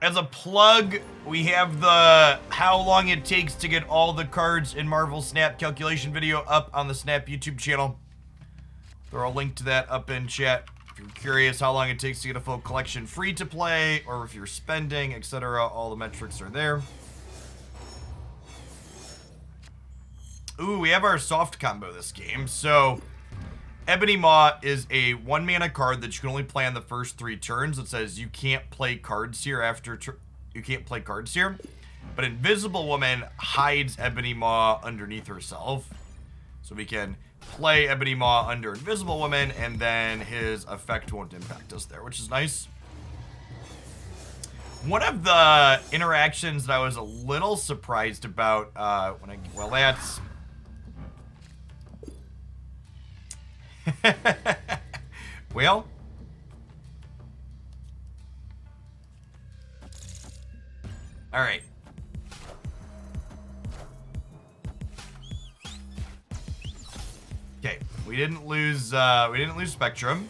As a plug, we have the how long it takes to get all the cards in Marvel Snap calculation video up on the Snap YouTube channel. Throw a link to that up in chat. If you're curious how long it takes to get a full collection free to play, or if you're spending, etc., all the metrics are there. Ooh, we have our soft combo this game. So, Ebony Maw is a 1-mana card that you can only play on the first 3 turns. It says you can't play cards here after you can't play cards here. But Invisible Woman hides Ebony Maw underneath herself. So we can play Ebony Maw under Invisible Woman, and then his effect won't impact us there, which is nice. One of the interactions that I was a little surprised about well, that's... well... Alright. Okay, we didn't lose Spectrum.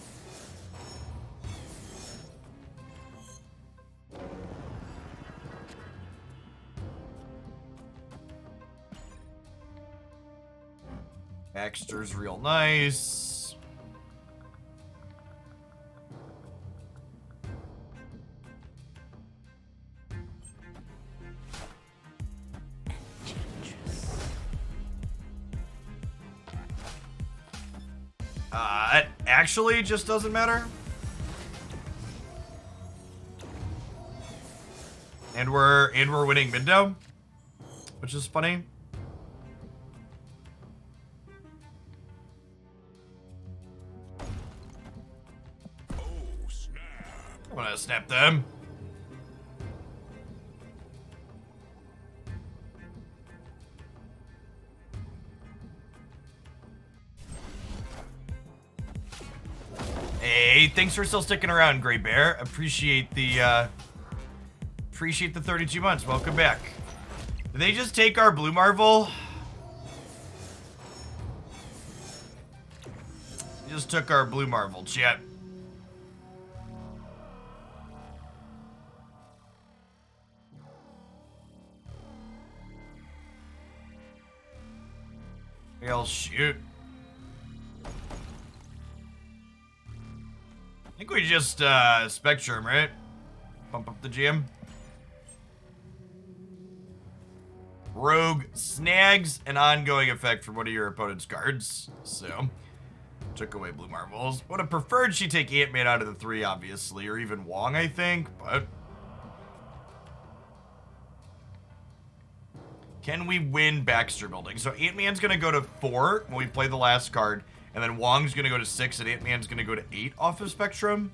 Baxter's real nice. It actually just doesn't matter. And we're winning mid-down, which is funny. I'm gonna snap them. Hey, thanks for still sticking around, Gray Bear. Appreciate the 32 months. Welcome back. Did they just take our Blue Marvel? They just took our Blue Marvel, chat. I'll shoot. I think we just Spectrum, right? Pump up the GM. Rogue snags an ongoing effect from one of your opponent's cards. So, took away Blue Marvels. Would have preferred she take Ant-Man out of the 3, obviously, or even Wong, I think, but... Can we win Baxter Building? So Ant-Man's gonna go to 4 when we play the last card, and then Wong's gonna go to 6, and Ant-Man's gonna go to 8 off of Spectrum.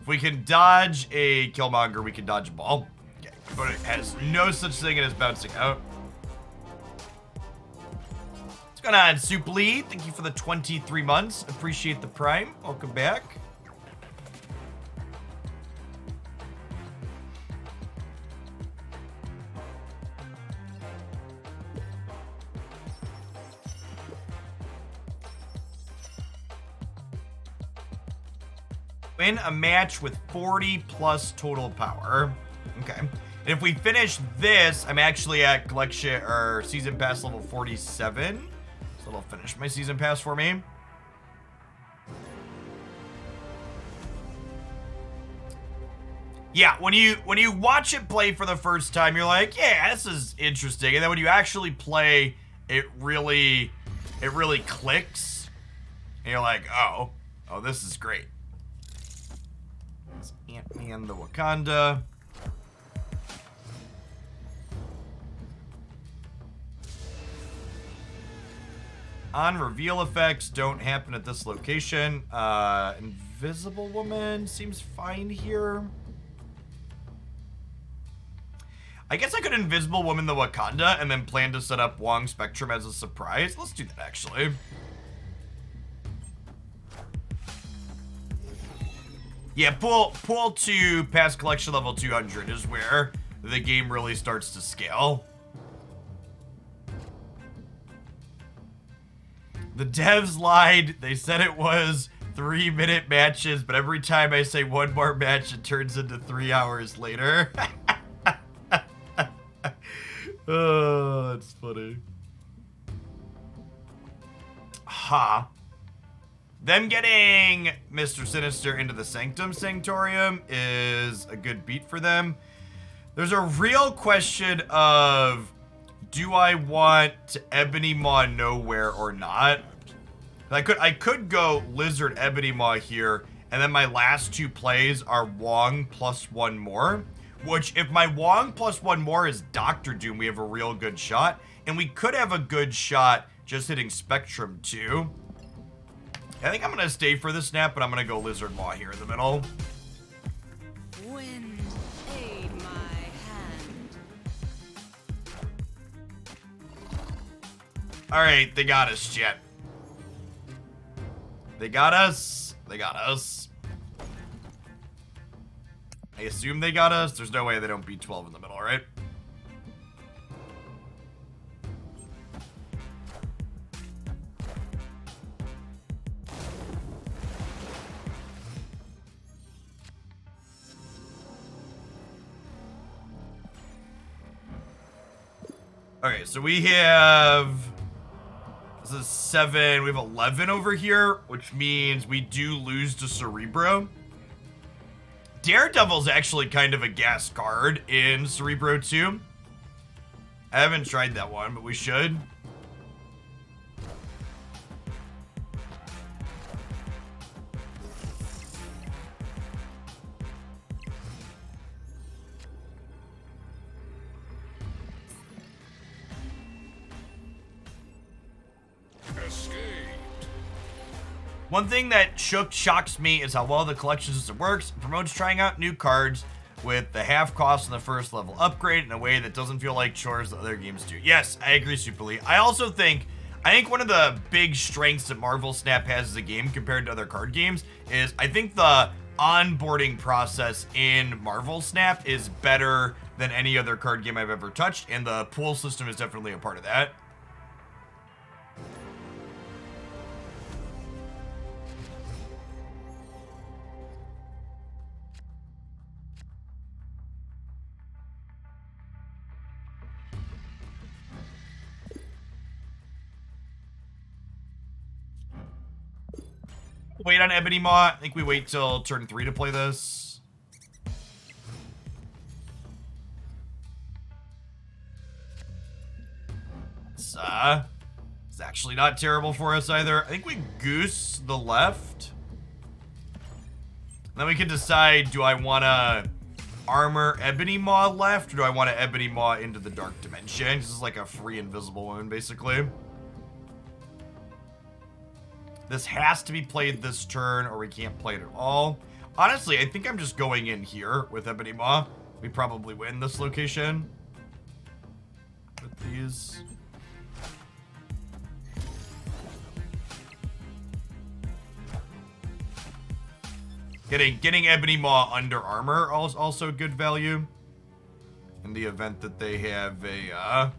If we can dodge a Killmonger, we can dodge a ball. Okay, but it has no such thing as bouncing out. What's going on, Soup Lee? Thank you for the 23 months. Appreciate the prime. Welcome back. Win a match with 40 plus total power. Okay. And if we finish this, I'm actually at collection or season pass level 47. So it'll finish my season pass for me. Yeah, when you watch it play for the first time, you're like, yeah, this is interesting. And then when you actually play, it really clicks. And you're like, oh, this is great. Ant-Man the Wakanda. On reveal effects don't happen at this location. Invisible Woman seems fine here. I guess I could Invisible Woman the Wakanda and then plan to set up Wong Spectrum as a surprise. Let's do that, actually. Yeah, pull to past collection level 200 is where the game really starts to scale. The devs lied. They said it was 3-minute matches, but every time I say one more match, it turns into 3 hours later. Oh, that's funny. Ha. Them getting Mr. Sinister into the Sanctum Sanctorium is a good beat for them. There's a real question of, do I want Ebony Maw Nowhere or not? I could go Lizard Ebony Maw here, and then my last 2 plays are Wong plus 1 more. Which, if my Wong plus 1 more is Doctor Doom, we have a real good shot. And we could have a good shot just hitting Spectrum too. I think I'm going to stay for the snap, but I'm going to go Lizard Maw here in the middle. Wind, aid my hand. Alright, they got us, Jet. They got us. They got us. I assume they got us. There's no way they don't beat 12 in the middle, right? Okay, so we have... This is 7. We have 11 over here, which means we do lose to Cerebro. Daredevil's actually kind of a gas card in Cerebro 2. I haven't tried that one, but we should. One thing that shocks me is how well the collection system works. It promotes trying out new cards with the half cost on the first level upgrade in a way that doesn't feel like chores that other games do. Yes, I agree, Superly. I also think one of the big strengths that Marvel Snap has as a game compared to other card games is I think the onboarding process in Marvel Snap is better than any other card game I've ever touched, and the pool system is definitely a part of that. Wait on Ebony Maw. I think we wait till turn 3 to play this. It's actually not terrible for us either. I think we goose the left. Then we can decide, do I want to armor Ebony Maw left, or do I want to Ebony Maw into the Dark Dimension? This is like a free invisible wound, basically. This has to be played this turn, or we can't play it at all. Honestly, I think I'm just going in here with Ebony Maw. We probably win this location with these. Getting Ebony Maw under armor also good value in the event that they have a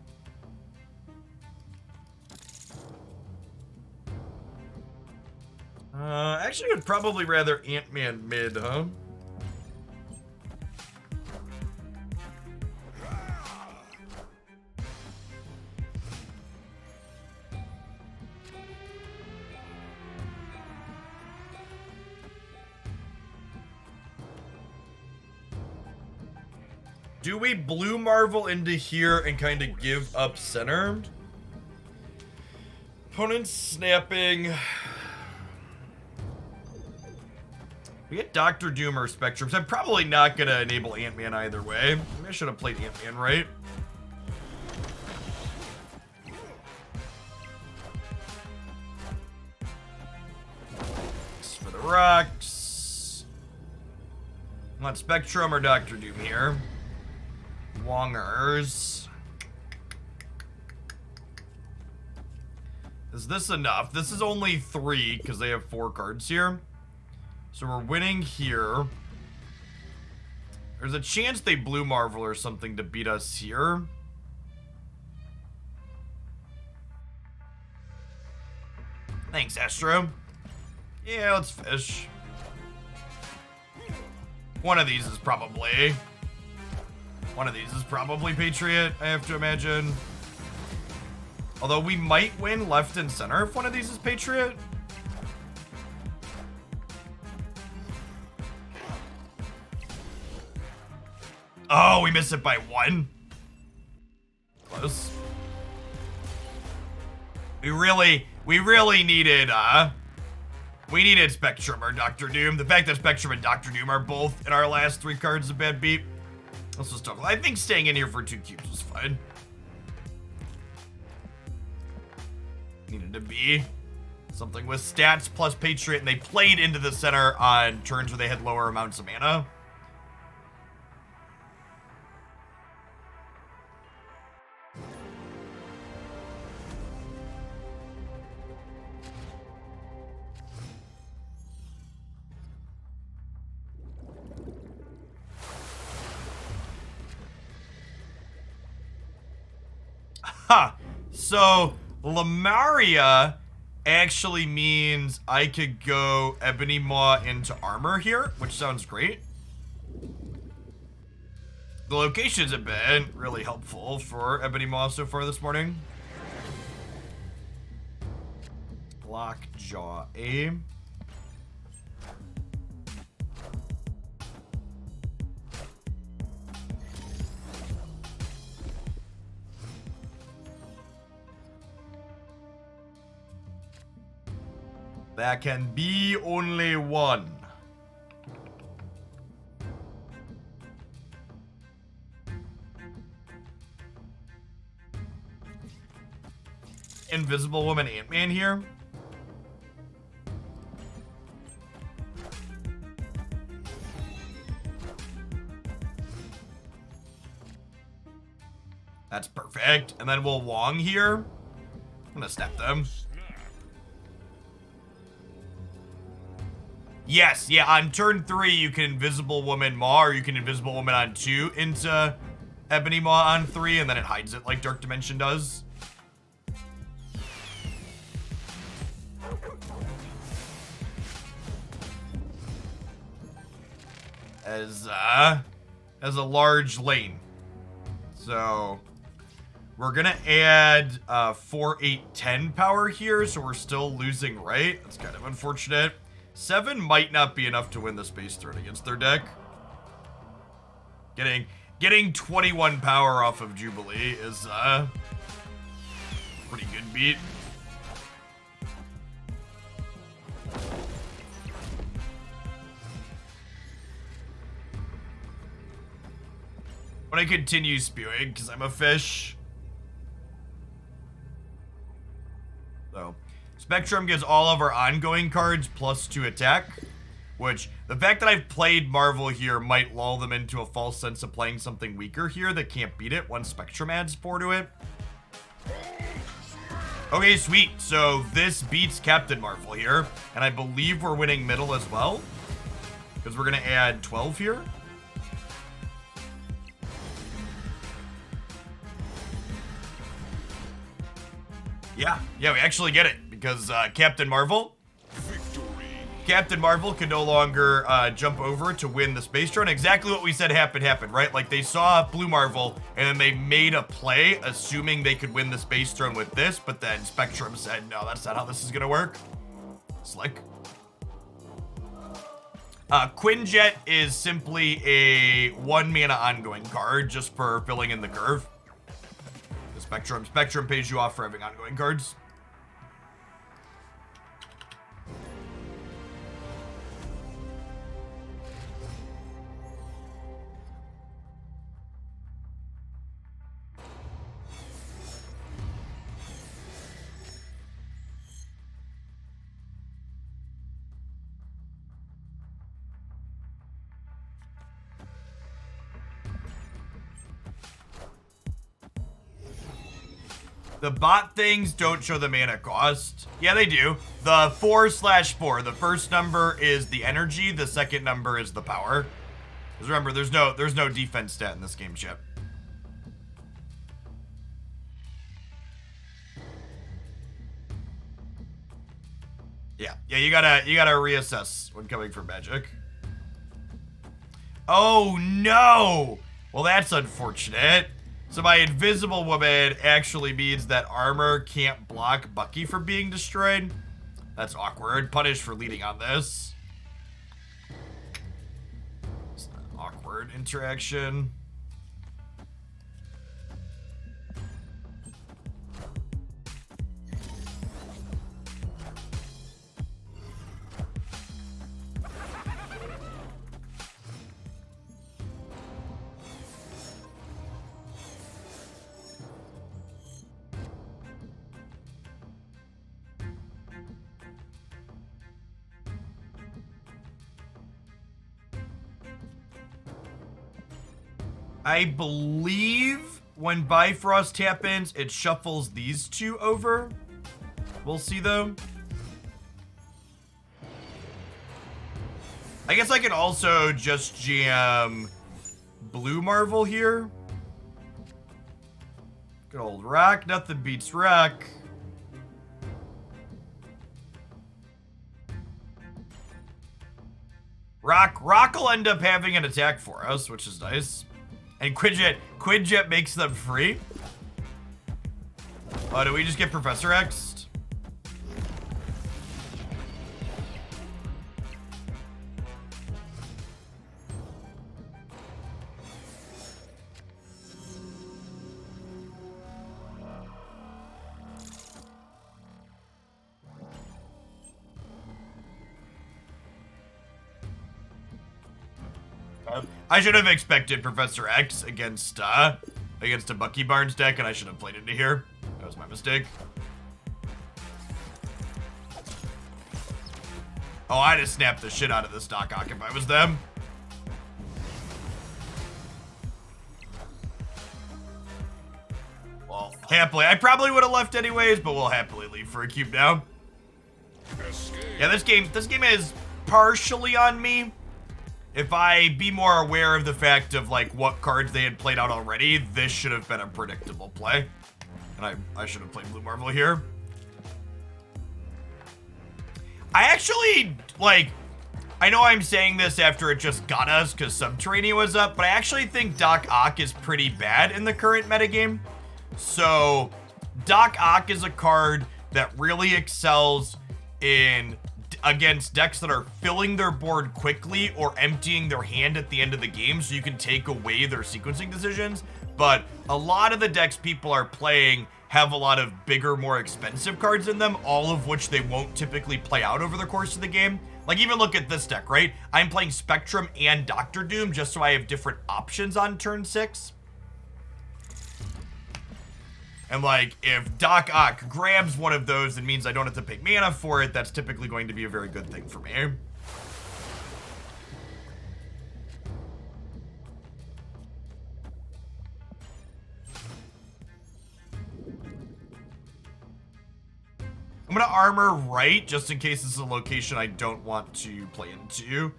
actually would probably rather Ant-Man mid, huh? Do we blue Marvel into here and kind of give up center? Opponent's snapping. We get Doctor Doom or Spectrum, so I'm probably not going to enable Ant-Man either way. Maybe I should have played Ant-Man, right? Thanks for the rocks. I want Spectrum or Doctor Doom here. Wongers. Is this enough? This is only 3 because they have 4 cards here. So we're winning here. There's a chance they blue Marvel or something to beat us here. Thanks, Astro. Yeah, let's fish. One of these is probably Patriot, I have to imagine. Although we might win left and center if one of these is Patriot. Oh, we missed it by 1. Close. We really needed, we needed Spectrum or Dr. Doom. The fact that Spectrum and Dr. Doom are both in our last 3 cards is a bad beat. Let's just talk. I think staying in here for 2 cubes was fine. Needed to be something with stats plus Patriot, and they played into the center on turns where they had lower amounts of mana. Ha! So, Lamaria actually means I could go Ebony Maw into armor here, which sounds great. The locations have been really helpful for Ebony Maw so far this morning. Lockjaw A. There can be only one. Invisible Woman Ant-Man here. That's perfect. And then we'll Wong here. I'm gonna snap them. Yes, yeah, on turn 3, you can Invisible Woman Maw, or you can Invisible Woman on 2 into Ebony Maw on 3, and then it hides it like Dark Dimension does. As a large lane. So, we're gonna add 4, 8, 10 power here, so we're still losing right. That's kind of unfortunate. 7 might not be enough to win the Space Throne against their deck. Getting 21 power off of Jubilee is pretty good beat. I'm gonna continue spewing because I'm a fish. So, Spectrum gives all of our ongoing cards +2 attack, which the fact that I've played Marvel here might lull them into a false sense of playing something weaker here that can't beat it once Spectrum adds 4 to it. Okay, sweet. So this beats Captain Marvel here, and I believe we're winning middle as well, because we're gonna add 12 here. Yeah, we actually get it, because Captain Marvel could no longer jump over to win the Space Throne. Exactly what we said happened, right? Like, they saw Blue Marvel, and then they made a play, assuming they could win the Space Throne with this, but then Spectrum said, no, that's not how this is gonna work. Slick. Quinjet is simply a 1 mana ongoing card, just for filling in the curve. Spectrum pays you off for having ongoing cards. The bot things don't show the mana cost. Yeah, they do. The 4/4. The first number is the energy. The second number is the power. Because remember, there's no defense stat in this game, Chip. Yeah, you gotta reassess when coming for magic. Oh no! Well, that's unfortunate. So my invisible woman actually means that armor can't block Bucky from being destroyed. That's awkward. Punished for leading on this. It's an awkward interaction. I believe when Bifrost happens, it shuffles these two over. We'll see, though. I guess I could also just jam Blue Marvel here. Good old Rock. Nothing beats Rock. Rock will end up having an attack for us, which is nice. And Quinjet makes them free. Oh, do we just get Professor X'd? I should have expected Professor X against a Bucky Barnes deck, and I should have played into here. That was my mistake. Oh, I'd have snapped the shit out of this Doc Ock if I was them. Well, happily. I probably would have left anyways, but we'll happily leave for a cube now. Yeah, this game is partially on me. If I be more aware of the fact of, like, what cards they had played out already, this should have been a predictable play. And I should have played Blue Marvel here. I actually, like, I know I'm saying this after it just got us because Subterranean was up, but I actually think Doc Ock is pretty bad in the current metagame. So, Doc Ock is a card that really excels against decks that are filling their board quickly or emptying their hand at the end of the game so you can take away their sequencing decisions. But a lot of the decks people are playing have a lot of bigger, more expensive cards in them, all of which they won't typically play out over the course of the game. Like, even look at this deck, right? I'm playing Spectrum and Doctor Doom just so I have different options on turn 6. And, like, if Doc Ock grabs one of those, it means I don't have to pay mana for it. That's typically going to be a very good thing for me. I'm going to armor right, just in case this is a location I don't want to play into.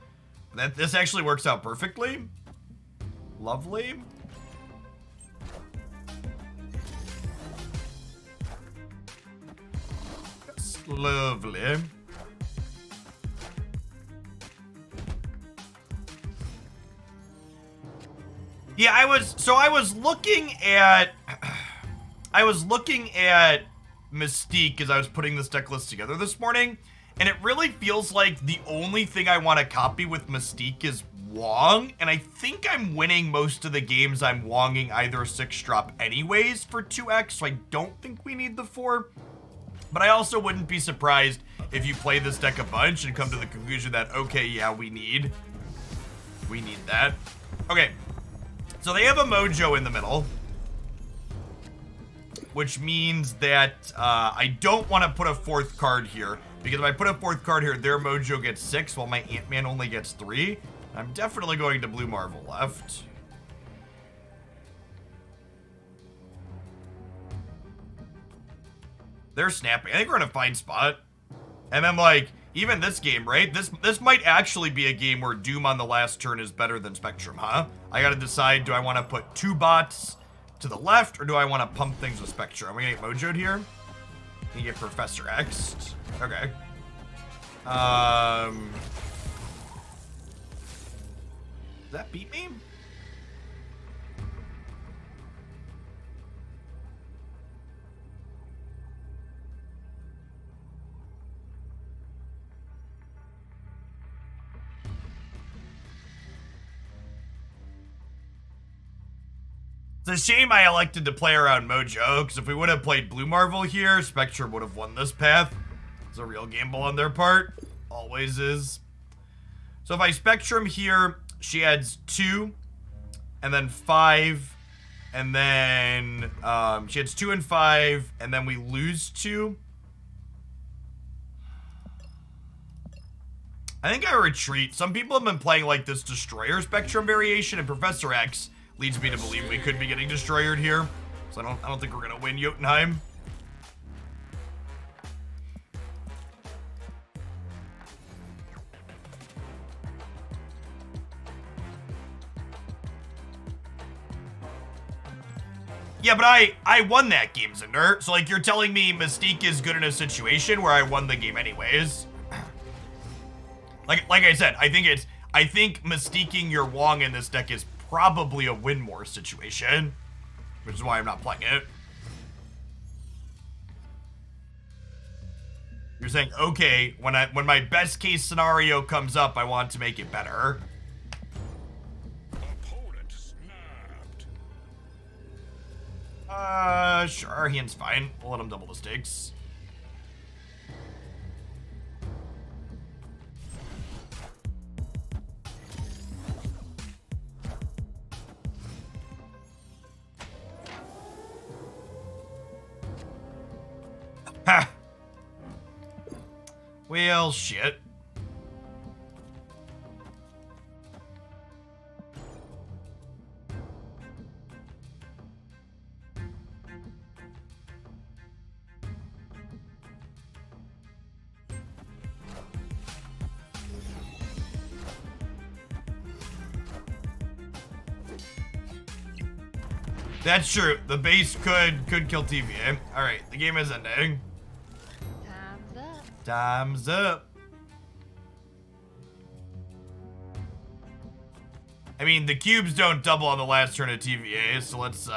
This actually works out perfectly. Lovely. Lovely. Yeah, I was looking at Mystique as I was putting this deck list together this morning, and it really feels like the only thing I want to copy with Mystique is Wong, and I think I'm winning most of the games I'm Wonging either 6-drop anyways for 2x, so I don't think we need the 4. But I also wouldn't be surprised if you play this deck a bunch and come to the conclusion that, okay, yeah, we need that. Okay, so they have a Mojo in the middle, which means that I don't want to put a 4th card here, because if I put a 4th card here, their Mojo gets 6, while my Ant-Man only gets 3. I'm definitely going to Blue Marvel left. They're snapping. I think we're in a fine spot. And then, like, even this game, right? This might actually be a game where Doom on the last turn is better than Spectrum, huh? I gotta decide, do I want to put 2 bots to the left, or do I want to pump things with Spectrum? Are we gonna get Mojo'd here? Can you get Professor X? Okay. Does that beat me? It's a shame I elected to play around Mojo, because if we would have played Blue Marvel here, Spectrum would have won this path. It's a real gamble on their part. Always is. So if I Spectrum here, she adds 2, and then 5, and then she adds 2 and 5, and then we lose 2. I think I retreat. Some people have been playing like this Destroyer Spectrum variation, and Professor X leads me to believe we could be getting destroyered here. So I don't think we're gonna win Jotunheim. Yeah, but I won that game, Zinder. So like you're telling me Mystique is good in a situation where I won the game anyways. Like I said, I think Mystiquing your Wong in this deck is probably a win more situation, which is why I'm not playing it. You're saying, okay, when my best case scenario comes up, I want to make it better. Opponent snapped. Sure, Ian's fine. We'll let him double the stakes. Ha! Well, shit. That's true. The base could kill TVA. All right, the game is ending. Time's up. Time's up. I mean, the cubes don't double on the last turn of TVA, so let's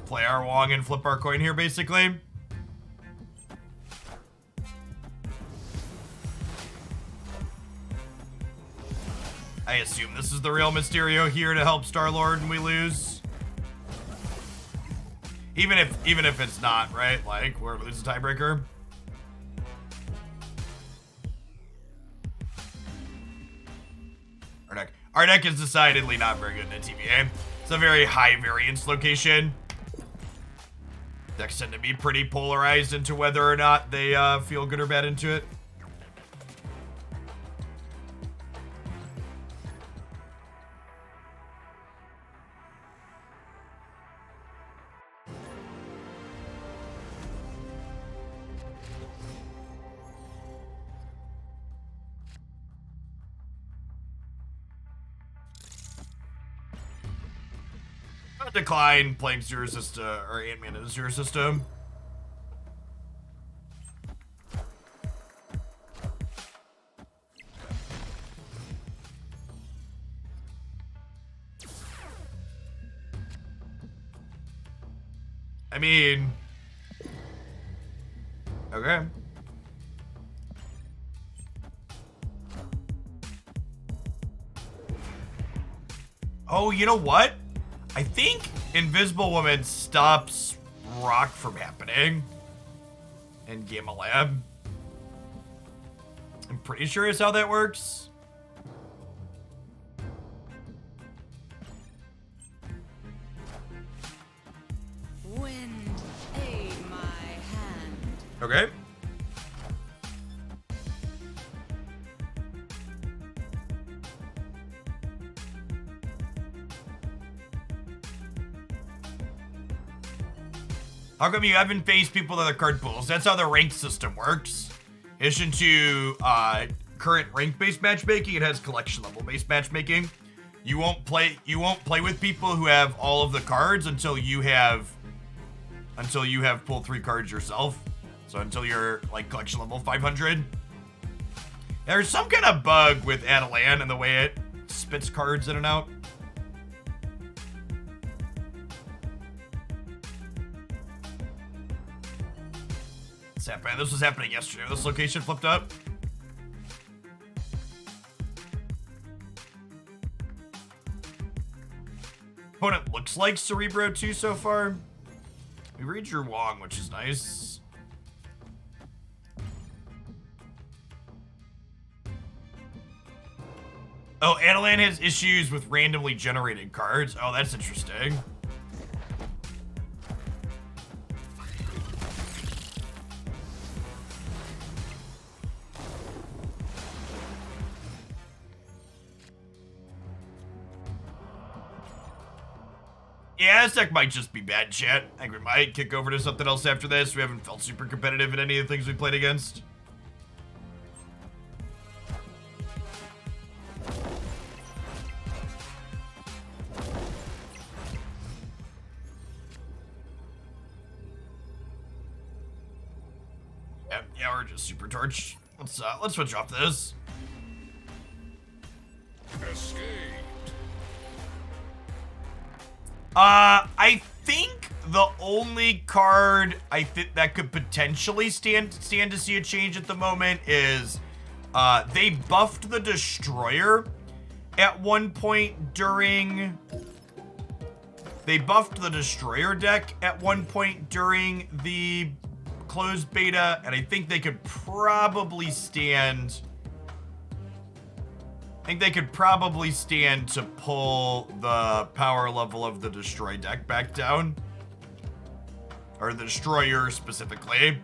play our Wong and flip our coin here, basically. I assume this is the real Mysterio here to help Star-Lord and we lose. Even if it's not, right? Like, we're losing tiebreaker. Our deck is decidedly not very good in a TVA. It's a very high variance location. Decks tend to be pretty polarized into whether or not they feel good or bad into it. Decline playing Zero System or Ant-Man in the Zero System. I mean, okay. Oh, you know what? I think Invisible Woman stops Rock from happening in Gamma Lab. I'm pretty sure is how that works. Wind aid my hand. Okay. How come you haven't faced people that are card pools? That's how the ranked system works. In addition to current rank-based matchmaking, it has collection level-based matchmaking. You won't play with people who have all of the cards until you have pulled 3 cards yourself. So until you're like collection level 500. There's some kind of bug with Adelan and the way it spits cards in and out. What's happening? This was happening yesterday. This location flipped up. Opponent looks like Cerebro 2 so far. We redrew Wong, which is nice. Oh, Adelan has issues with randomly generated cards. Oh, that's interesting. Yeah, this deck might just be bad, chat. I think we might kick over to something else after this. We haven't felt super competitive in any of the things we played against. Yeah, we're just super torch. Let's switch off this. Escape. I think the only card I think that could potentially stand to see a change at the moment is they buffed the Destroyer at one point during... They buffed the Destroyer deck at one point during the closed beta, and I think they could probably stand... I think they could probably stand to pull the power level of the Destroy deck back down. Or the Destroyer specifically.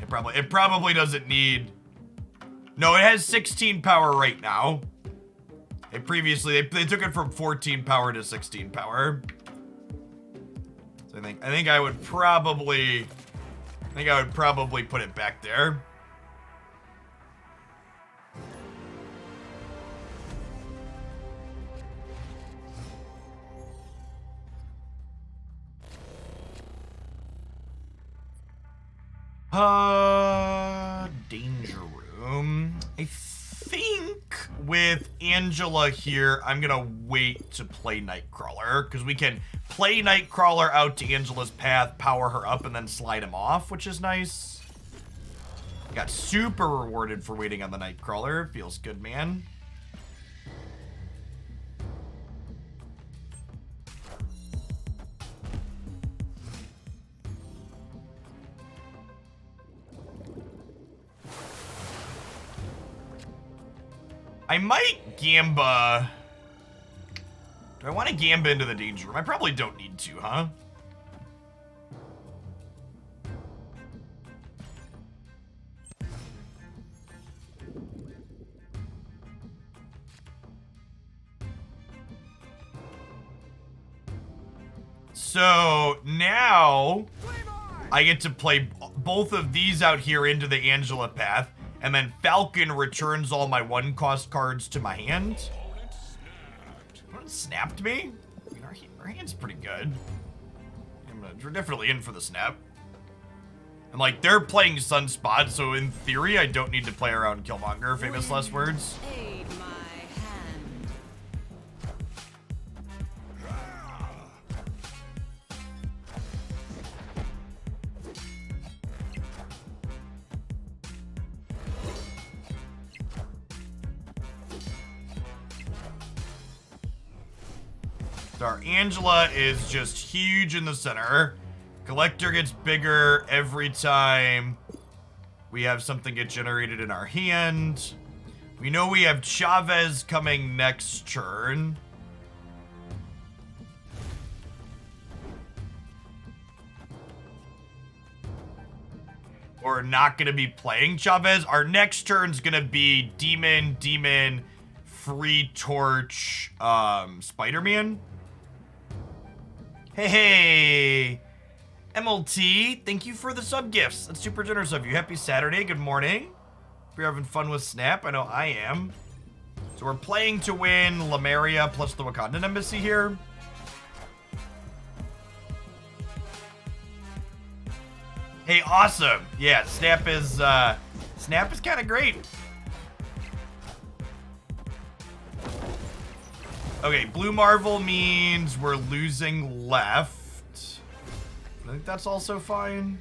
It probably doesn't need... No, it has 16 power right now. They took it from 14 power to 16 power. So I think I would probably put it back there. Danger Room. I think with Angela here, I'm gonna wait to play Nightcrawler, because we can play Nightcrawler out to Angela's path, power her up, and then slide him off, which is nice. Got super rewarded for waiting on the Nightcrawler. Feels good, man. I might Gamba. Do I want to Gamba into the Danger Room? I probably don't need to, huh? So now I get to play both of these out here into the Angela path. And then Falcon returns all my one-cost cards to my hand. What snapped me? I mean, our hand's pretty good. We're definitely in for the snap. And, like, they're playing Sunspot, so in theory, I don't need to play around Killmonger, famous last words. Aid my hand. So our Angela is just huge in the center. Collector gets bigger every time we have something get generated in our hand. We know we have Chavez coming next turn. We're not going to be playing Chavez. Our next turn's going to be Demon, Free Torch, Spider-Man. Hey, MLT, thank you for the sub gifts. That's super generous of you. Happy Saturday, good morning. Hope you're having fun with Snap. I know I am. So we're playing to win Lemuria plus the Wakandan Embassy here. Hey, awesome. Yeah, Snap is kind of great. Okay, blue Marvel means we're losing left. I think that's also fine.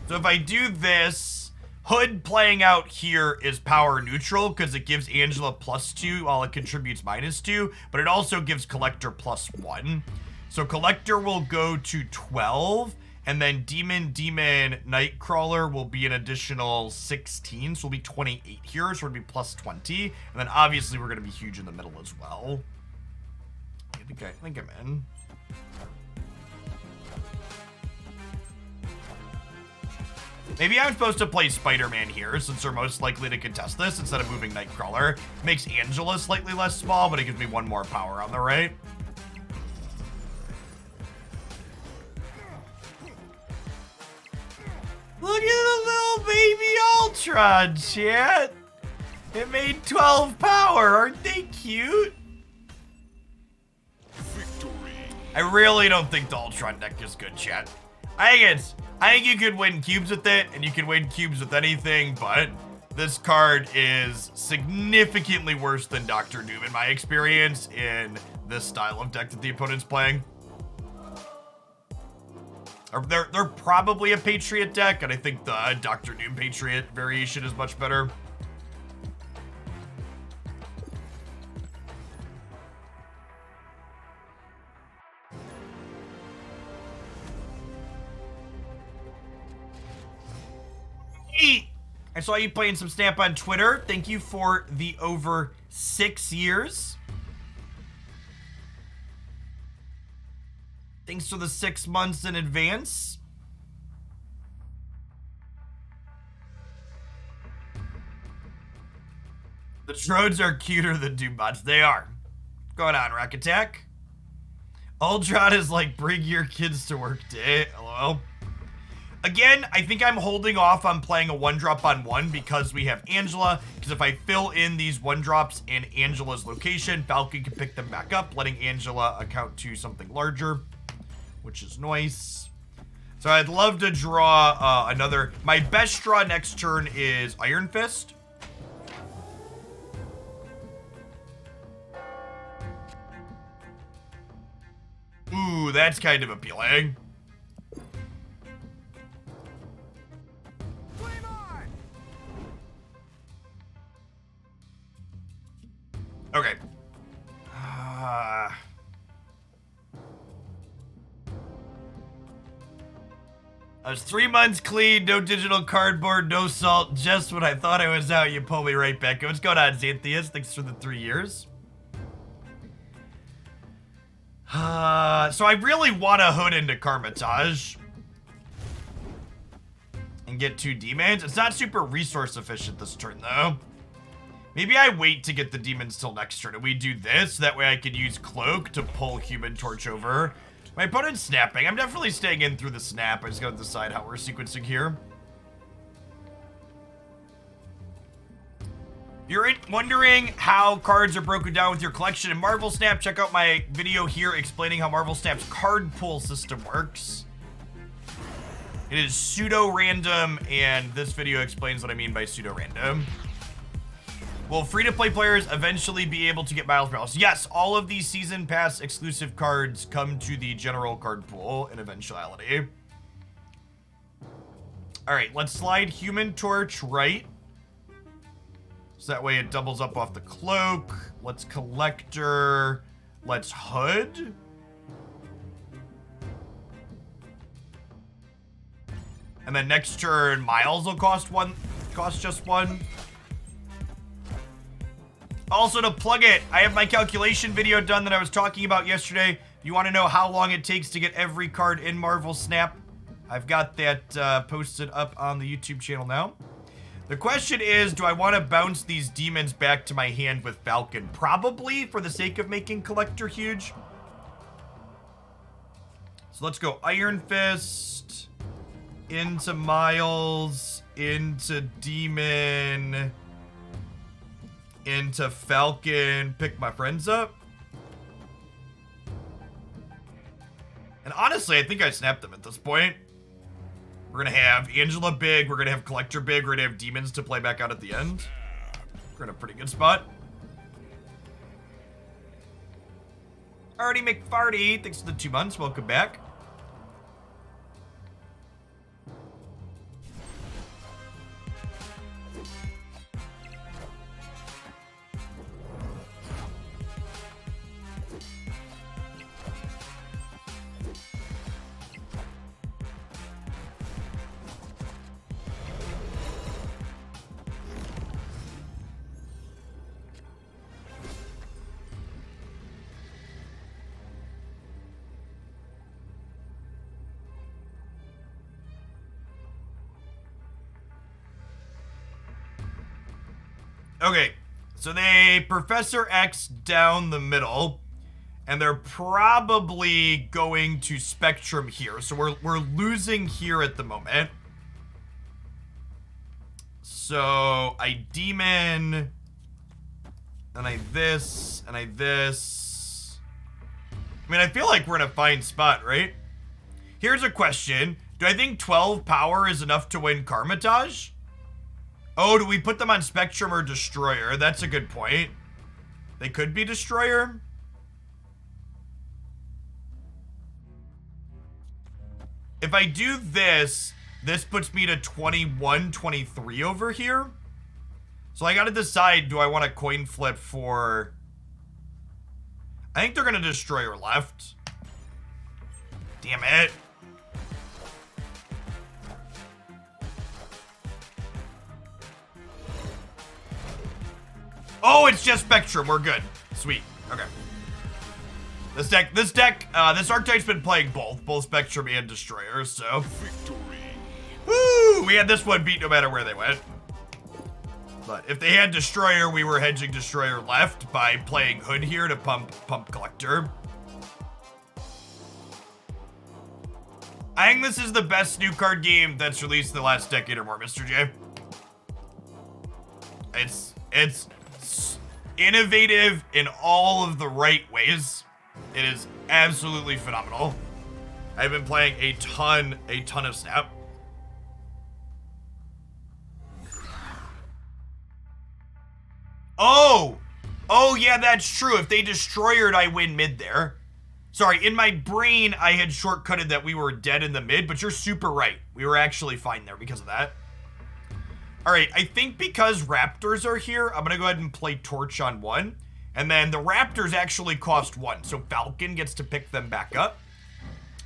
So if I do this, Hood playing out here is power neutral because it gives Angela +2 while it contributes -2, but it also gives Collector +1. So Collector will go to 12, and then Demon Nightcrawler will be an additional 16, so it'll be 28 here, so it'll be +20, and then obviously we're going to be huge in the middle as well. I think I'm in. Maybe I'm supposed to play Spider-Man here, since they're most likely to contest this, instead of moving Nightcrawler. Makes Angela slightly less small, but it gives me 1 more power on the right. Look at the little baby Ultron, chat! It made 12 power, aren't they cute? Victory. I really don't think the Ultron deck is good, chat. I think you could win cubes with it, and you can win cubes with anything, but this card is significantly worse than Dr. Doom in my experience in this style of deck that the opponent's playing. They're probably a Patriot deck, and I think the Dr. Doom Patriot variation is much better. I saw you playing some Snap on Twitter. Thank you for the over 6 years. Thanks for the 6 months in advance. The drones are cuter than Doombots. They are. What's going on, Rack Attack? Ultron is like, bring your kids to work day. Hello? Again, I think I'm holding off on playing a 1-drop on 1 because we have Angela, because if I fill in these 1-drops in Angela's location, Falcon can pick them back up, letting Angela account to something larger, which is nice. So I'd love to draw another... My best draw next turn is Iron Fist. Ooh, that's kind of appealing. Okay. I was 3 months clean, no digital cardboard, no salt. Just when I thought I was out, you pull me right back. What's going on, Xanthias? Thanks for the 3 years. So I really want to hood into Karmatage and get 2 demons. It's not super resource efficient this turn, though. Maybe I wait to get the demons till next turn and we do this. That way I can use Cloak to pull Human Torch over. My opponent's snapping. I'm definitely staying in through the snap. I just gotta decide how we're sequencing here. If you're wondering how cards are broken down with your collection in Marvel Snap, check out my video here explaining how Marvel Snap's card pool system works. It is pseudo-random, and this video explains what I mean by pseudo-random. Will free-to-play players eventually be able to get Miles Morales? Yes, all of these Season Pass exclusive cards come to the general card pool in eventuality. All right, let's slide Human Torch right. So that way it doubles up off the Cloak. Let's Collector. Let's Hood. And then next turn, Miles will cost just 1. Also, to plug it, I have my calculation video done that I was talking about yesterday. If you want to know how long it takes to get every card in Marvel Snap, I've got that posted up on the YouTube channel now. The question is, do I want to bounce these demons back to my hand with Falcon? Probably, for the sake of making Collector huge. So let's go Iron Fist, into Miles, into Demon, into Falcon, pick my friends up. And honestly, I think I snapped them at this point. We're going to have Angela big, we're going to have Collector big, we're going to have Demons to play back out at the end. We're in a pretty good spot. Artie McFarty, thanks for the 2 months, welcome back. Okay, so they Professor X down the middle, and they're probably going to Spectrum here. So we're losing here at the moment. So I Demon, and I this, and I this. I mean, I feel like we're in a fine spot, right? Here's a question. Do I think 12 power is enough to win Karmatage? Oh, do we put them on Spectrum or Destroyer? That's a good point. They could be Destroyer. If I do this, this puts me to 21, 23 over here. So I gotta decide, do I want to coin flip for... I think they're gonna Destroyer left. Damn it. Oh, it's just Spectrum. We're good. Sweet. Okay. This archetype's been playing both Spectrum and Destroyer, so. Victory. Woo! We had this one beat no matter where they went. But if they had Destroyer, we were hedging Destroyer left by playing Hood here to pump Collector. I think this is the best new card game that's released in the last decade or more, Mr. J. It's innovative in all of the right ways. It is absolutely phenomenal. I've been playing a ton of Snap. Oh yeah, that's true. If they Destroyered, I win mid there. Sorry, in my brain, I had shortcutted that we were dead in the mid, but you're super right. We were actually fine there because of that. All right, I think because Raptors are here, I'm gonna go ahead and play Torch on 1. And then the Raptors actually cost 1, so Falcon gets to pick them back up,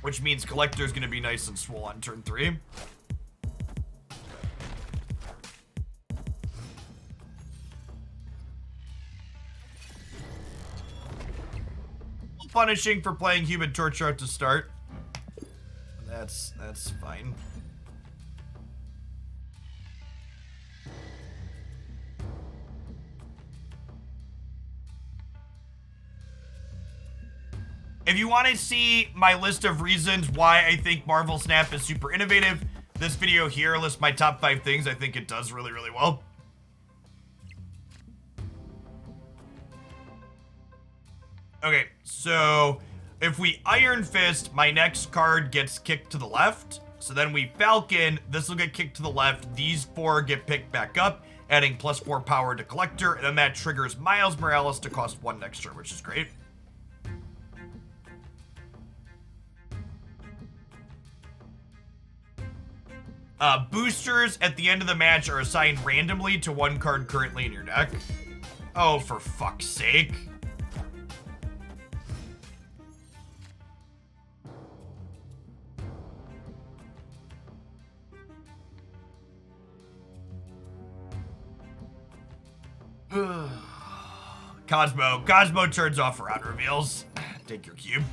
which means Collector's gonna be nice and swole on turn 3. Punishing for playing Human Torch Art to start. That's fine. If you want to see my list of reasons why I think Marvel Snap is super innovative, this video here lists my top 5 things I think it does really, really well. Okay, so if we Iron Fist, my next card gets kicked to the left. So then we Falcon, this will get kicked to the left. These 4 get picked back up, adding +4 power to Collector, and then that triggers Miles Morales to cost 1 next turn, which is great. Boosters at the end of the match are assigned randomly to 1 card currently in your deck. Oh, for fuck's sake. Cosmo turns off around reveals. Take your cube.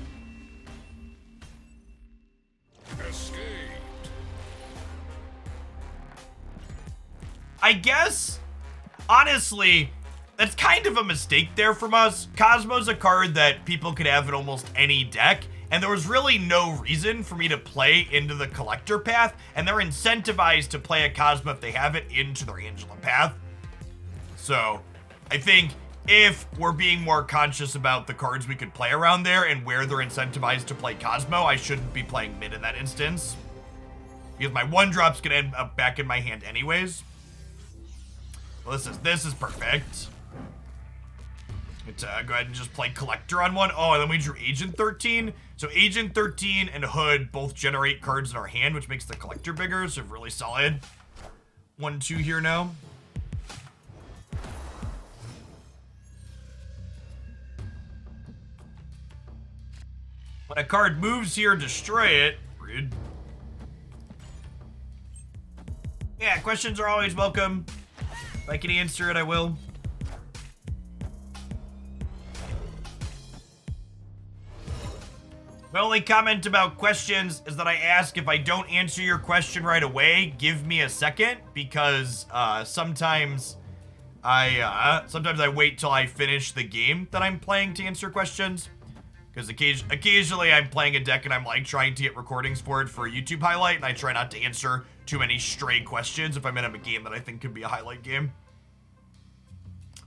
Escaped. I guess, honestly, that's kind of a mistake there from us. Cosmo's a card that people could have in almost any deck, and there was really no reason for me to play into the Collector path, and they're incentivized to play a Cosmo if they have it into their Angela path. So, I think if we're being more conscious about the cards we could play around there and where they're incentivized to play Cosmo, I shouldn't be playing mid in that instance. Because my 1-drop's gonna end up back in my hand anyways. Well, this is perfect. Let's go ahead and just play Collector on one. Oh, and then we drew Agent 13. So Agent 13 and Hood both generate cards in our hand, which makes the Collector bigger, so really solid. 1-2 here now. When a card moves here, destroy it. Rude. Yeah, questions are always welcome. If I can answer it, I will. My only comment about questions is that I ask if I don't answer your question right away, give me a second, because sometimes I wait till I finish the game that I'm playing to answer questions. Because occasionally I'm playing a deck and I'm like trying to get recordings for it for a YouTube highlight, and I try not to answer too many stray questions if I'm in a game that I think could be a highlight game.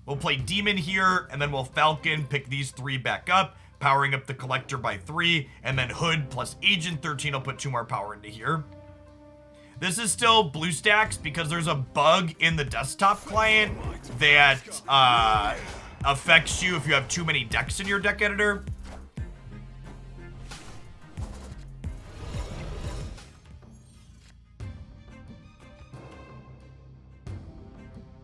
We'll play Demon here, and then we'll Falcon, pick these 3 back up, powering up the Collector by 3, and then Hood plus Agent 13 will put 2 more power into here. This is still blue stacks because there's a bug in the desktop client that affects you if you have too many decks in your deck editor.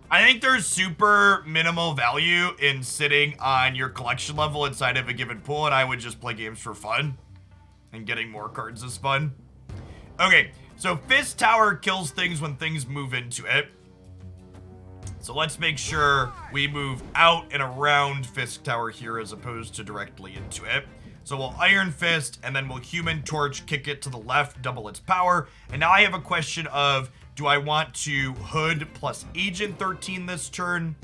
I think there's super minimal value in sitting on your collection level inside of a given pool, and I would just play games for fun. And getting more cards is fun. Okay, so Fist Tower kills things when things move into it. So let's make sure we move out and around Fist Tower here as opposed to directly into it. So we'll Iron Fist, and then we'll Human Torch, kick it to the left, double its power. And now I have a question of, do I want to Hood plus Agent 13 this turn?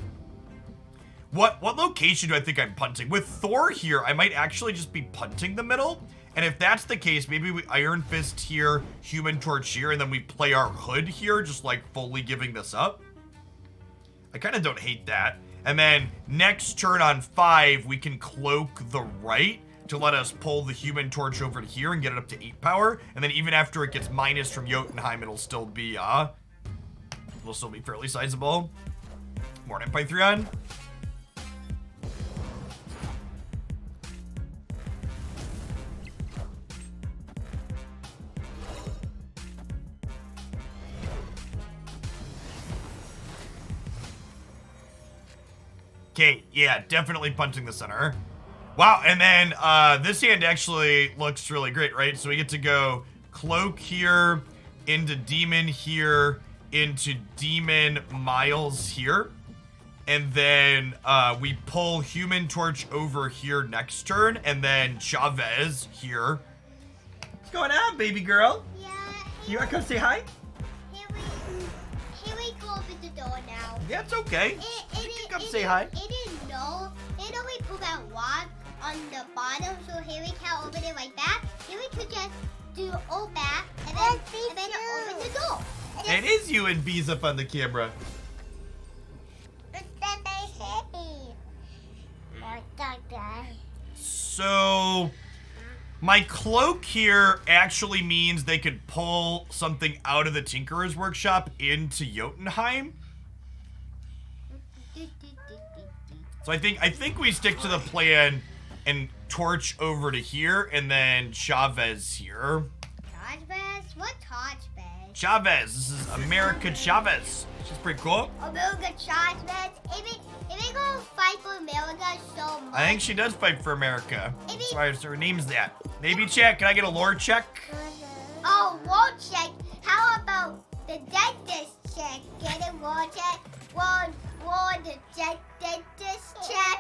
What location do I think I'm punting? With Thor here, I might actually just be punting the middle. And if that's the case, maybe we Iron Fist here, Human Torch here, and then we play our Hood here, just like fully giving this up. I kind of don't hate that. And then next turn on 5, we can Cloak the right to let us pull the Human Torch over to here and get it up to 8 power. And then even after it gets minus from Jotunheim, it'll still be fairly sizable. Morning, Python. Okay, yeah, definitely punching the center. Wow, and then this hand actually looks really great, right? So we get to go Cloak here, into Demon here, into Demon Miles here. And then we pull Human Torch over here next turn, and then Chavez here. What's going on, baby girl? Yeah. You want to come say hi? Here we go open the door now. That's okay. You can come say hi. It didn't know. It only put that wand on the bottom, so here we can open it like that. Here we could just do all back and then open the door. It is you and Bees up on the camera. So my Cloak here actually means they could pull something out of the Tinkerer's Workshop into Jotunheim. So I think we stick to the plan and Torch over to here, and then Chavez here. Chavez? What Chavez? Chavez. This is America Chavez. She's pretty cool. America Chavez. If we go fight for America so much. I think she does fight for America. That's why her name's that. Maybe check. Can I get a lore check? Oh, wall check. How about the dentist check? Get a wall check. One, the dentist check.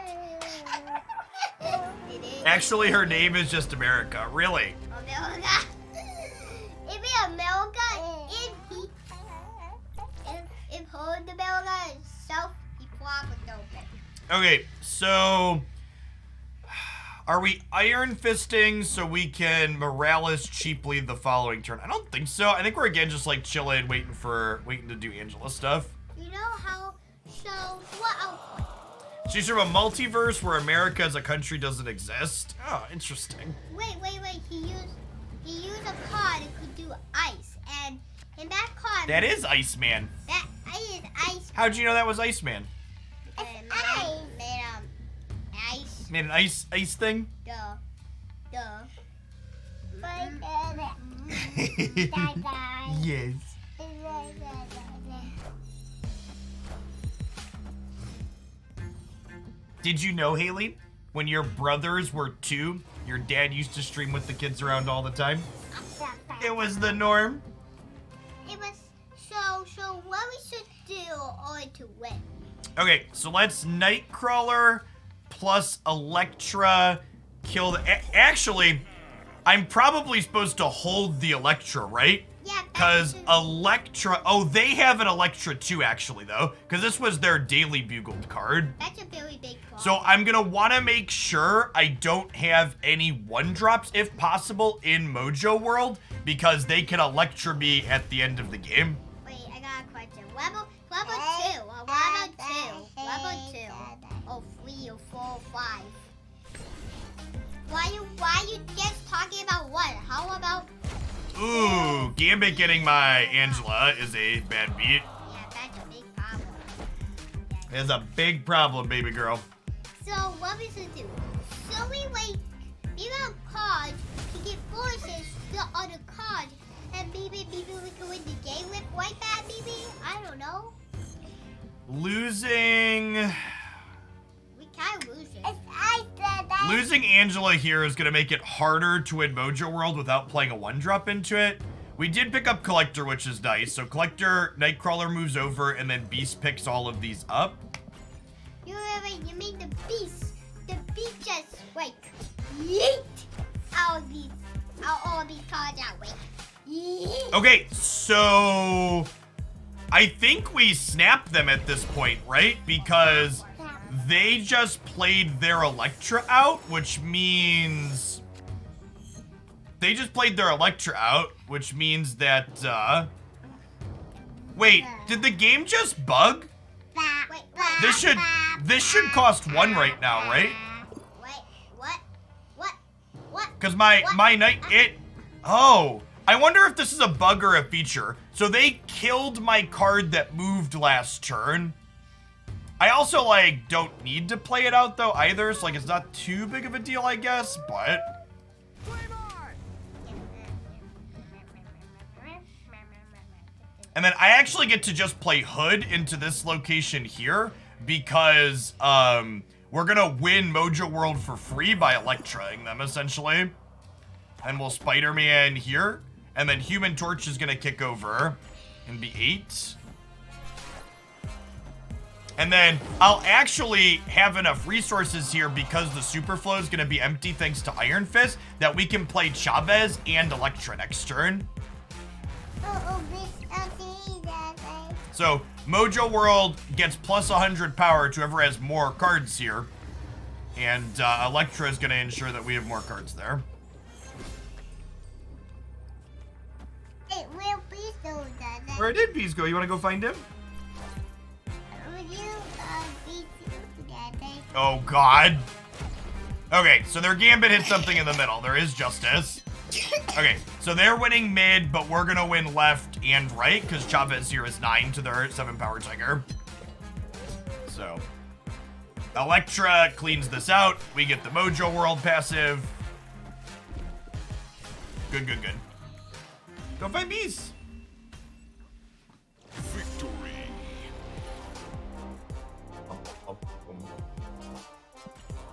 Actually, her name is just America. Really? America. If it's America, if hold America itself, he probably open. Okay, so are we Iron Fisting so we can Morales cheaply the following turn? I don't think so. I think we're again just like chilling, waiting to do Angela stuff. You know how? So what? She's from a multiverse where America as a country doesn't exist. Oh, interesting. Wait. He used a card that could do ice, and in that card. That is Iceman. That is ice. How'd you know that was Iceman? It's ice. Ice. Made an ice thing? Duh. Yes. Did you know, Haley, when your brothers were 2, your dad used to stream with the kids around all the time? It was the norm. It was so what we should do or to win. Okay, so let's Nightcrawler plus Electra kill the... Actually, I'm probably supposed to hold the Electra, right? Yeah, Because Electra... Oh, they have an Electra too, actually, though. Because this was their Daily Bugled card. That's a very big problem. So I'm going to want to make sure I don't have any 1-drops, if possible, in Mojo World. Because they can Electra me at the end of the game. Wait, I got a question. Level 2. Level 2. Oh, 3 or 4 or 5. Why you just talking about what? How about... Ooh, Gambit getting my Angela is a bad beat. Yeah, that's a big problem. It's a big problem, baby girl. So, what we should do? So we have cards to get forces to other cards. And maybe we can win the game with like that, maybe? I don't know. Losing... We can lose it. Losing Angela here is going to make it harder to win Mojo World without playing a 1-drop into it. We did pick up Collector, which is nice. So Collector, Nightcrawler moves over, and then Beast picks all of these up. You mean the beast. The beast just, like, yeet all these cards out, wait. Yeet. Okay, so... I think we snap them at this point, right? Because they just played their Electra out, which means... They just played their Electra out, which means that, Wait, did the game just bug? Wait, This should cost 1 right now, right? What? Because my night, Oh, I wonder if this is a bug or a feature. So they killed my card that moved last turn. I also, like, don't need to play it out, though, either. So, like, it's not too big of a deal, I guess, but... And then I actually get to just play Hood into this location here because, we're gonna win Mojo World for free by Electraing them, essentially. And we'll Spider-Man here. And then Human Torch is gonna kick over and be 8. And then I'll actually have enough resources here because the Super Flow is gonna be empty thanks to Iron Fist that we can play Chavez and Electra next turn. So Mojo World gets plus 100 power to whoever has more cards here. And Electra is gonna ensure that we have more cards there. It will be so that. Where did Bees go? You want to go find him? Oh, God. Okay, so their Gambit hit something in the middle. There is Justice. Okay, so they're winning mid, but we're going to win left and right because Chavez here is 9 to their 7 power trigger. So, Electra cleans this out. We get the Mojo World passive. Good. Go find Bees. Victory.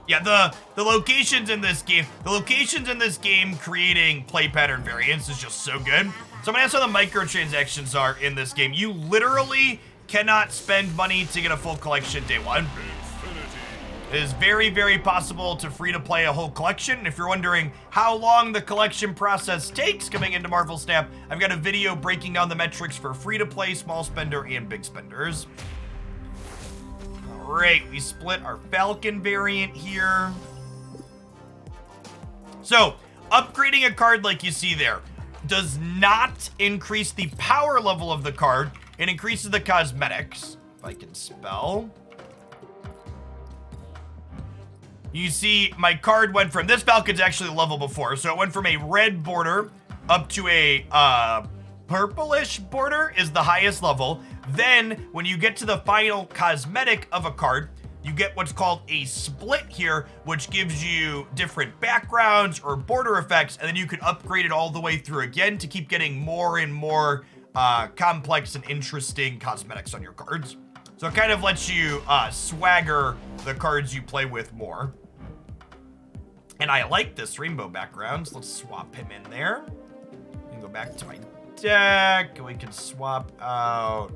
Yeah, the locations in this game, creating play pattern variants is just so good. So I'm gonna ask how the microtransactions are in this game. You literally cannot spend money to get a full collection day 1. It is very, very possible to free to play a whole collection. If you're wondering how long the collection process takes coming into Marvel Snap, I've got a video breaking down the metrics for free to play, small spender, and big spenders. All right, we split our Falcon variant here. So, upgrading a card like you see there does not increase the power level of the card. It increases the cosmetics. If I can spell. you see my card went from, this Falcon's actually the level before, so it went from a red border up to a purplish border is the highest level. Then when you get to the final cosmetic of a card, you get what's called a split here, which gives you different backgrounds or border effects, and then you can upgrade it all the way through again to keep getting more and more complex and interesting cosmetics on your cards. So it kind of lets you swagger the cards you play with more. And I like this rainbow background, so let's swap him in there. I can go back to my deck, and we can swap out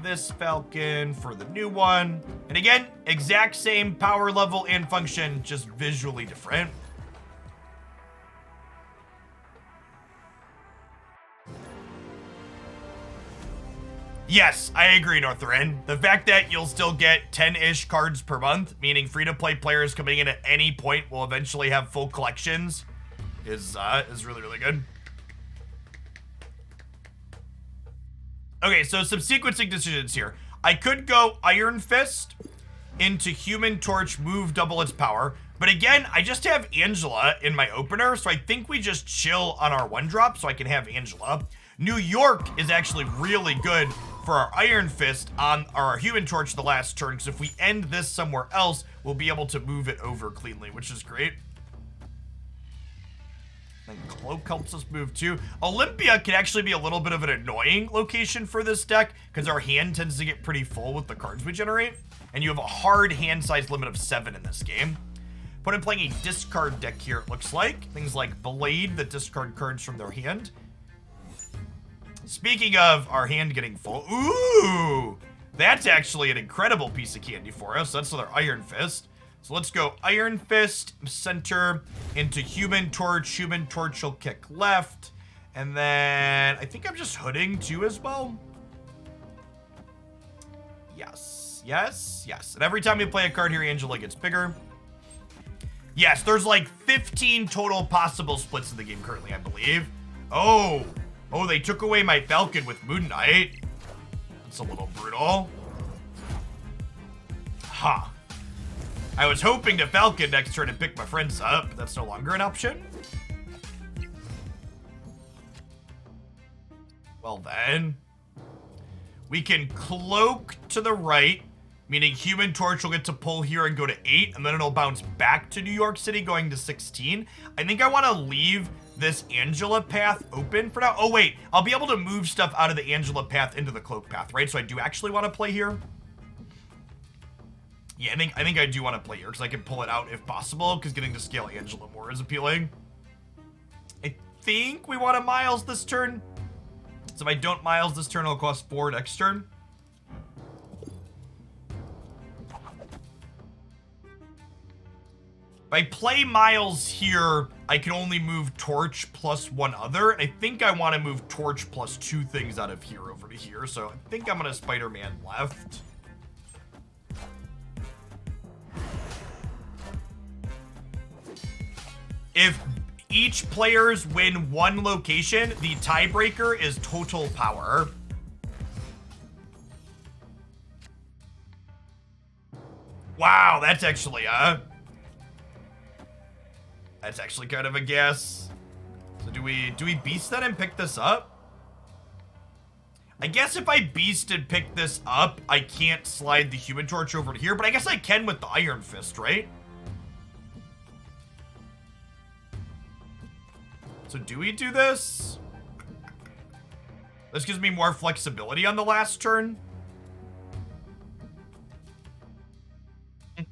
this Falcon for the new one. And again, exact same power level and function, just visually different. Yes, I agree, Northrin. The fact that you'll still get 10-ish cards per month, meaning free-to-play players coming in at any point will eventually have full collections, is really, really good. Okay, so some sequencing decisions here. I could go Iron Fist into Human Torch, move double its power. But again, I just have Angela in my opener, so I think we just chill on our 1-drop so I can have Angela. New York is actually really good for our Iron Fist on our Human Torch the last turn, because if we end this somewhere else, we'll be able to move it over cleanly, which is great. And Cloak helps us move too. Olympia can actually be a little bit of an annoying location for this deck, because our hand tends to get pretty full with the cards we generate, and you have a hard hand size limit of 7 in this game. But I'm playing a discard deck here, it looks like. Things like Blade that discard cards from their hand. Speaking of our hand getting full, ooh, that's actually an incredible piece of candy for us. That's another Iron Fist. So let's go Iron Fist, center, into Human Torch. Human Torch will kick left. And then I think I'm just hooding too as well. Yes, yes, yes. And every time you play a card here, Angela gets bigger. Yes, there's like 15 total possible splits in the game currently, I believe. Oh, they took away my Falcon with Moon Knight. That's a little brutal. Huh. I was hoping to Falcon next turn and pick my friends up, but that's no longer an option. Well then, we can Cloak to the right, meaning Human Torch will get to pull here and go to 8, and then it'll bounce back to New York City going to 16. I think I want to leave this Angela path open for now. Oh wait, I'll be able to move stuff out of the Angela path into the Cloak path, right? So I do actually want to play here. Yeah, I think I do want to play here because I can pull it out if possible, because getting to scale Angela more is appealing. I think we want to Miles this turn. So if I don't Miles this turn, it'll cost 4 next turn. If I play Miles here, I can only move Torch plus 1 other. And I think I want to move Torch plus 2 things out of here over to here. So I think I'm going to Spider-Man left. If each players win 1 location, the tiebreaker is total power. Wow, that's actually that's actually kind of a guess. So do we beast that and pick this up? I guess if I beast and pick this up, I can't slide the Human Torch over to here, but I guess I can with the Iron Fist, right? So do we do this? This gives me more flexibility on the last turn. I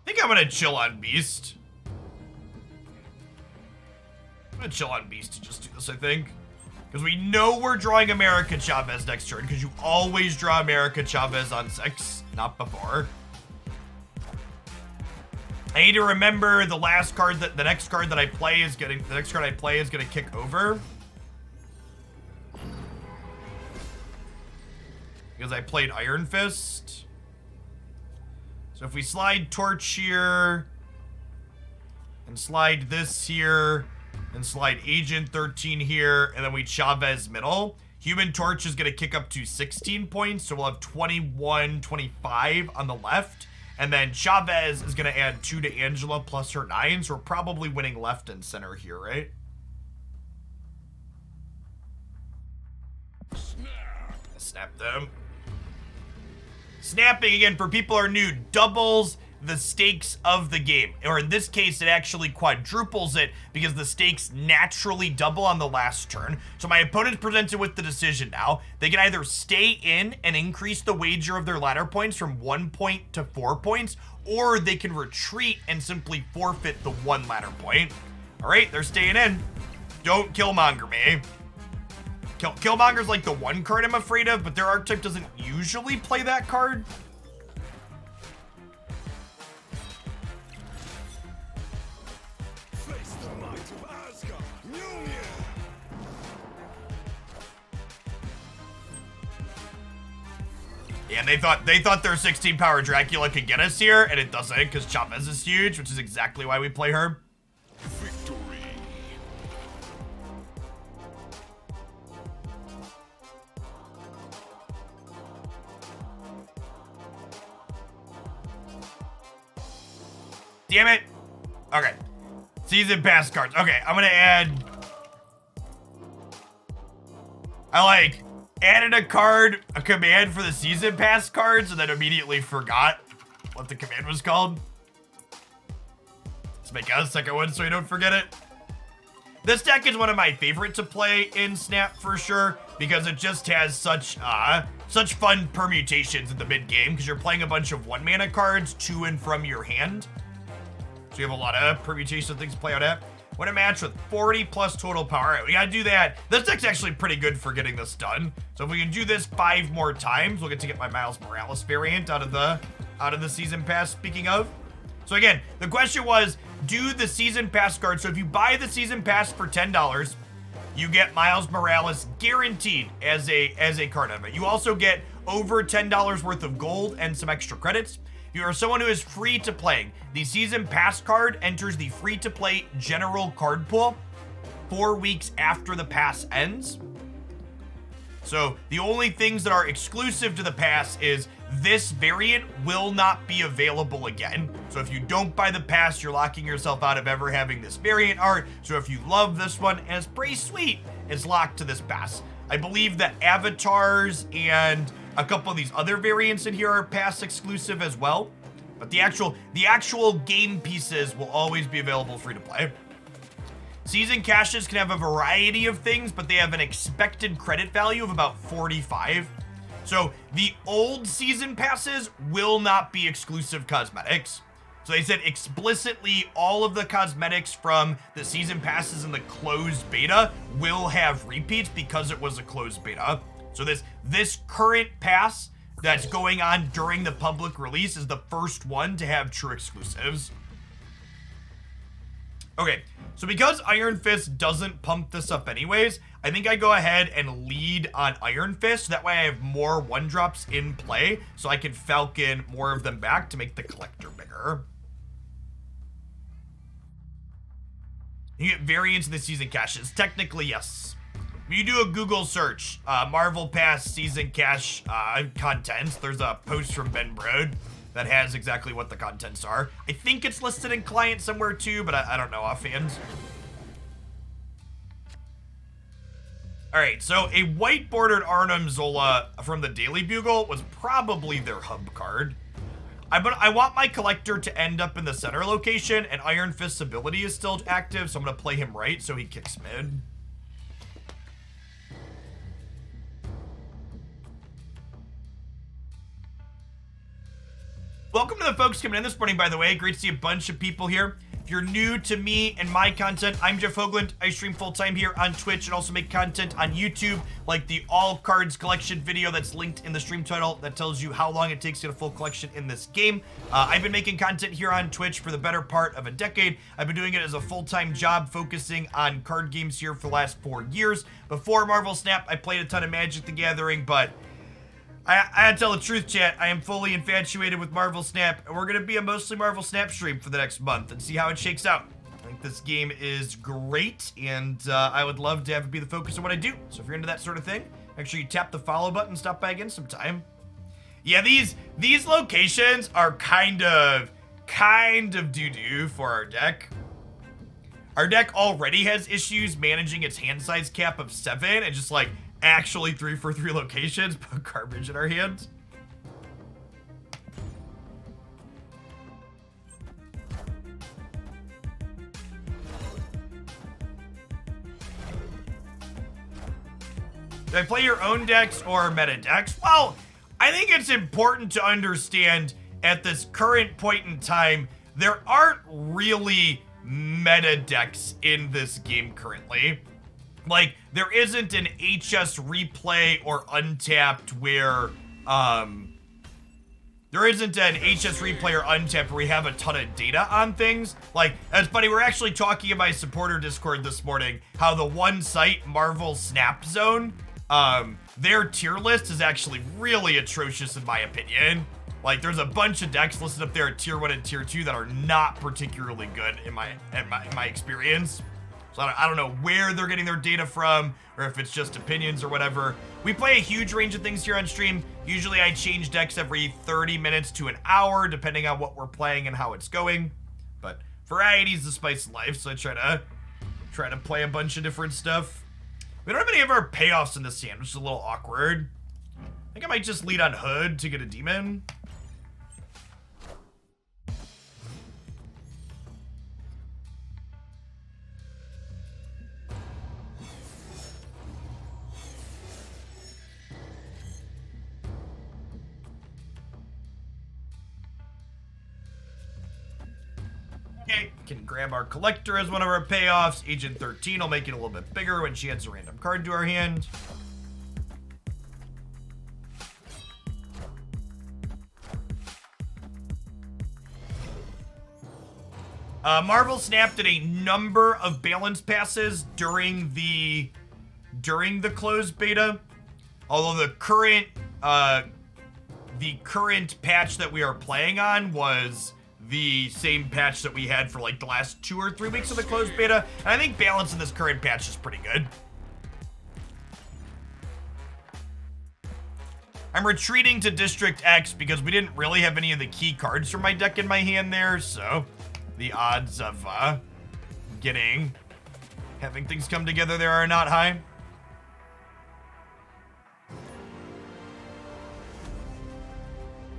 think I'm gonna chill on Beast. I'm gonna chill on Beast to just do this, I think. Because we know we're drawing America Chavez next turn, because you always draw America Chavez on 6, not before. I need to remember the last card that the next card I play is gonna kick over. Because I played Iron Fist. So if we slide Torch here and slide this here, and slide Agent 13 here, and then we Chavez middle. Human Torch is going to kick up to 16 points, so we'll have 21, 25 on the left. And then Chavez is going to add 2 to Angela plus her 9, so we're probably winning left and center here, right? Snap them. Snapping, again, for people who are new, doubles the stakes of the game. Or in this case, it actually quadruples it because the stakes naturally double on the last turn. So my opponent's presented with the decision now. They can either stay in and increase the wager of their ladder points from 1 point to 4 points, or they can retreat and simply forfeit the 1 ladder point. All right, they're staying in. Don't Killmonger me. Killmonger's like the one card I'm afraid of, but their archetype doesn't usually play that card. Face the might of Asgard. Mjolnir. Yeah, and they thought their 16 power Dracula could get us here, and it doesn't because Chavez is huge, which is exactly why we play her. Victory. Damn it. Okay. Season pass cards. Okay, I'm gonna add... added a command for the season pass cards, and then immediately forgot what the command was called. Let's make a second one so we don't forget it. This deck is one of my favorite to play in Snap for sure, because it just has such fun permutations in the mid game, because you're playing a bunch of 1 mana cards to and from your hand. So you have a lot of permutation things to play out at. Win a match with 40 plus total power. All right, we gotta do that. This deck's actually pretty good for getting this done. So if we can do this 5 more times, we'll get to get my Miles Morales variant out of the season pass, speaking of. So again, the question was, do the season pass card. So if you buy the season pass for $10, you get Miles Morales guaranteed as a card of it. You also get over $10 worth of gold and some extra credits. If you are someone who is free to play, the season pass card enters the free to play general card pool 4 weeks after the pass ends. So the only things that are exclusive to the pass is this variant will not be available again. So if you don't buy the pass, you're locking yourself out of ever having this variant art. So if you love this one, and it's pretty sweet, it's locked to this pass. I believe that avatars and a couple of these other variants in here are pass exclusive as well. But the actual game pieces will always be available free to play. Season caches can have a variety of things, but they have an expected credit value of about 45. So the old season passes will not be exclusive cosmetics. So they said explicitly all of the cosmetics from the season passes in the closed beta will have repeats because it was a closed beta. So this current pass that's going on during the public release is the first one to have true exclusives. Okay, so because Iron Fist doesn't pump this up anyways, I think I go ahead and lead on Iron Fist. That way I have more 1-drops in play, so I can Falcon more of them back to make the collector bigger. You get variants in the season caches. Technically, yes. If you do a Google search, Marvel Pass season cache contents, there's a post from Ben Brode that has exactly what the contents are. I think it's listed in client somewhere too, but I don't know offhand. All right, so a white bordered Arnim Zola from the Daily Bugle was probably their hub card. I want my collector to end up in the center location, and Iron Fist's ability is still active, so I'm gonna play him right so he kicks mid. Welcome to the folks coming in this morning, by the way. Great to see a bunch of people here. If you're new to me and my content, I'm Jeff Hoagland. I stream full-time here on Twitch and also make content on YouTube, like the All Cards Collection video that's linked in the stream title that tells you how long it takes to get a full collection in this game. I've been making content here on Twitch for the better part of a decade. I've been doing it as a full-time job, focusing on card games here for the last 4 years. Before Marvel Snap, I played a ton of Magic the Gathering, but I had to tell the truth, chat. I am fully infatuated with Marvel Snap, and we're going to be a mostly Marvel Snap stream for the next month and see how it shakes out. I think think this game is great, and I would love to have it be the focus of what I do. So if you're into that sort of thing, make sure you tap the follow button and stop by again sometime. Yeah, these locations are kind of doo-doo for our deck. Our deck already has issues managing its hand size cap of 7 and just like actually 3 for 3 locations put garbage in our hands. Do I play your own decks or meta decks? Well, I think it's important to understand at this current point in time, there aren't really meta decks in this game currently. Like, there isn't an HS replay or untapped where, there isn't an HS replay or untapped where we have a ton of data on things. Like, as buddy, we're actually talking in my supporter Discord this morning, how the one site, Marvel Snap Zone, their tier list is actually really atrocious in my opinion. Like, there's a bunch of decks listed up there at tier 1 and tier 2 that are not particularly good in my experience. So I don't know where they're getting their data from, or if it's just opinions or whatever. We play a huge range of things here on stream. Usually I change decks every 30 minutes to an hour, depending on what we're playing and how it's going. But variety is the spice of life, so I try to play a bunch of different stuff. We don't have any of our payoffs in this hand, which is a little awkward. I think I might just lead on Hood to get a demon. Okay, can grab our Collector as one of our payoffs. Agent 13 will make it a little bit bigger when she adds a random card to our hand. Marvel Snap did a number of balance passes during the closed beta. Although the current patch that we are playing on was the same patch that we had for like the last 2 or 3 weeks of the closed beta. And I think balance in this current patch is pretty good. I'm retreating to District X because we didn't really have any of the key cards from my deck in my hand there, so the odds of having things come together there are not high.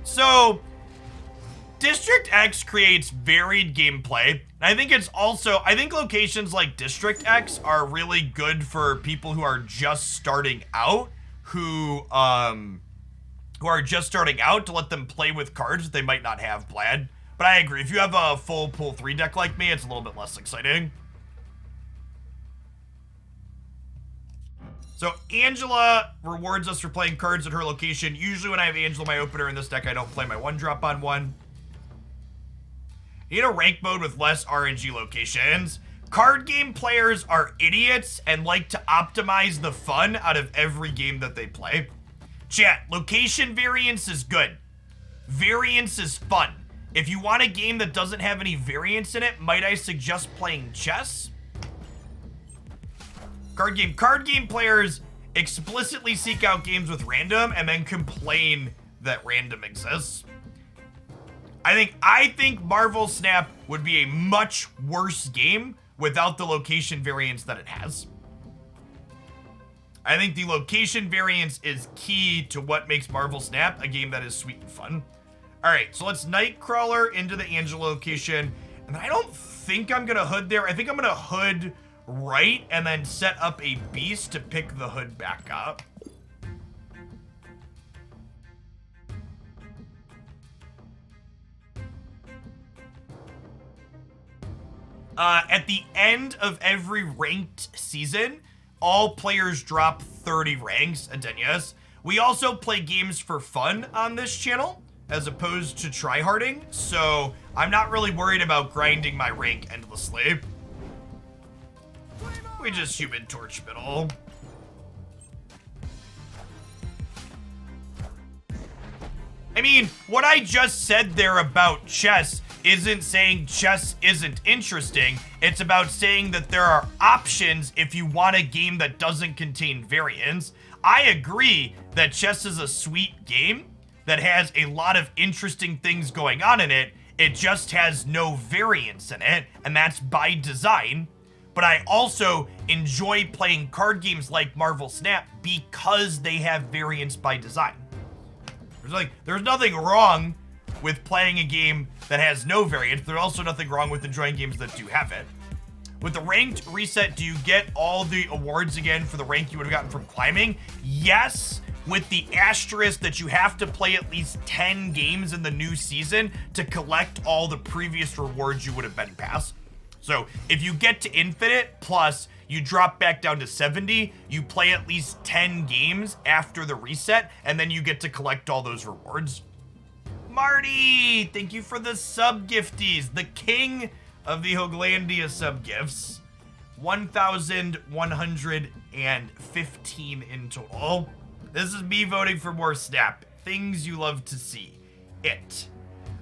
So District X creates varied gameplay. And I think locations like District X are really good for people who are just starting out, who are just starting out, to let them play with cards that they might not have, Vlad. But I agree, if you have a full pool 3 deck like me, it's a little bit less exciting. So Angela rewards us for playing cards at her location. Usually when I have Angela my opener in this deck, I don't play my 1-drop on 1. You need a rank mode with less RNG locations. Card game players are idiots and like to optimize the fun out of every game that they play. Chat, location variance is good. Variance is fun. If you want a game that doesn't have any variance in it, might I suggest playing chess? Card game players explicitly seek out games with random and then complain that random exists. I think Marvel Snap would be a much worse game without the location variance that it has. I think the location variance is key to what makes Marvel Snap a game that is sweet and fun. All right, so let's Nightcrawler into the Angela location. And I don't think I'm gonna Hood there. I think I'm gonna Hood right and then set up a Beast to pick the Hood back up. At the end of every ranked season, all players drop 30 ranks, Adenius. We also play games for fun on this channel, as opposed to tryharding, so I'm not really worried about grinding my rank endlessly. We just Human Torch middle. I mean, what I just said there about chess isn't saying chess isn't interesting. It's about saying that there are options if you want a game that doesn't contain variance. I agree that chess is a sweet game that has a lot of interesting things going on in it. It just has no variance in it, and that's by design. But I also enjoy playing card games like Marvel Snap because they have variance by design. There's nothing wrong with playing a game that has no variance. There's also nothing wrong with enjoying games that do have it. With the ranked reset, do you get all the awards again for the rank you would have gotten from climbing? Yes, with the asterisk that you have to play at least 10 games in the new season to collect all the previous rewards you would have been past. So if you get to infinite plus you drop back down to 70, you play at least 10 games after the reset, and then you get to collect all those rewards. Marty, thank you for the sub gifties. The king of the Hoglandia sub gifts. 1,115 in total. This is me voting for more Snap. Things you love to see. It.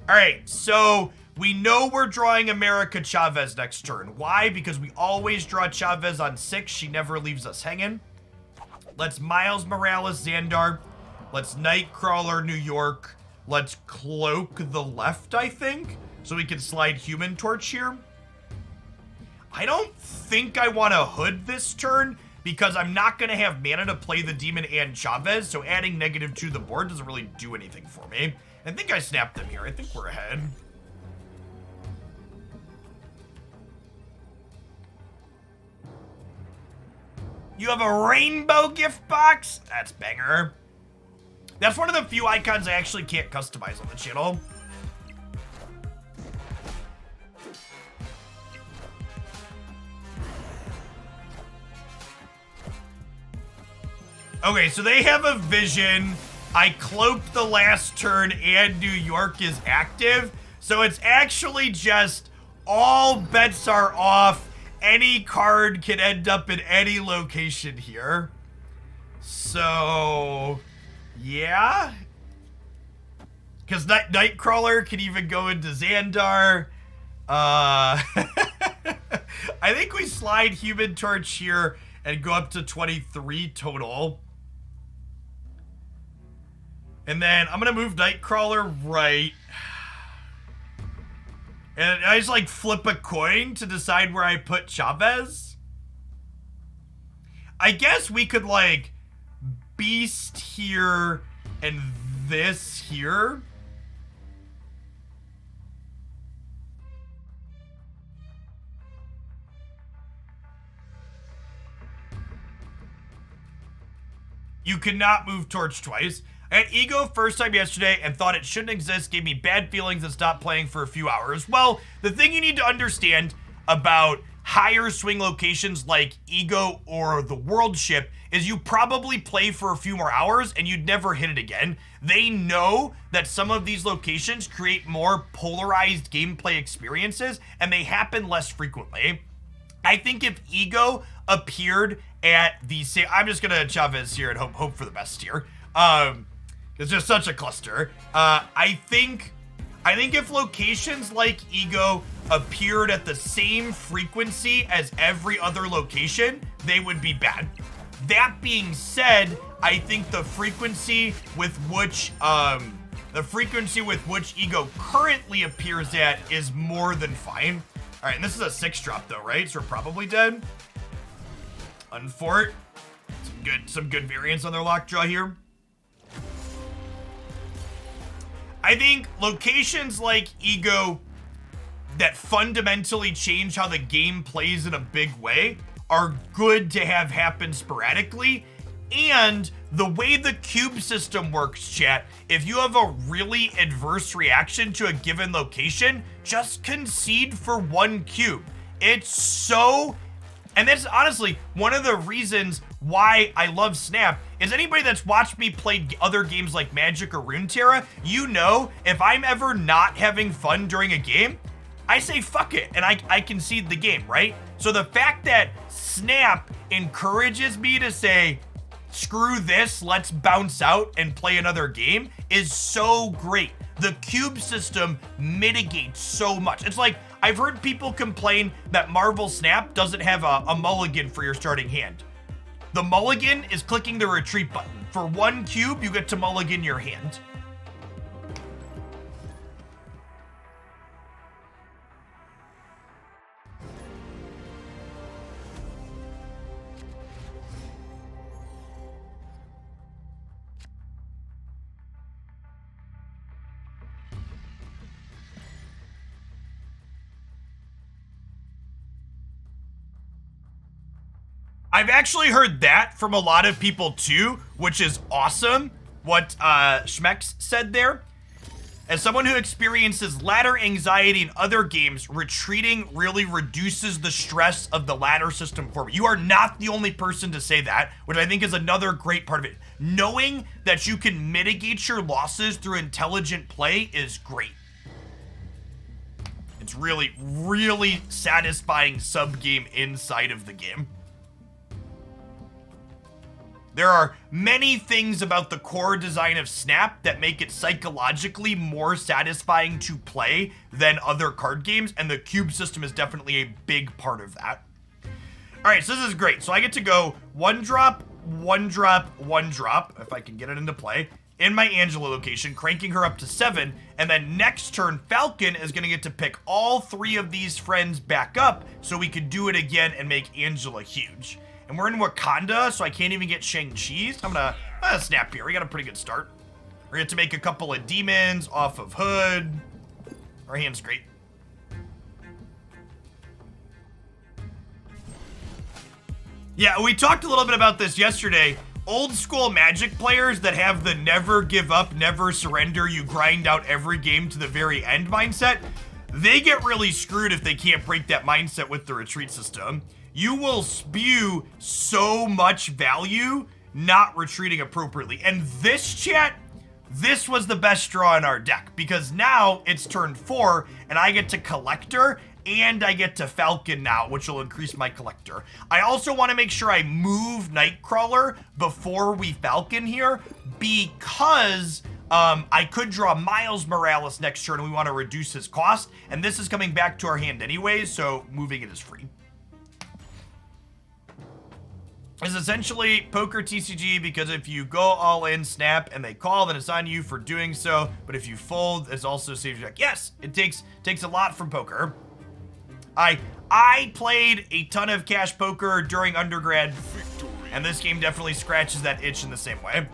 All right, so we know we're drawing America Chavez next turn. Why? Because we always draw Chavez on 6. She never leaves us hanging. Let's Miles Morales Xandar. Let's Nightcrawler New York. Let's Cloak the left, I think, so we can slide Human Torch here. I don't think I want to Hood this turn because I'm not going to have mana to play the Demon and Chavez, so adding -2 to the board doesn't really do anything for me. I think I snapped them here. I think we're ahead. You have a rainbow gift box? That's banger. That's one of the few icons I actually can't customize on the channel. Okay, so they have a vision. I cloaked the last turn and New York is active. So it's actually just all bets are off. Any card can end up in any location here. So, yeah. Because Nightcrawler can even go into Xandar. I think we slide Human Torch here and go up to 23 total. And then I'm going to move Nightcrawler right. And I just like flip a coin to decide where I put Chavez. I guess we could like Beast here and this here. You cannot move Torch twice. I had Ego first time yesterday and thought it shouldn't exist, gave me bad feelings and stopped playing for a few hours. Well, the thing you need to understand about higher swing locations like Ego or the World Ship is you probably play for a few more hours and you'd never hit it again. They know that some of these locations create more polarized gameplay experiences and they happen less frequently. I think if Ego appeared at the same, I'm just gonna Chavez here and hope for the best here. It's just such a cluster. I think if locations like Ego appeared at the same frequency as every other location, they would be bad. That being said, I think the frequency with which Ego currently appears at is more than fine. All right, and this is a 6-drop though, right? So we're probably dead. Unfort. Some good variance on their Lockjaw here. I think locations like Ego that fundamentally change how the game plays in a big way are good to have happen sporadically. And the way the cube system works, chat, if you have a really adverse reaction to a given location, just concede for 1 cube. It's so... And that's honestly one of the reasons why I love Snap is anybody that's watched me play other games like Magic or Runeterra, you know if I'm ever not having fun during a game, I say fuck it and I concede the game, right? So the fact that Snap encourages me to say, screw this, let's bounce out and play another game is so great. The cube system mitigates so much. It's like, I've heard people complain that Marvel Snap doesn't have a mulligan for your starting hand. The mulligan is clicking the retreat button. For 1 cube, you get to mulligan your hand. I've actually heard that from a lot of people too, which is awesome, what Schmex said there. As someone who experiences ladder anxiety in other games, retreating really reduces the stress of the ladder system for me. You are not the only person to say that, which I think is another great part of it. Knowing that you can mitigate your losses through intelligent play is great. It's really, really satisfying sub-game inside of the game. There are many things about the core design of Snap that make it psychologically more satisfying to play than other card games, and the cube system is definitely a big part of that. All right, so this is great. So I get to go 1 drop, 1 drop, 1 drop, if I can get it into play, in my Angela location, cranking her up to 7, and then next turn, Falcon is gonna get to pick all 3 of these friends back up so we could do it again and make Angela huge. And we're in Wakanda, so I can't even get Shang-Chi's. I'm gonna snap here. We got a pretty good start. We're gonna have to make a couple of demons off of Hood. Our hand's great. Yeah, we talked a little bit about this yesterday. Old school Magic players that have the never give up, never surrender, you grind out every game to the very end mindset, they get really screwed if they can't break that mindset with the retreat system. You will spew so much value not retreating appropriately. And this, chat, this was the best draw in our deck, because now it's turn 4 and I get to Collector and I get to Falcon now, which will increase my Collector. I also want to make sure I move Nightcrawler before we Falcon here, because I could draw Miles Morales next turn and we want to reduce his cost, and this is coming back to our hand anyways, so moving it is free. Is essentially poker TCG, because if you go all in Snap and they call, then it's on you for doing so. But if you fold, it's also saves your deck. Yes, it takes a lot from poker. I played a ton of cash poker during undergrad, and this game definitely scratches that itch in the same way.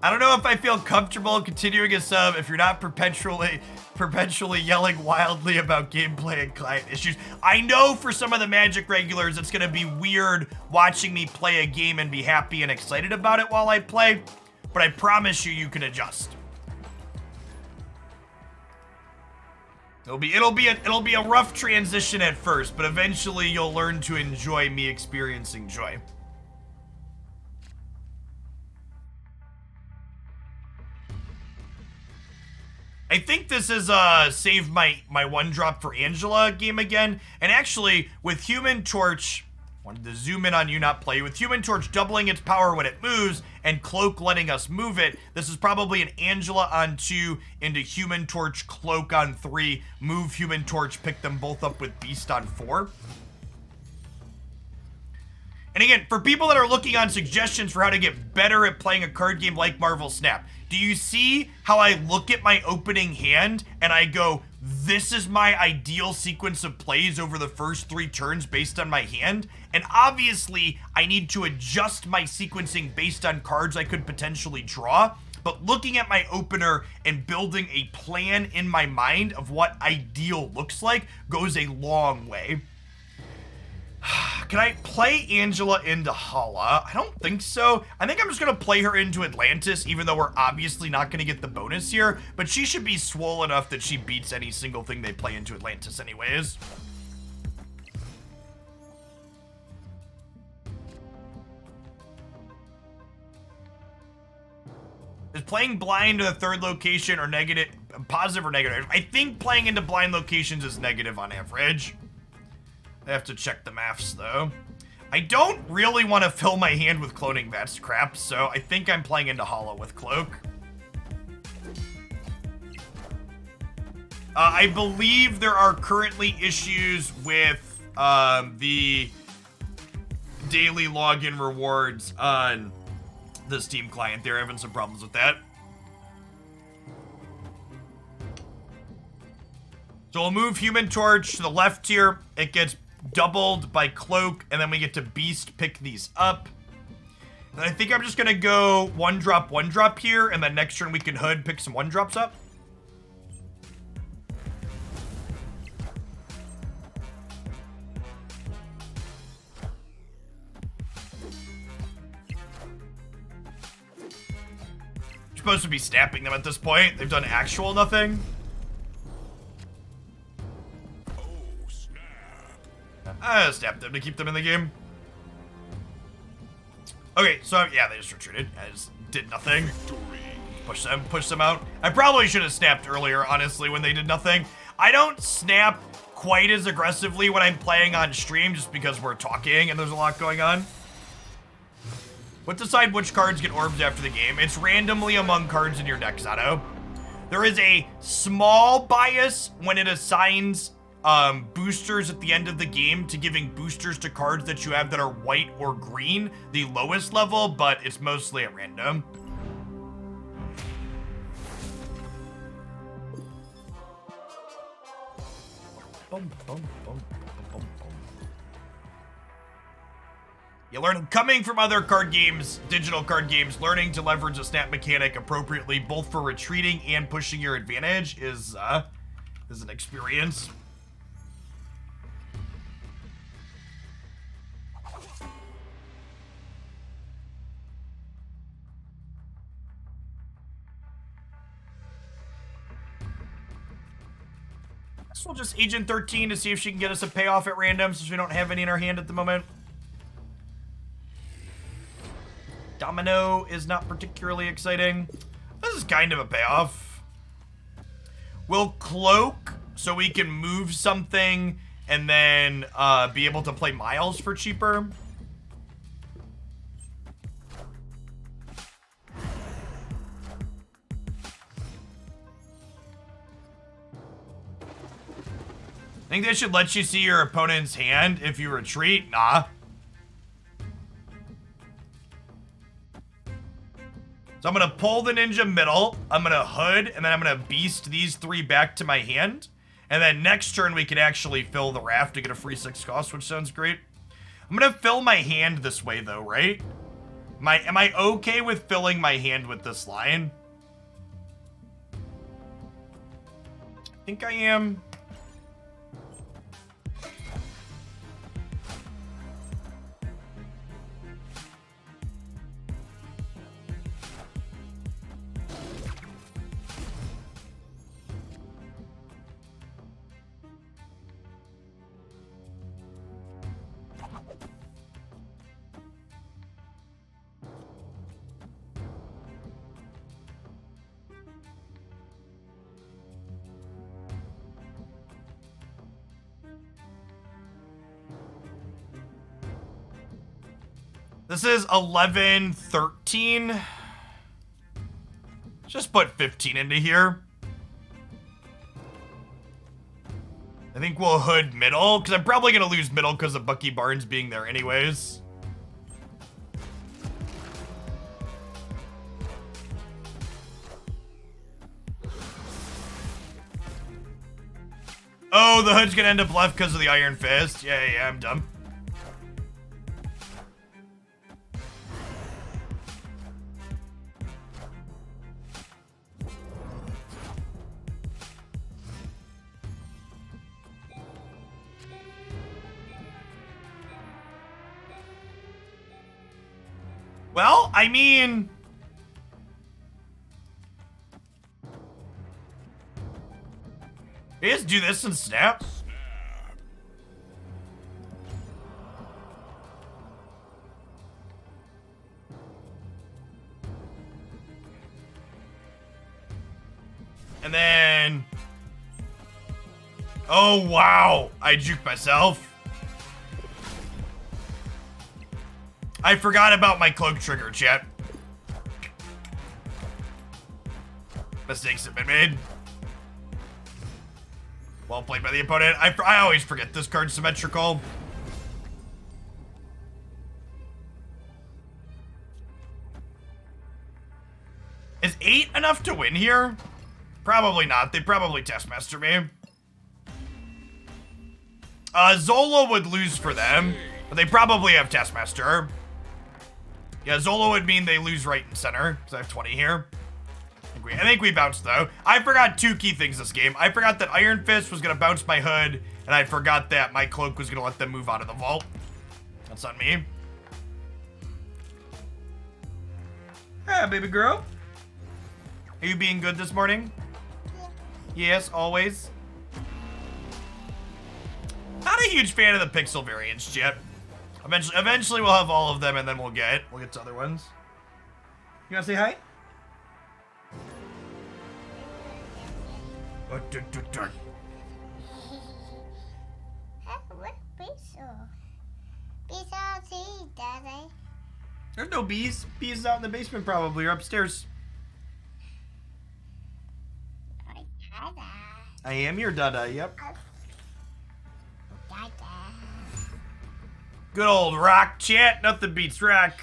I don't know if I feel comfortable continuing a sub if you're not perpetually yelling wildly about gameplay and client issues. I know for some of the Magic regulars, it's gonna be weird watching me play a game and be happy and excited about it while I play, but I promise you, you can adjust. It'll be a rough transition at first, but eventually you'll learn to enjoy me experiencing joy. I think this is save my 1 drop for Angela game again. And actually, with Human Torch, wanted to zoom in on you, not play. With Human Torch doubling its power when it moves and Cloak letting us move it, this is probably an Angela on 2 into Human Torch, Cloak on 3, move Human Torch, pick them both up with Beast on 4. And again, for people that are looking on suggestions for how to get better at playing a card game like Marvel Snap, do you see how I look at my opening hand and I go, this is my ideal sequence of plays over the first 3 turns based on my hand? And obviously, I need to adjust my sequencing based on cards I could potentially draw. But looking at my opener and building a plan in my mind of what ideal looks like goes a long way. Can I play Angela into Hala? I don't think so. I think I'm just gonna play her into Atlantis, even though we're obviously not gonna get the bonus here, but she should be swole enough that she beats any single thing they play into Atlantis anyways. Is playing blind to the 3rd location or negative, positive or negative? I think playing into blind locations is negative on average. I have to check the maths though. I don't really want to fill my hand with cloning vats crap, so I think I'm playing into Hela with Cloak. I believe there are currently issues with the daily login rewards on the Steam client. They're having some problems with that. So we'll move Human Torch to the left here. It gets doubled by Cloak, and then we get to Beast pick these up. And I think I'm just gonna go one drop here, and then next turn we can Hood pick some 1-drops up. Supposed to be snapping them at this point. They've done actual nothing. Oh, snap. I snapped them to keep them in the game. Okay, so yeah, they just retreated. I just did nothing. Victory. Push them out. I probably should have snapped earlier, honestly, when they did nothing. I don't snap quite as aggressively when I'm playing on stream just because we're talking and there's a lot going on. But decide which cards get orbs after the game. It's randomly among cards in your deck, Zato. There is a small bias when it assigns boosters at the end of the game to giving boosters to cards that you have that are white or green, the lowest level, but it's mostly at random. Boom, boom, boom, boom, boom. You learn, coming from other card games, digital card games, learning to leverage a snap mechanic appropriately, both for retreating and pushing your advantage, is an experience. So we'll just Agent 13 to see if she can get us a payoff at random, since we don't have any in our hand at the moment. Domino is not particularly exciting. This is kind of a payoff. We'll Cloak so we can move something and then be able to play Miles for cheaper. I think they should let you see your opponent's hand if you retreat. Nah. So I'm going to pull the ninja middle, I'm going to Hood, and then I'm going to Beast these 3 back to my hand. And then next turn we can actually fill the raft to get a free 6 cost, which sounds great. I'm going to fill my hand this way though, right? Am I okay with filling my hand with this line? I think I am. This is 11, 13. Just put 15 into here. I think we'll Hood middle, because I'm probably going to lose middle because of Bucky Barnes being there anyways. Oh, the Hood's going to end up left because of the Iron Fist. Yeah, I'm dumb. Well, I mean... just do this and snap. And then... oh, wow. I juked myself. I forgot about my cloak trigger, chat. Mistakes have been made. Well played by the opponent. I always forget this card's symmetrical. Is 8 enough to win here? Probably not. They probably Taskmaster me. Zola would lose for them, but they probably have Taskmaster. Yeah, Zola would mean they lose right and center, because I have 20 here. I think we bounced, though. I forgot 2 key things this game. I forgot that Iron Fist was going to bounce my hood, and I forgot that my cloak was going to let them move out of the vault. That's on me. Ah, baby girl. Are you being good this morning? Yes, always. Not a huge fan of the pixel variants yet. Eventually we'll have all of them, and then we'll get to other ones. You wanna say hi? There's no bees. Bees out in the basement probably, or upstairs. I am your dada, yep. Good old rock chat, nothing beats rock.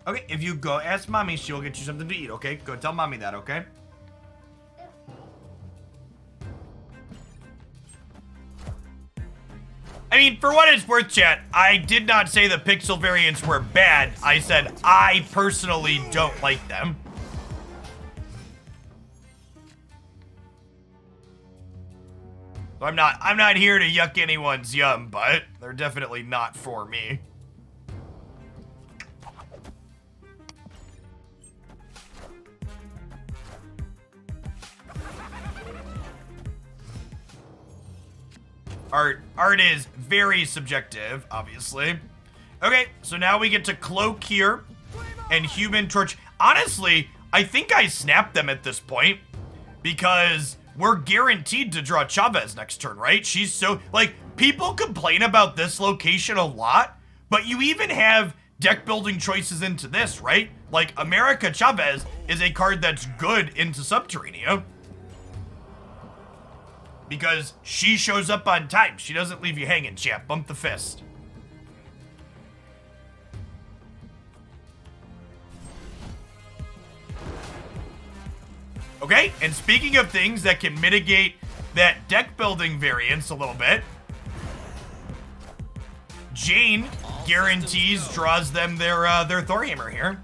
Okay, if you go ask mommy, she'll get you something to eat, okay? Go tell mommy that, okay? I mean, for what it's worth, chat, I did not say the pixel variants were bad. I said I personally don't like them. So I'm not here to yuck anyone's yum, but they're definitely not for me. Art is very subjective, obviously. Okay, so now we get to Cloak here and Human Torch. Honestly, I think I snapped them at this point because we're guaranteed to draw Chavez next turn, right? She's so, like, people complain about this location a lot, but you even have deck building choices into this, right? Like, America Chavez is a card that's good into Subterranea. Because she shows up on time. She doesn't leave you hanging, champ. Bump the fist. Okay, and speaking of things that can mitigate that deck building variance a little bit, Jane guarantees draws them their Thorhammer here.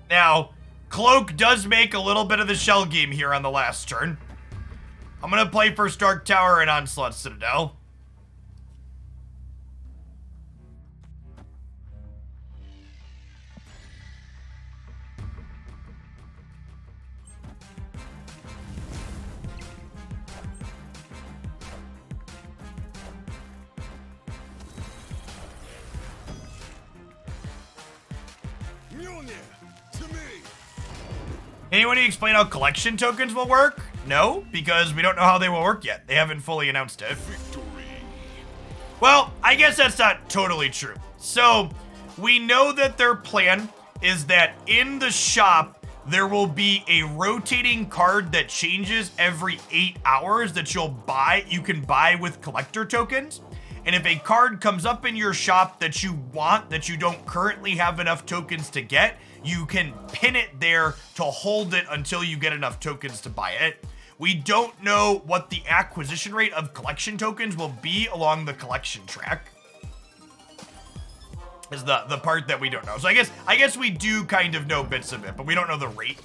Now, Cloak does make a little bit of the shell game here on the last turn. I'm gonna play for Stark Tower and Onslaught Citadel. Anyone explain how collection tokens will work? No, because we don't know how they will work yet. They haven't fully announced it. Victory. Well, I guess that's not totally true. So, we know that their plan is that in the shop, there will be a rotating card that changes every 8 hours that you can buy with collector tokens. And if a card comes up in your shop that you want, that you don't currently have enough tokens to get, you can pin it there to hold it until you get enough tokens to buy it. We don't know what the acquisition rate of collection tokens will be along the collection track. Is the part that we don't know. So I guess we do kind of know bits of it, but we don't know the rate.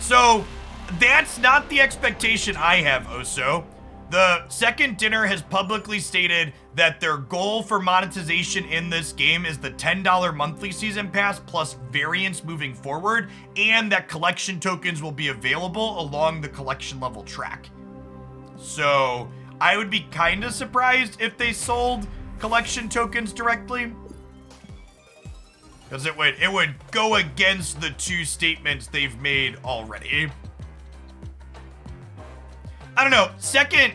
So that's not the expectation I have, Oso. The second dinner has publicly stated that their goal for monetization in this game is the $10 monthly season pass plus variants moving forward, and that collection tokens will be available along the collection level track. So I would be kind of surprised if they sold collection tokens directly, because it would go against the two statements they've made already. I don't know. Second,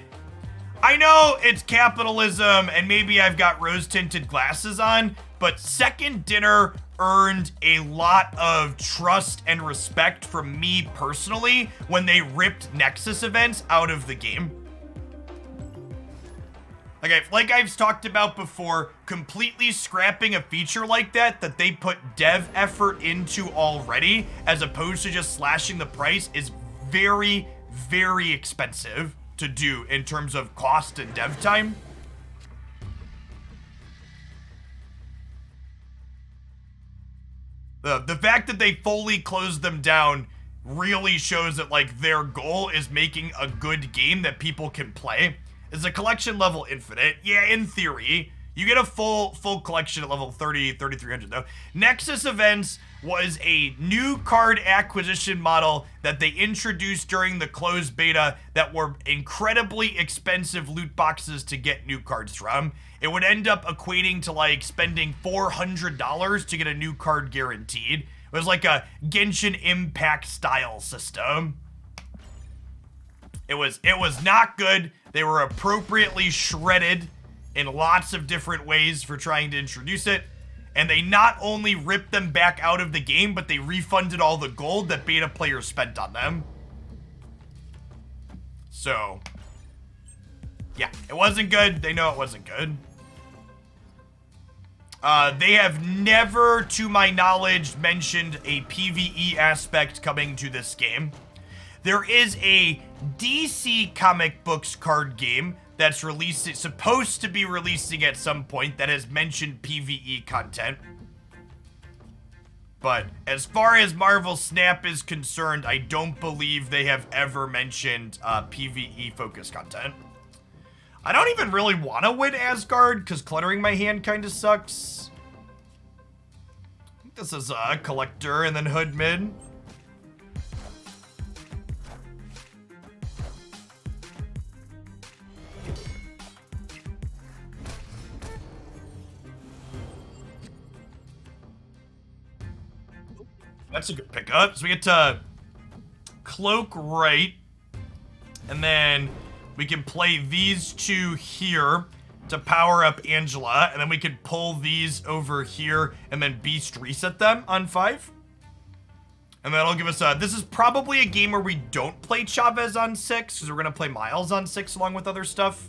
I know it's capitalism and maybe I've got rose-tinted glasses on, but Second Dinner earned a lot of trust and respect from me personally when they ripped Nexus events out of the game. Like I've talked about before, completely scrapping a feature like that they put dev effort into already, as opposed to just slashing the price, is very, very expensive to do in terms of cost and dev time. The fact that they fully closed them down really shows that, like, their goal is making a good game that people can play. Is a collection level infinite? Yeah, in theory. You get a full collection at level 3,300 though. Nexus events was a new card acquisition model that they introduced during the closed beta that were incredibly expensive loot boxes to get new cards from. It would end up equating to like spending $400 to get a new card guaranteed. It was like a Genshin Impact style system. It was not good. They were appropriately shredded in lots of different ways for trying to introduce it. And they not only ripped them back out of the game, but they refunded all the gold that beta players spent on them. So, yeah, it wasn't good. They know it wasn't good. They have never, to my knowledge, mentioned a PvE aspect coming to this game. There is a DC comic books card game that's supposed to be releasing at some point that has mentioned PvE content. But as far as Marvel Snap is concerned, I don't believe they have ever mentioned PvE focused content. I don't even really want to win Asgard because cluttering my hand kind of sucks. I think this is a collector and then hood mid. That's a good pickup. So we get to cloak right, and then we can play these two here to power up Angela, and then we can pull these over here and then beast reset them on 5. And that'll give us this is probably a game where we don't play Chavez on 6, because we're going to play Miles on 6 along with other stuff.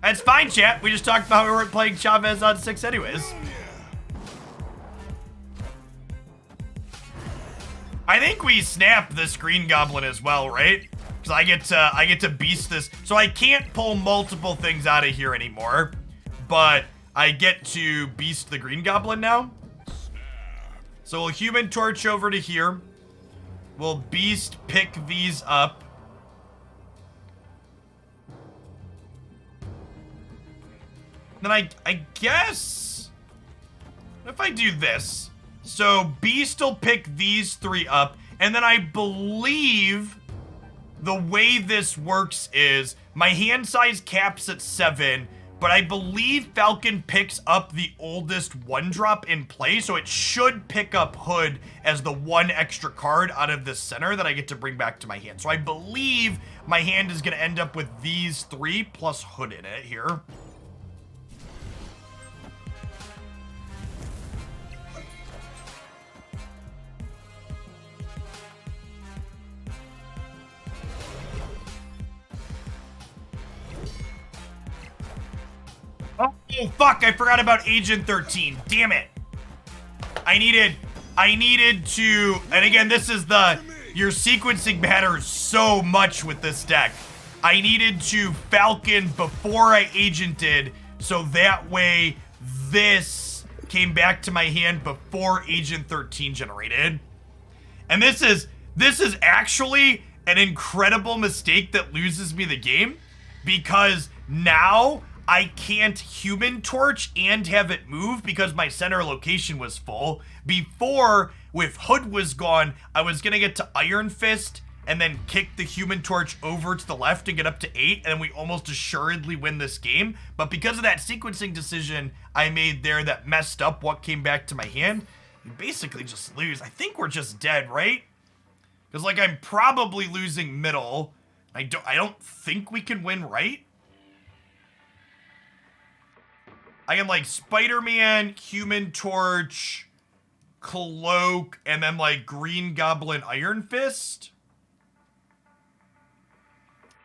That's fine, chat. We just talked about we weren't playing Chavez on 6 anyways. I think we snap this Green Goblin as well, right? Because I get to beast this. So I can't pull multiple things out of here anymore. But I get to beast the Green Goblin now. So we'll Human Torch over to here. We'll beast pick these up. Then I guess, if I do this, so Beast will pick these 3 up, and then I believe the way this works is my hand size caps at 7, but I believe Falcon picks up the oldest 1-drop in play, so it should pick up Hood as the 1 extra card out of the center that I get to bring back to my hand. So I believe my hand is going to end up with these 3 plus Hood in it here. Oh, fuck, I forgot about Agent 13. Damn it. I needed to, and again, this is your sequencing matters so much with this deck. I needed to Falcon before I Agented, so that way this came back to my hand before Agent 13 generated. And this is actually an incredible mistake that loses me the game, because now I can't Human Torch and have it move because my center location was full. Before, with Hood was gone, I was gonna get to Iron Fist and then kick the Human Torch over to the left and get up to 8, and we almost assuredly win this game. But because of that sequencing decision I made there that messed up what came back to my hand, we basically just lose. I think we're just dead, right? Because, like, I'm probably losing middle. I don't think we can win right. I can, like, Spider-Man, Human Torch, Cloak, and then, like, Green Goblin, Iron Fist.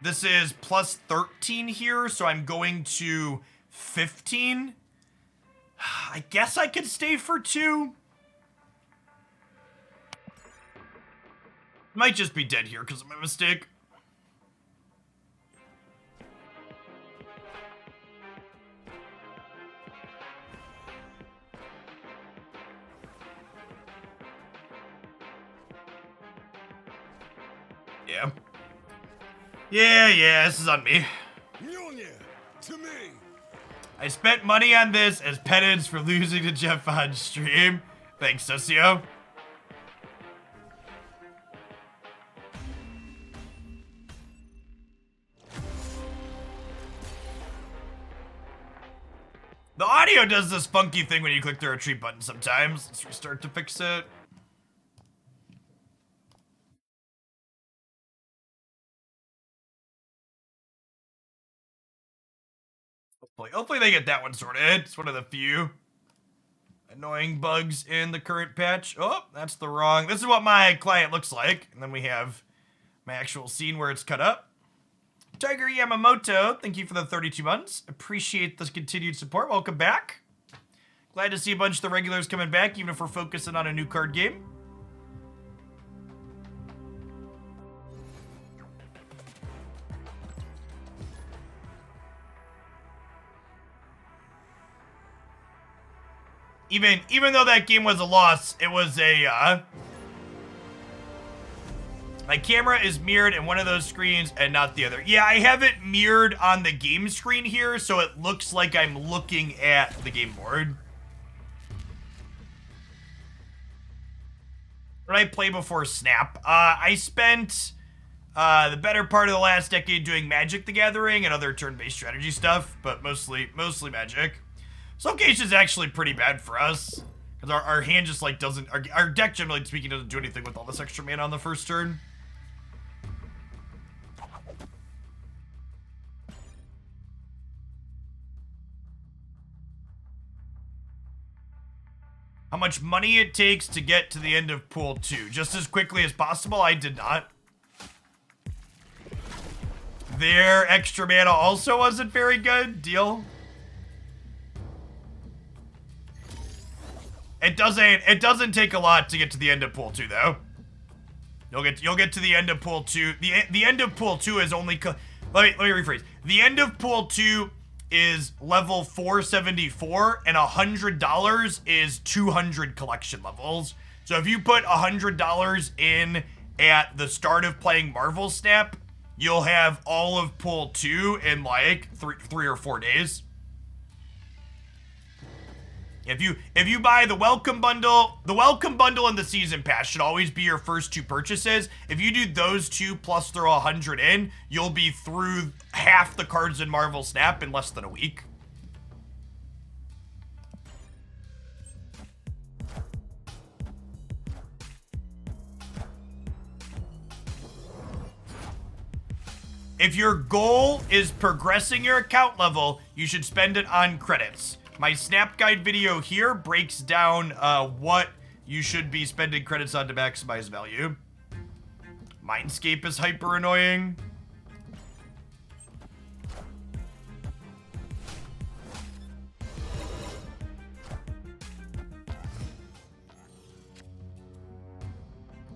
This is plus 13 here, so I'm going to 15. I guess I could stay for 2. Might just be dead here because of my mistake. Yeah. Yeah, this is on me. Mjolnir, to me. I spent money on this as penance for losing to Jeff on stream. Thanks, Socio. The audio does this funky thing when you click the retreat button sometimes. Let's restart to fix it. Hopefully they get that one sorted. It's one of the few annoying bugs in the current patch. Oh, that's the wrong. This is what my client looks like. And then we have my actual scene where it's cut up. Tiger Yamamoto, thank you for the 32 months. Appreciate this continued support. Welcome back. Glad to see a bunch of the regulars coming back, even if we're focusing on a new card game. Even though that game was a loss, it was a, my camera is mirrored in one of those screens and not the other. Yeah, I have it mirrored on the game screen here, so it looks like I'm looking at the game board. What did I play before Snap? I spent the better part of the last decade doing Magic the Gathering and other turn-based strategy stuff, but mostly Magic. Slowcase is actually pretty bad for us, because our hand just, like, doesn't... Our deck, generally speaking, doesn't do anything with all this extra mana on the first turn. How much money it takes to get to the end of Pool 2. Just as quickly as possible, I did not. Their extra mana also wasn't very good. Deal. It doesn't take a lot to get to the end of Pool 2, though. You'll get to the end of Pool 2. The end of Pool 2 is only... Let me rephrase. The end of Pool 2 is level 474, and $100 is 200 collection levels. So if you put $100 in at the start of playing Marvel Snap, you'll have all of Pool 2 in like three or 4 days. If you buy the welcome bundle and the season pass should always be your first 2 purchases. If you do those 2 plus throw 100 in, you'll be through half the cards in Marvel Snap in less than a week. If your goal is progressing your account level, you should spend it on credits. My Snap Guide video here breaks down what you should be spending credits on to maximize value. Mindscape is hyper annoying.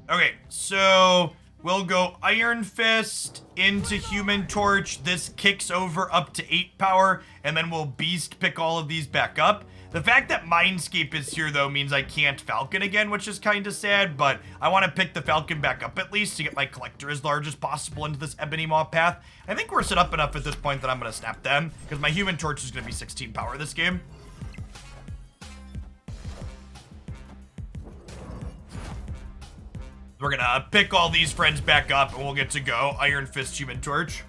Okay, so We'll go Iron Fist into Human Torch. This kicks over up to 8 power, and then we'll Beast pick all of these back up. The fact that Mindscape is here, though, means I can't Falcon again, which is kind of sad, but I want to pick the Falcon back up at least to get my Collector as large as possible into this Ebony Maw path. I think we're set up enough at this point that I'm going to snap them, because my Human Torch is going to be 16 power this game. We're going to pick all these friends back up, and we'll get to go. Iron Fist, Human Torch.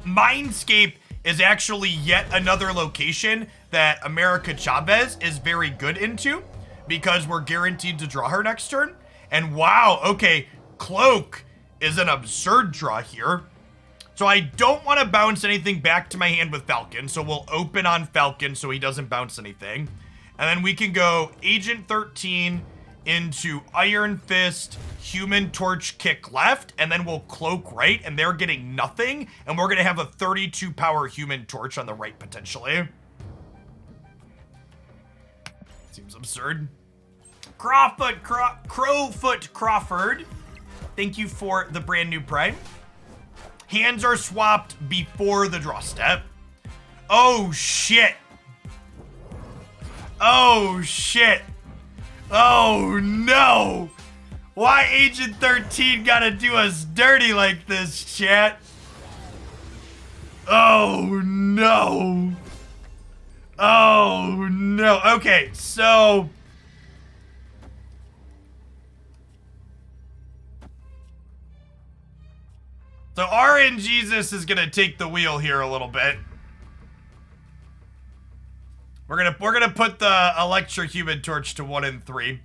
Mindscape is actually yet another location that America Chavez is very good into because we're guaranteed to draw her next turn. And wow, okay, Cloak is an absurd draw here. So I don't want to bounce anything back to my hand with Falcon, so we'll open on Falcon so he doesn't bounce anything. And then we can go Agent 13 into Iron Fist, Human Torch kick left, and then we'll Cloak right, and they're getting nothing, and we're going to have a 32 power Human Torch on the right, potentially. Seems absurd. Crowfoot Crawford, thank you for the brand new Prime. Hands are swapped before the draw step. Oh, shit. Oh, shit. Oh, no. Why Agent 13 gotta do us dirty like this, chat? Oh, no. Oh, no. Okay, so... So RN Jesus is gonna take the wheel here a little bit. We're gonna put the Electro Human Torch to 1 and 3.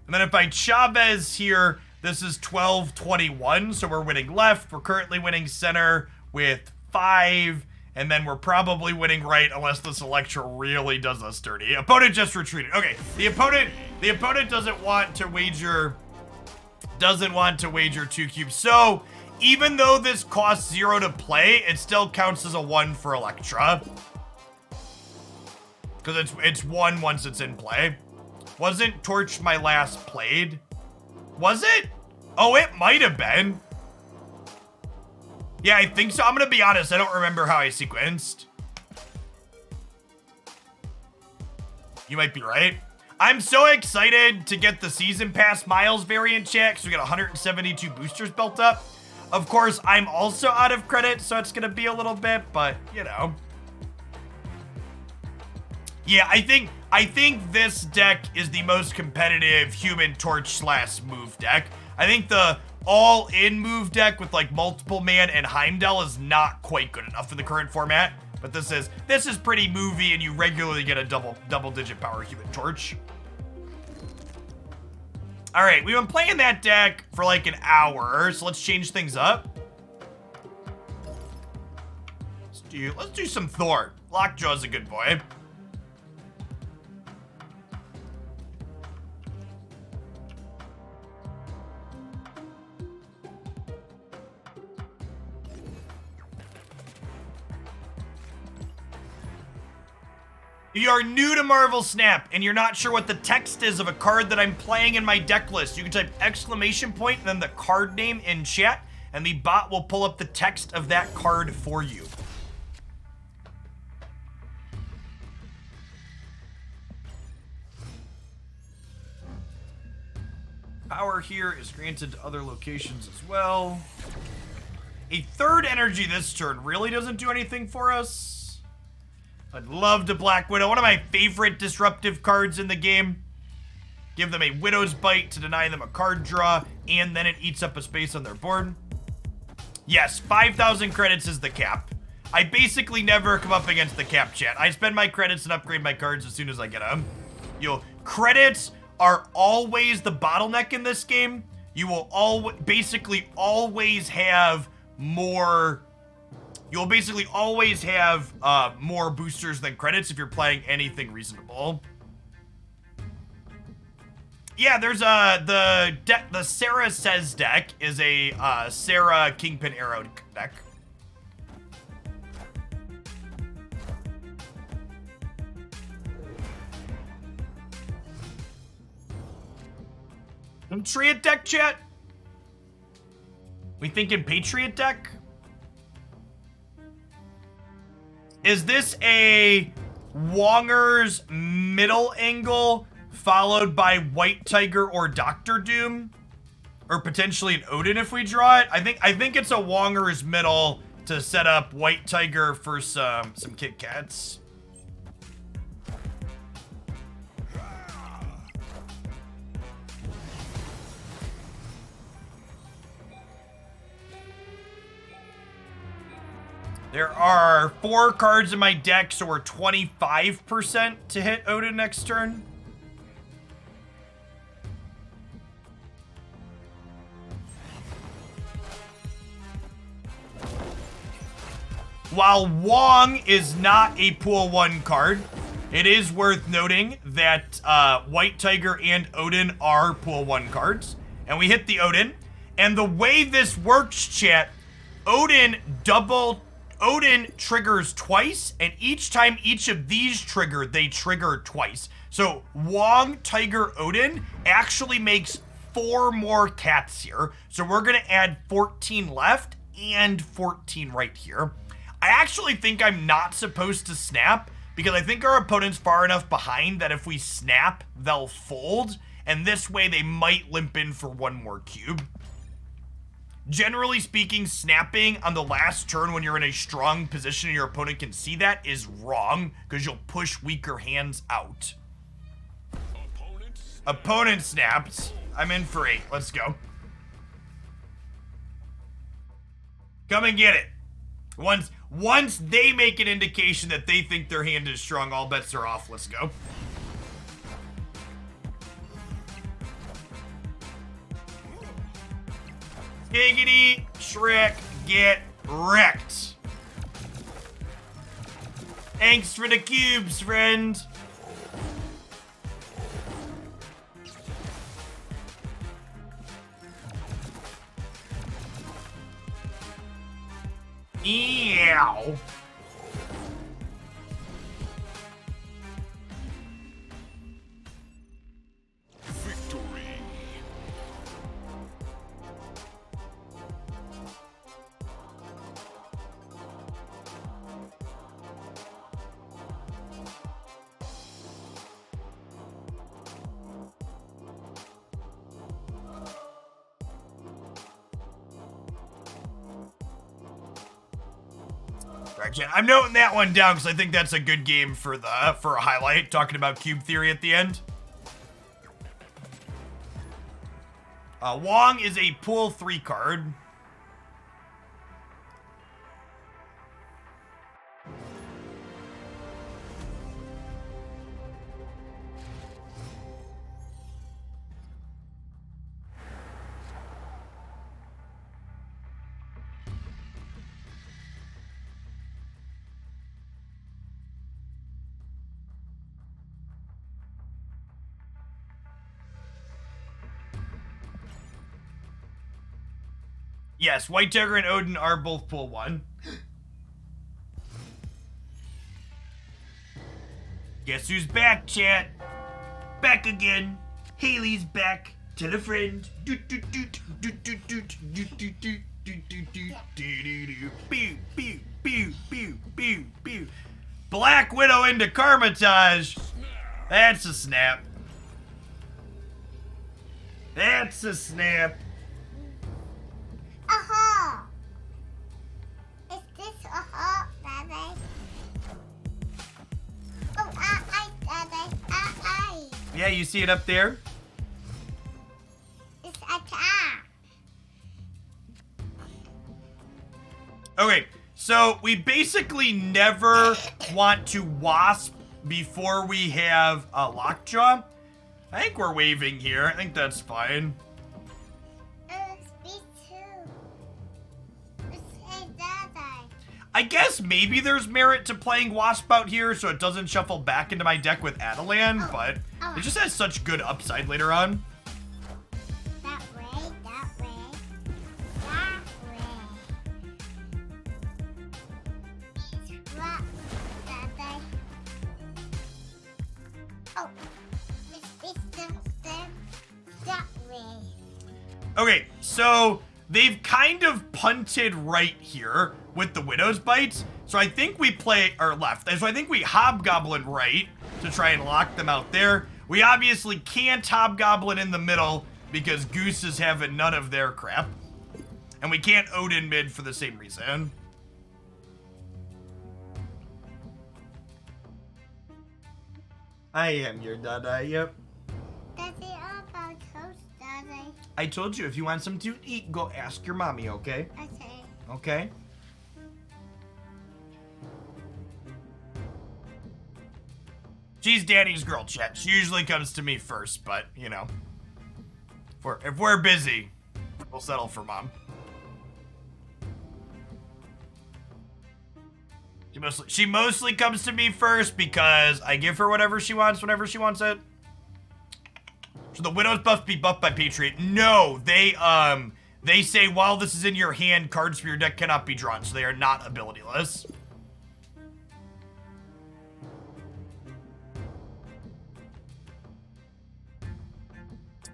And then if I Chavez here, this is 12-21, so we're winning left. We're currently winning center with 5, and then we're probably winning right unless this Electro really does us dirty. Opponent just retreated. Okay, the opponent doesn't want to wager 2 cubes. So even though this costs 0 to play, it still counts as a 1 for Electra. Because it's 1 once it's in play. Wasn't Torch my last played? Was it? Oh, it might have been. Yeah, I think so. I'm going to be honest. I don't remember how I sequenced. You might be right. I'm so excited to get the Season Pass Miles variant check. So we got 172 boosters built up. Of course, I'm also out of credit, so it's going to be a little bit, but, you know. Yeah, I think this deck is the most competitive Human Torch / move deck. I think the all-in move deck with like multiple man and Heimdall is not quite good enough for the current format. But this is pretty movie, and you regularly get a double-digit power Human Torch. All right, we've been playing that deck for like an hour, so let's change things up. Let's do some Thor. Lockjaw's a good boy. If you are new to Marvel Snap and you're not sure what the text is of a card that I'm playing in my deck list, you can type exclamation point and then the card name in chat, and the bot will pull up the text of that card for you. Power here is granted to other locations as well. A third energy this turn really doesn't do anything for us. I'd love to Black Widow, one of my favorite disruptive cards in the game. Give them a Widow's Bite to deny them a card draw, and then it eats up a space on their board. Yes, 5,000 credits is the cap. I basically never come up against the cap, chat. I spend my credits and upgrade my cards as soon as I get them. Credits are always the bottleneck in this game. You will basically always have more... You'll basically always have more boosters than credits if you're playing anything reasonable. Yeah, there's the Sarah Says deck is a Sarah Kingpin Arrow deck. Triad deck, chat. We thinking Patriot deck? Is this a Wonger's middle angle followed by White Tiger or Doctor Doom? Or potentially an Odin if we draw it? I think it's a Wonger's middle to set up White Tiger for some Kit Kats. There are 4 cards in my deck, so we're 25% to hit Odin next turn. While Wong is not a pool 1 card, it is worth noting that White Tiger and Odin are pool 1 cards. And we hit the Odin. And the way this works, chat, Odin triggers twice, and each time each of these trigger, they trigger twice. So Wong, Tiger, Odin actually makes 4 more cats here. So we're gonna add 14 left and 14 right here. I actually think I'm not supposed to snap because I think our opponent's far enough behind that if we snap, they'll fold, and this way they might limp in for 1 more cube. Generally speaking, snapping on the last turn when you're in a strong position and your opponent can see that is wrong because you'll push weaker hands out. Opponent snapped. I'm in for 8. Let's go. Come and get it. Once they make an indication that they think their hand is strong, all bets are off. Let's go. Giggity, Shrek, get wrecked. Thanks for the cubes, friend. Ew. Victory. I'm noting that one down because I think that's a good game for a highlight, talking about cube theory at the end. Wong is a pool 3 card. Yes, White Tiger and Odin are both pool 1. Guess who's back, chat? Back again. Haley's back. Tell a friend. Black Widow into Karmatage. That's a snap. That's a snap. Aha! Is this aha, baby? Oh, baby. Yeah, you see it up there? It's attack. Okay, so we basically never want to wasp before we have a Lockjaw. I think we're waving here. I think that's fine. Me too. It's daddy. I guess maybe there's merit to playing Wasp out here so it doesn't shuffle back into my deck with Adelan, but it just has such good upside later on. That way, that way, that way. It's what, daddy? Oh, it's that way. Okay, so they've kind of punted right here with the Widow's Bites. So I think we play, or left. So I think we Hobgoblin right to try and lock them out there. We obviously can't Hobgoblin in the middle because Goose is having none of their crap. And we can't Odin mid for the same reason. I am your dada, yep. That's it all about toast, Daddy. I told you, if you want something to eat, go ask your mommy, okay? Okay. Okay? She's Daddy's girl, chat. She usually comes to me first, but, you know. If we're busy, we'll settle for Mom. She mostly comes to me first because I give her whatever she wants whenever she wants it. So the Widow's buff be buffed by Patriot. No, they say while this is in your hand, cards from your deck cannot be drawn, so they are not abilityless.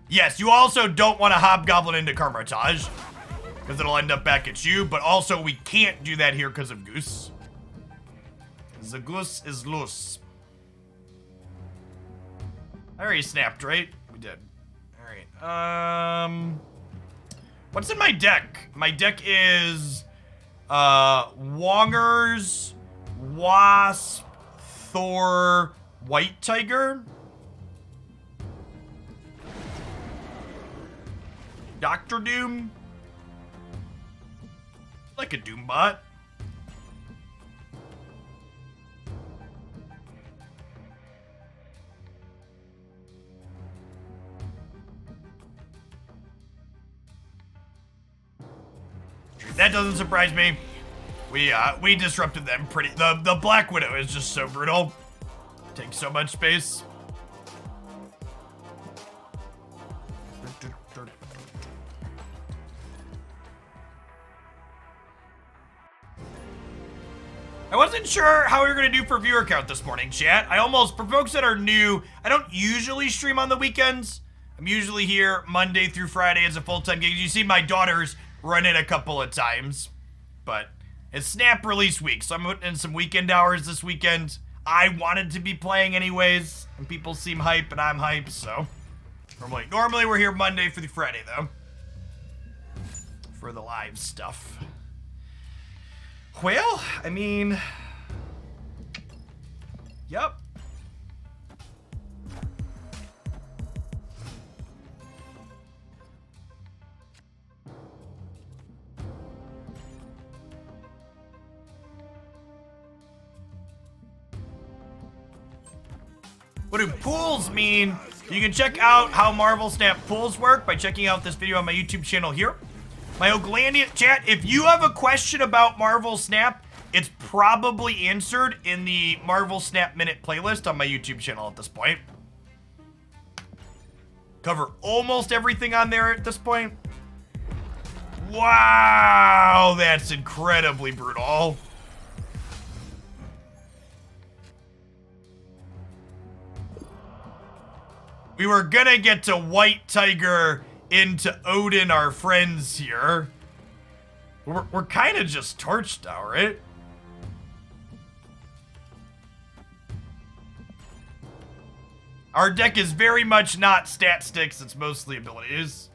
Yes, you also don't want to Hobgoblin into Carmartage, because it'll end up back at you, but also we can't do that here because of Goose. The Goose is loose. I already snapped, right? We did. Alright, what's in my deck? My deck is, Wongers, Wasp, Thor, White Tiger, Dr. Doom, like a Doombot. That doesn't surprise me. We disrupted them pretty. The Black Widow is just so brutal. Takes so much space. I wasn't sure how we were gonna do for viewer count this morning, chat. For folks that are new, I don't usually stream on the weekends. I'm usually here Monday through Friday as a full-time gig. You see my daughters run in a couple of times, but it's Snap release week, so I'm putting in some weekend hours this weekend. I wanted to be playing anyways, and people seem hype, and I'm hype, so normally we're here Monday through Friday, though, for the live stuff. Well, I mean, yep. What do pools mean? You can check out how Marvel Snap pools work by checking out this video on my YouTube channel here. My Oglandia chat, if you have a question about Marvel Snap, it's probably answered in the Marvel Snap Minute playlist on my YouTube channel at this point. Cover almost everything on there at this point. Wow, that's incredibly brutal. We were gonna get to White Tiger into Odin, our friends here. We're kind of just torched now, right? Our deck is very much not stat sticks, it's mostly abilities.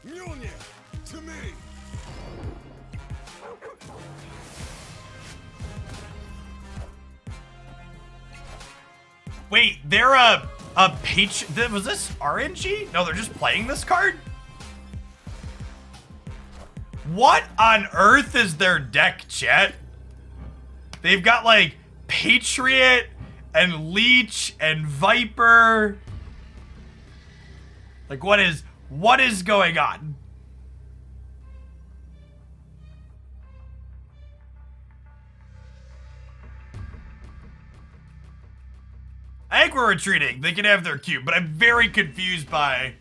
Mjolnir, to me. Wait, they're a peach. Was this RNG? No, they're just playing this card? What on earth is their deck, chat? They've got like Patriot and Leech and Viper. Like what is going on? I think we're retreating. They can have their cube, but I'm very confused by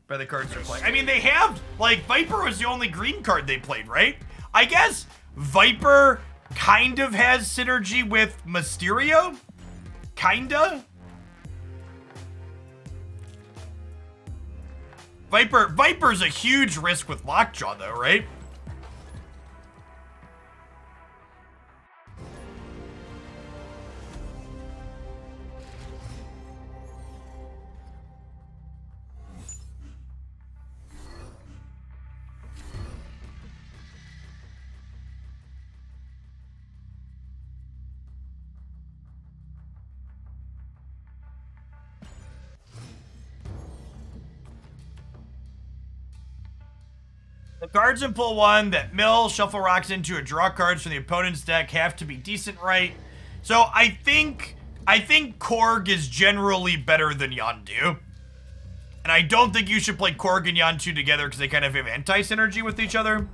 the cards they're playing. I mean, they have, like, Viper was the only green card they played, right? I guess Viper kind of has synergy with Mysterio. Kinda. Viper's a huge risk with Lockjaw though, right? The cards in pull one that mill, shuffle rocks into, or draw cards from the opponent's deck have to be decent, right? So I think Korg is generally better than Yondu. And I don't think you should play Korg and Yondu together because they kind of have anti-synergy with each other.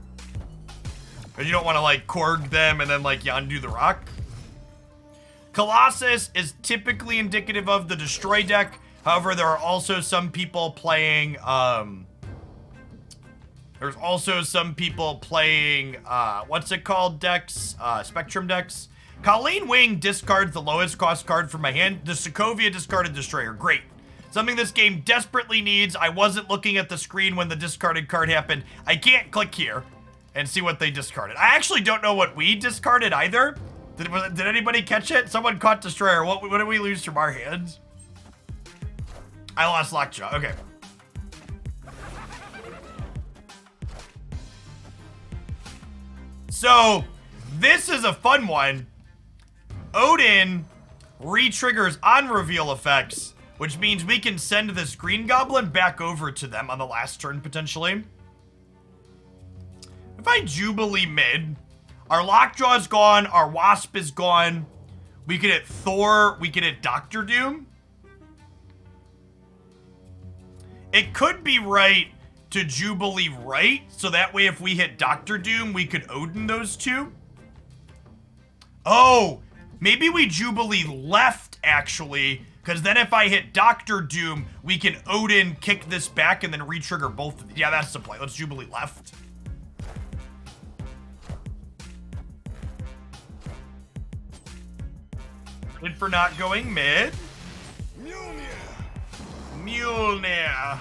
Because you don't want to like Korg them and then like Yondu the rock. Colossus is typically indicative of the destroy deck. However, there are also some people playing there's also some people playing, what's it called decks? Spectrum decks. Colleen Wing discards the lowest cost card from my hand. The Sokovia discarded Destroyer. Great. Something this game desperately needs. I wasn't looking at the screen when the discarded card happened. I can't click here and see what they discarded. I actually don't know what we discarded either. Did anybody catch it? Someone caught Destroyer. What did we lose from our hands? I lost Lockjaw. Okay. So, this is a fun one. Odin re-triggers on reveal effects, which means we can send this Green Goblin back over to them on the last turn, potentially. If I Jubilee mid, our Lockjaw is gone, our Wasp is gone. We could hit Thor, we could hit Doctor Doom. It could be right to Jubilee right, so that way if we hit Doctor Doom, we could Odin those two. Oh, maybe we Jubilee left, actually, because then if I hit Doctor Doom, we can Odin kick this back and then re-trigger both. Yeah, that's the play. Let's Jubilee left. Good for not going mid. Mjolnir.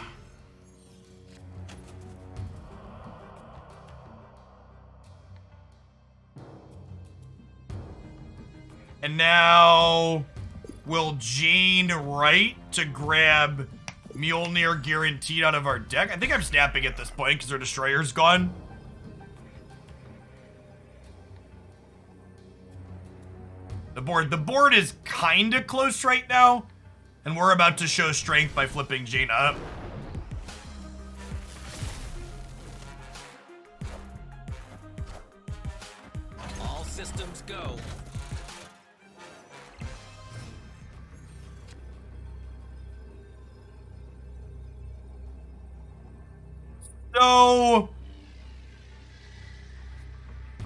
And now, will Jane right to grab Mjolnir guaranteed out of our deck? I think I'm snapping at this point because our Destroyer's gone. The board is kind of close right now, and we're about to show strength by flipping Jane up. All systems go. So,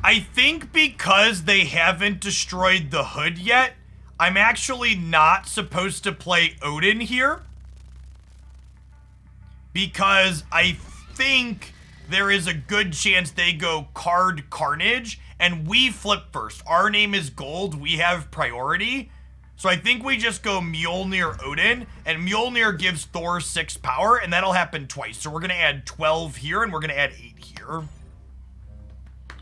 I think because they haven't destroyed the hood yet, I'm actually not supposed to play Odin here. Because I think there is a good chance they go card Carnage, and we flip first. Our name is gold, we have priority. So I think we just go Mjolnir Odin, and Mjolnir gives Thor 6 power, and that'll happen twice. So we're gonna add 12 here, and we're gonna add 8 here.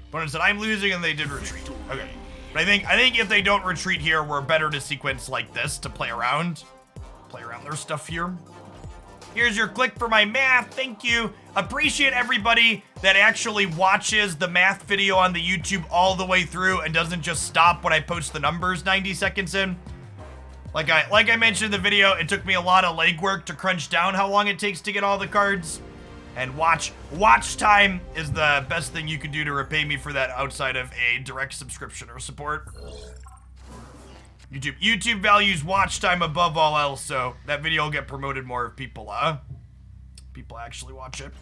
Opponent said, I'm losing, and they did retreat. Okay. But I think if they don't retreat here, we're better to sequence like this to play around their stuff here. Here's your click for my math. Thank you. Appreciate everybody that actually watches the math video on the YouTube all the way through and doesn't just stop when I post the numbers 90 seconds in. Like I mentioned in the video, it took me a lot of legwork to crunch down how long it takes to get all the cards. And watch time is the best thing you can do to repay me for that outside of a direct subscription or support. YouTube values watch time above all else, so that video will get promoted more if people actually watch it.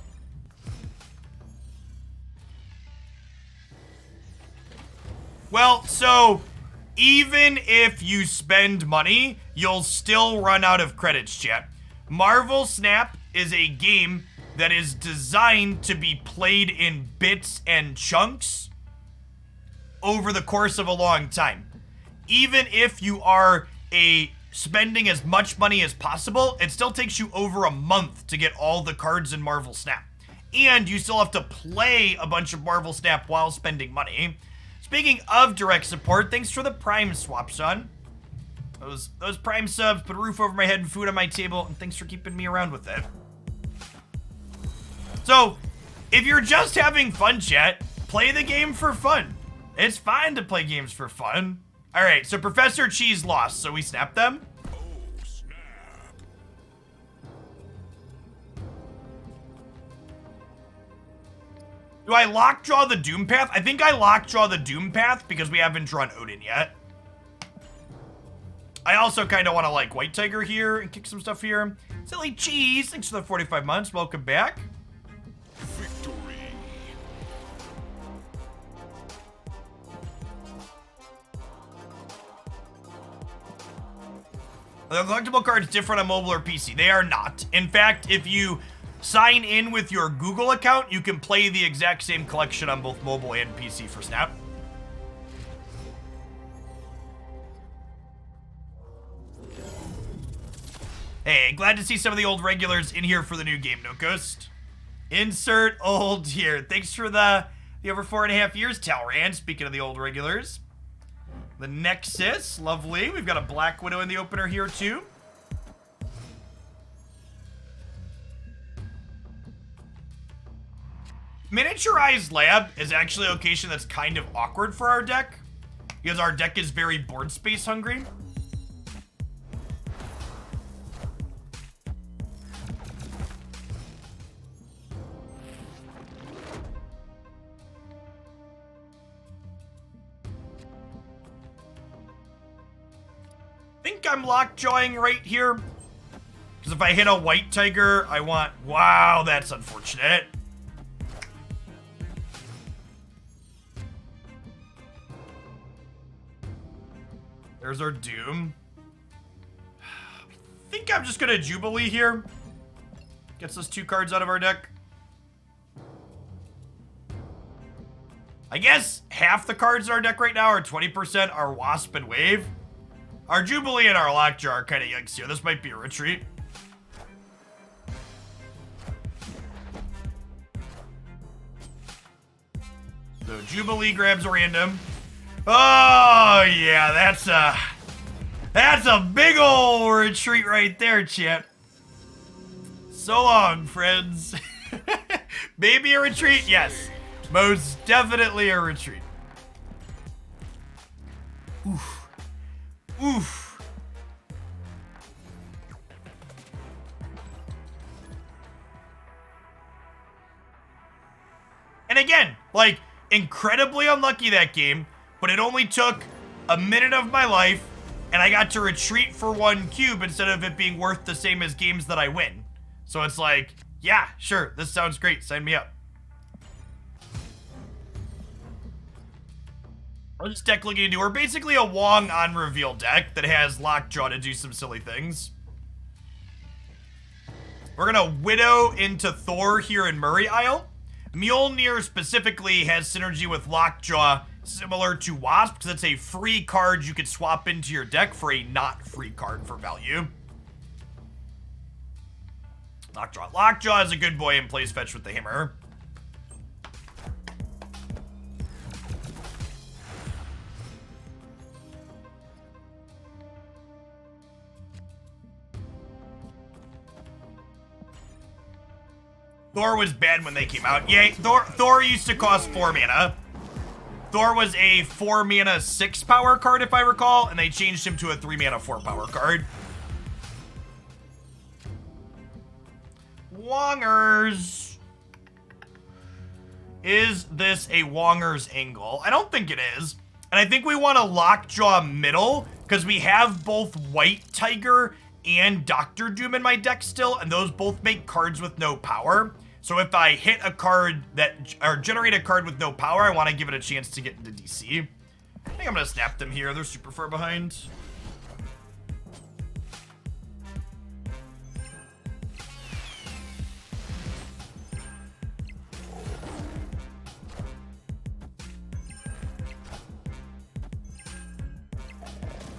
Well, so even if you spend money, you'll still run out of credits, chat. Marvel Snap is a game that is designed to be played in bits and chunks. over the course of a long time. Even if you are spending as much money as possible, it still takes you over a month to get all the cards in Marvel Snap. And you still have to play a bunch of Marvel Snap while spending money. Speaking of direct support, thanks for the Prime swap, son. Those Prime subs put a roof over my head and food on my table, and thanks for keeping me around with it. So, if you're just having fun, chat, play the game for fun. It's fine to play games for fun. All right, so Professor Cheese lost, so we snap them. Oh, snap. Do I lockjaw the Doom Path? I think I lockjaw the Doom Path because we haven't drawn Odin yet. I also kind of want to like White Tiger here and kick some stuff here. Silly Cheese, thanks for the 45 months. Welcome back. Victory. Are the collectible cards different on mobile or PC? They are not. In fact, if you sign in with your Google account, you can play the exact same collection on both mobile and PC for Snap. Hey, glad to see some of the old regulars in here for the new game, No Ghost. Insert old here. Thanks for the over 4.5 years, Talran, speaking of the old regulars. The Nexus, lovely. We've got a Black Widow in the opener here, too. Miniaturized Lab is actually a location that's kind of awkward for our deck, because our deck is very board space hungry. I think I'm lockjawing right here. Because if I hit a White Tiger, I want... Wow, that's unfortunate. There's our Doom. I think I'm just going to Jubilee here. Gets those 2 cards out of our deck. I guess half the cards in our deck right now are 20% are Wasp and Wave. Our Jubilee and our Lockjaw are kind of yikes here. This might be a retreat. So Jubilee grabs a random. Oh yeah, that's a big ol' retreat right there, chat. So long, friends. Maybe a retreat? Yes. Most definitely a retreat. Oof. Oof. And again, like, incredibly unlucky that game, but it only took a minute of my life, and I got to retreat for 1 cube instead of it being worth the same as games that I win. So it's like, yeah, sure, this sounds great, sign me up. What's this deck looking to do? We're basically a Wong on reveal deck that has Lockjaw to do some silly things. We're gonna Widow into Thor here in Murray Isle. Mjolnir specifically has synergy with Lockjaw, similar to Wasp, because it's a free card you could swap into your deck for a not free card for value. Lockjaw. Lockjaw is a good boy and plays fetch with the hammer. Thor was bad when they came out. Yay, Thor used to cost 4 mana. Thor was a 4 mana 6 power card, if I recall, and they changed him to a 3 mana 4 power card. Wongers. Is this a Wongers angle? I don't think it is. And I think we want to Lockjaw middle, because we have both White Tiger and Dr. Doom in my deck still, and those both make cards with no power. So if I hit a card or generate a card with no power, I want to give it a chance to get into DC. I think I'm going to snap them here. They're super far behind.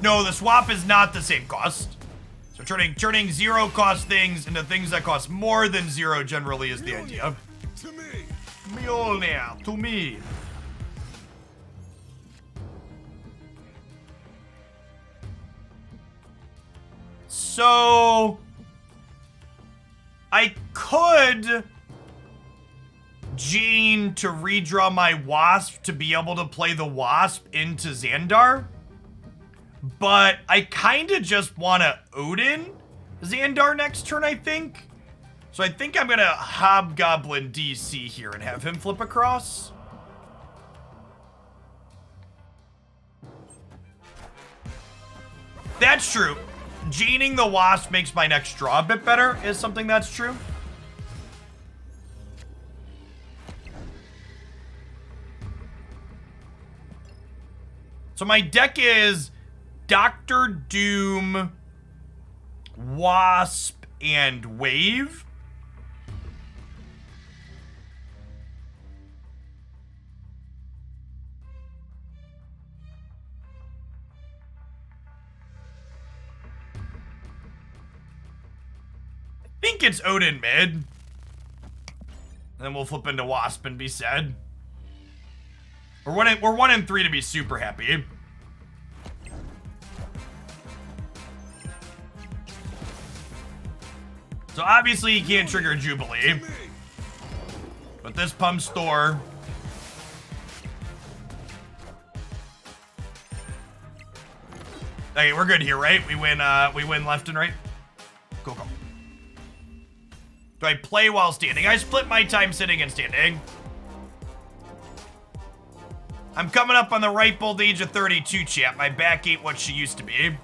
No, the swap is not the same cost. So turning zero cost things into things that cost more than zero generally is the idea. To me. Mjolnir, to me. So I could Jane to redraw my Wasp to be able to play the Wasp into Xandar. But I kind of just want to Odin Xandar next turn, I think. So I think I'm going to Hobgoblin DC here and have him flip across. That's true. Janing the Wasp makes my next draw a bit better, is something that's true. So my deck is Doctor Doom, Wasp, and Wave. I think it's Odin mid. And then we'll flip into Wasp and be sad. We're 1 and 3 to be super happy. So obviously he can't trigger Jubilee. But this pumps Thor. Okay, we're good here, right? We win left and right. Cool. Do I play while standing? I split my time sitting and standing. I'm coming up on the ripe old age of 32, chat. My back ain't what she used to be.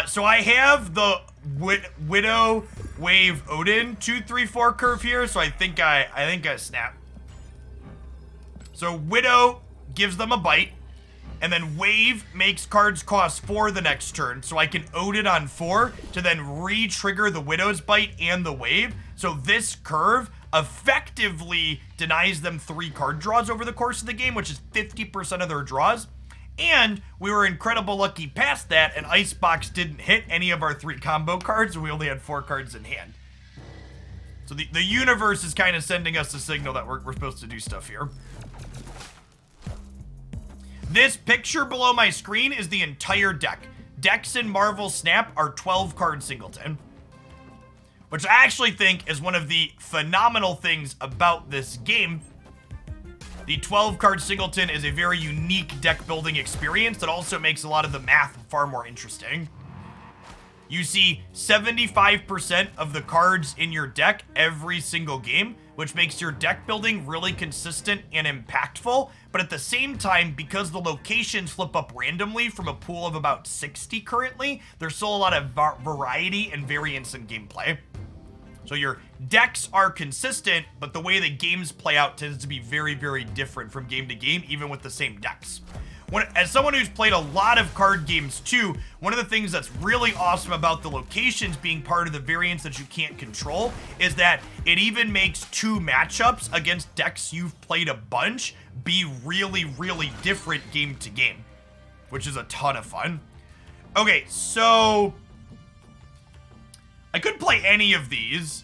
So I have the Widow, Wave, Odin 2, 3, 4 curve here. So I think I snap. So Widow gives them a bite, and then Wave makes cards cost 4 the next turn. So I can Odin on 4 to then re-trigger the Widow's bite and the Wave. So this curve effectively denies them 3 card draws over the course of the game, which is 50% of their draws. And we were incredible lucky past that, and Icebox didn't hit any of our 3 combo cards, and we only had 4 cards in hand. So the universe is kind of sending us a signal that we're supposed to do stuff here. This picture below my screen is the entire deck. Decks in Marvel Snap are 12-card singleton. Which I actually think is one of the phenomenal things about this game. The 12-card singleton is a very unique deck-building experience that also makes a lot of the math far more interesting. You see 75% of the cards in your deck every single game, which makes your deck building really consistent and impactful, but at the same time, because the locations flip up randomly from a pool of about 60 currently, there's still a lot of variety and variance in gameplay. So your decks are consistent, but the way the games play out tends to be very, very different from game to game, even with the same decks. As someone who's played a lot of card games too, one of the things that's really awesome about the locations being part of the variance that you can't control is that it even makes 2 matchups against decks you've played a bunch be really, really different game to game, which is a ton of fun. Okay, so I could play any of these,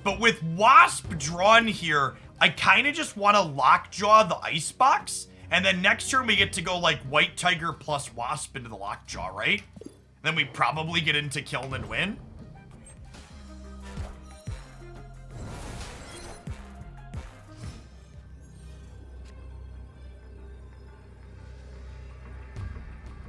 but with Wasp drawn here, I kind of just want to Lockjaw the Icebox, and then next turn we get to go like White Tiger plus Wasp into the Lockjaw, right? Then we probably get into Kiln and win.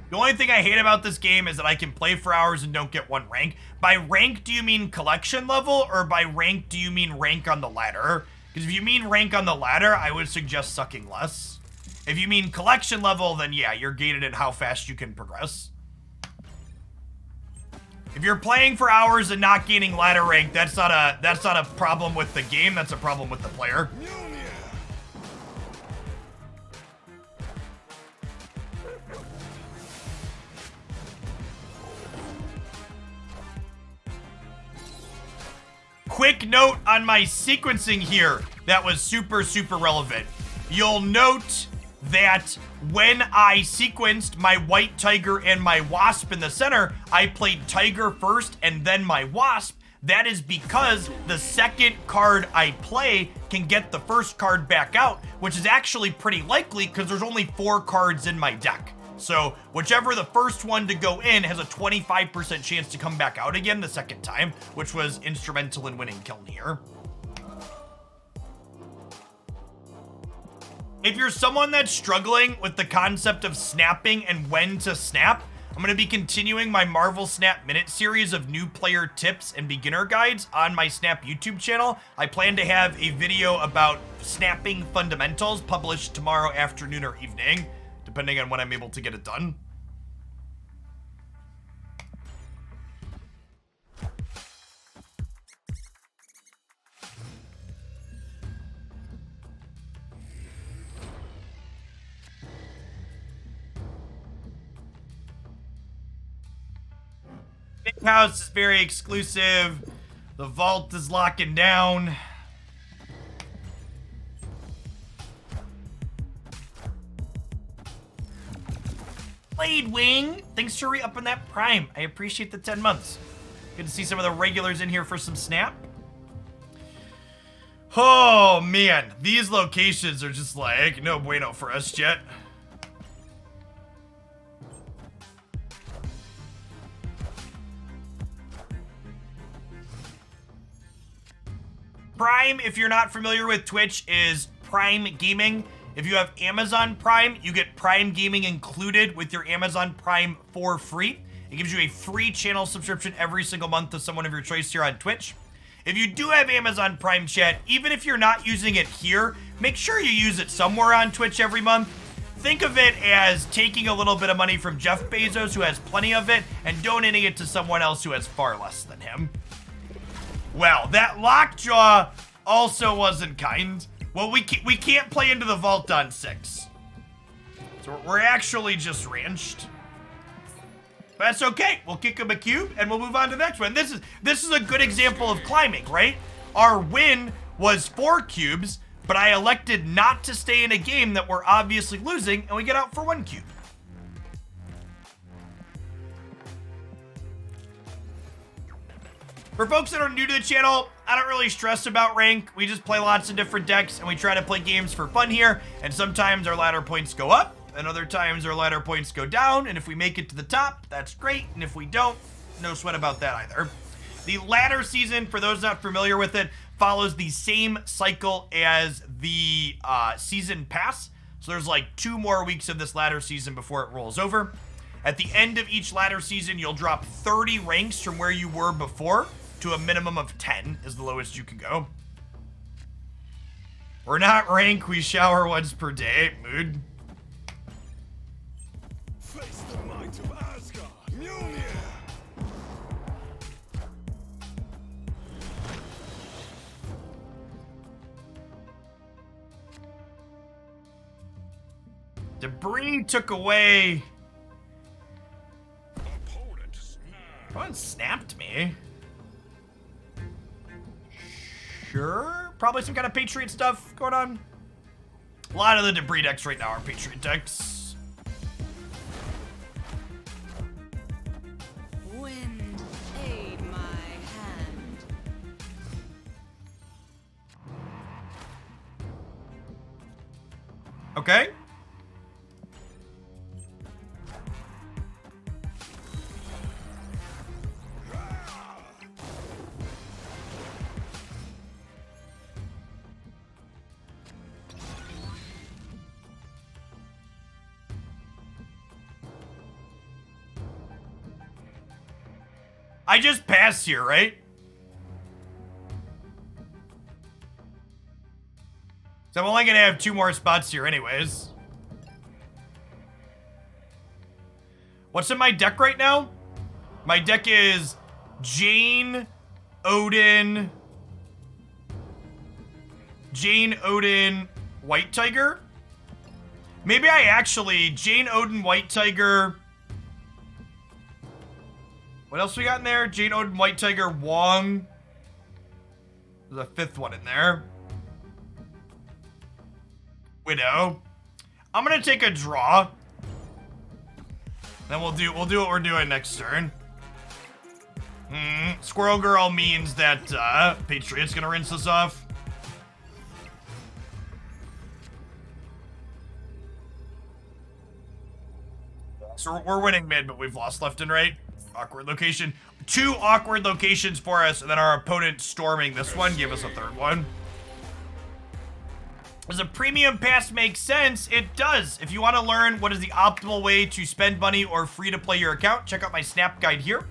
The only thing I hate about this game is that I can play for hours and don't get 1 rank. By rank, do you mean collection level, or by rank, do you mean rank on the ladder? Because if you mean rank on the ladder, I would suggest sucking less. If you mean collection level, then yeah, you're gated in how fast you can progress. If you're playing for hours and not gaining ladder rank, that's not a problem with the game, that's a problem with the player. Quick note on my sequencing here that was super relevant. You'll note that when I sequenced my white tiger and my wasp in the center, I played tiger first and then my wasp. That is because the second card I play can get the first card back out, which is actually pretty likely because there's only 4 cards in my deck. So whichever the first one to go in has a 25% chance to come back out again the second time, which was instrumental in winning Kiln here. If you're someone that's struggling with the concept of snapping and when to snap, I'm going to be continuing my Marvel Snap Minute series of new player tips and beginner guides on my Snap YouTube channel. I plan to have a video about snapping fundamentals published tomorrow afternoon or evening, depending on when I'm able to get it done. Big House is very exclusive. The vault is locking down. Blade Wing, thanks for re-upping that Prime. I appreciate the 10 months. Good to see some of the regulars in here for some Snap. Oh man, these locations are just like no bueno for us yet. Prime, if you're not familiar with Twitch, is Prime Gaming. If you have Amazon Prime, you get Prime Gaming included with your Amazon Prime for free. It gives you a free channel subscription every single month to someone of your choice here on Twitch. If you do have Amazon Prime Chat, even if you're not using it here, make sure you use it somewhere on Twitch every month. Think of it as taking a little bit of money from Jeff Bezos, who has plenty of it, and donating it to someone else who has far less than him. Well, that Lockjaw also wasn't kind. Well, we can't play into the vault on 6. So we're actually just ranched. But that's okay. We'll kick him a cube and we'll move on to the next one. This is a good example of climbing, right? Our win was 4 cubes, but I elected not to stay in a game that we're obviously losing, and we get out for 1 cube. For folks that are new to the channel, I don't really stress about rank. We just play lots of different decks, and we try to play games for fun here, and sometimes our ladder points go up, and other times our ladder points go down, and if we make it to the top, that's great, and if we don't, no sweat about that either. The ladder season, for those not familiar with it, follows the same cycle as the season pass, so there's like 2 more weeks of this ladder season before it rolls over. At the end of each ladder season, you'll drop 30 ranks from where you were before, to a minimum of 10 is the lowest you can go. We're not rank, we shower once per day. Mood. Face the might of Asgard. Mjolnir. Debris took away. Opponent snapped. Someone snapped me. Sure. Probably some kind of Patriot stuff going on. A lot of the debris decks right now are Patriot decks. Wind, aid my hand. Okay. I just passed here, right? So I'm only gonna have 2 more spots here anyways. What's in my deck right now? My deck is Jane, Odin, White Tiger? Maybe I actually, Jane, Odin, White Tiger. What else we got in there? Jane, Odin, White Tiger, Wong. There's a fifth one in there. Widow. I'm gonna take a draw. Then we'll do what we're doing next turn. Squirrel Girl means that Patriot's gonna rinse us off. So we're winning mid, but we've lost left and right. Awkward location. 2 awkward locations for us, and then our opponent storming this one. Give us a third one. Does a premium pass make sense? It does. If you want to learn what is the optimal way to spend money or free to play your account, check out my Snap guide here,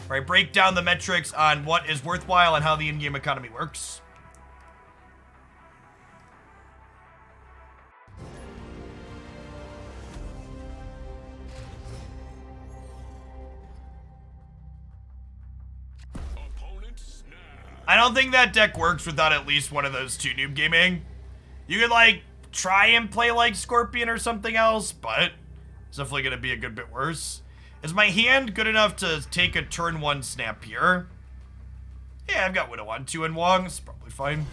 where I break down the metrics on what is worthwhile and how the in-game economy works. I don't think that deck works without at least one of those 2 noob gaming. You could, like, try and play like Scorpion or something else, but it's definitely going to be a good bit worse. Is my hand good enough to take a turn 1 snap here? Yeah, I've got Widow on 2 and Wong. It's probably fine.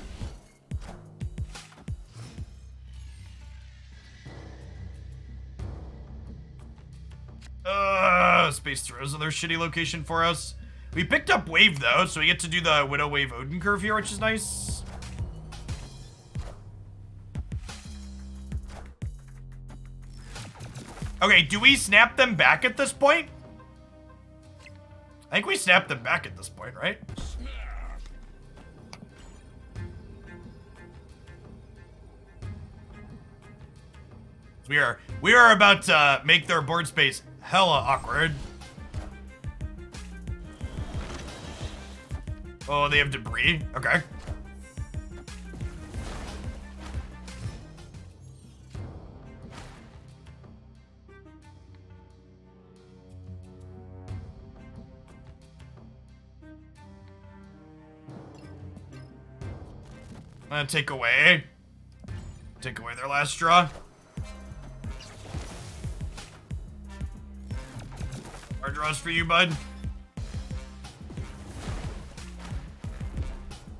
Space throws another shitty location for us. We picked up Wave, though, so we get to do the Widow Wave Odin curve here, which is nice. Okay, do we snap them back at this point? I think we snapped them back at this point, right? We are about to make their board space hella awkward. Oh, they have debris? Okay. I'm gonna take away their last draw. Our draws for you, bud.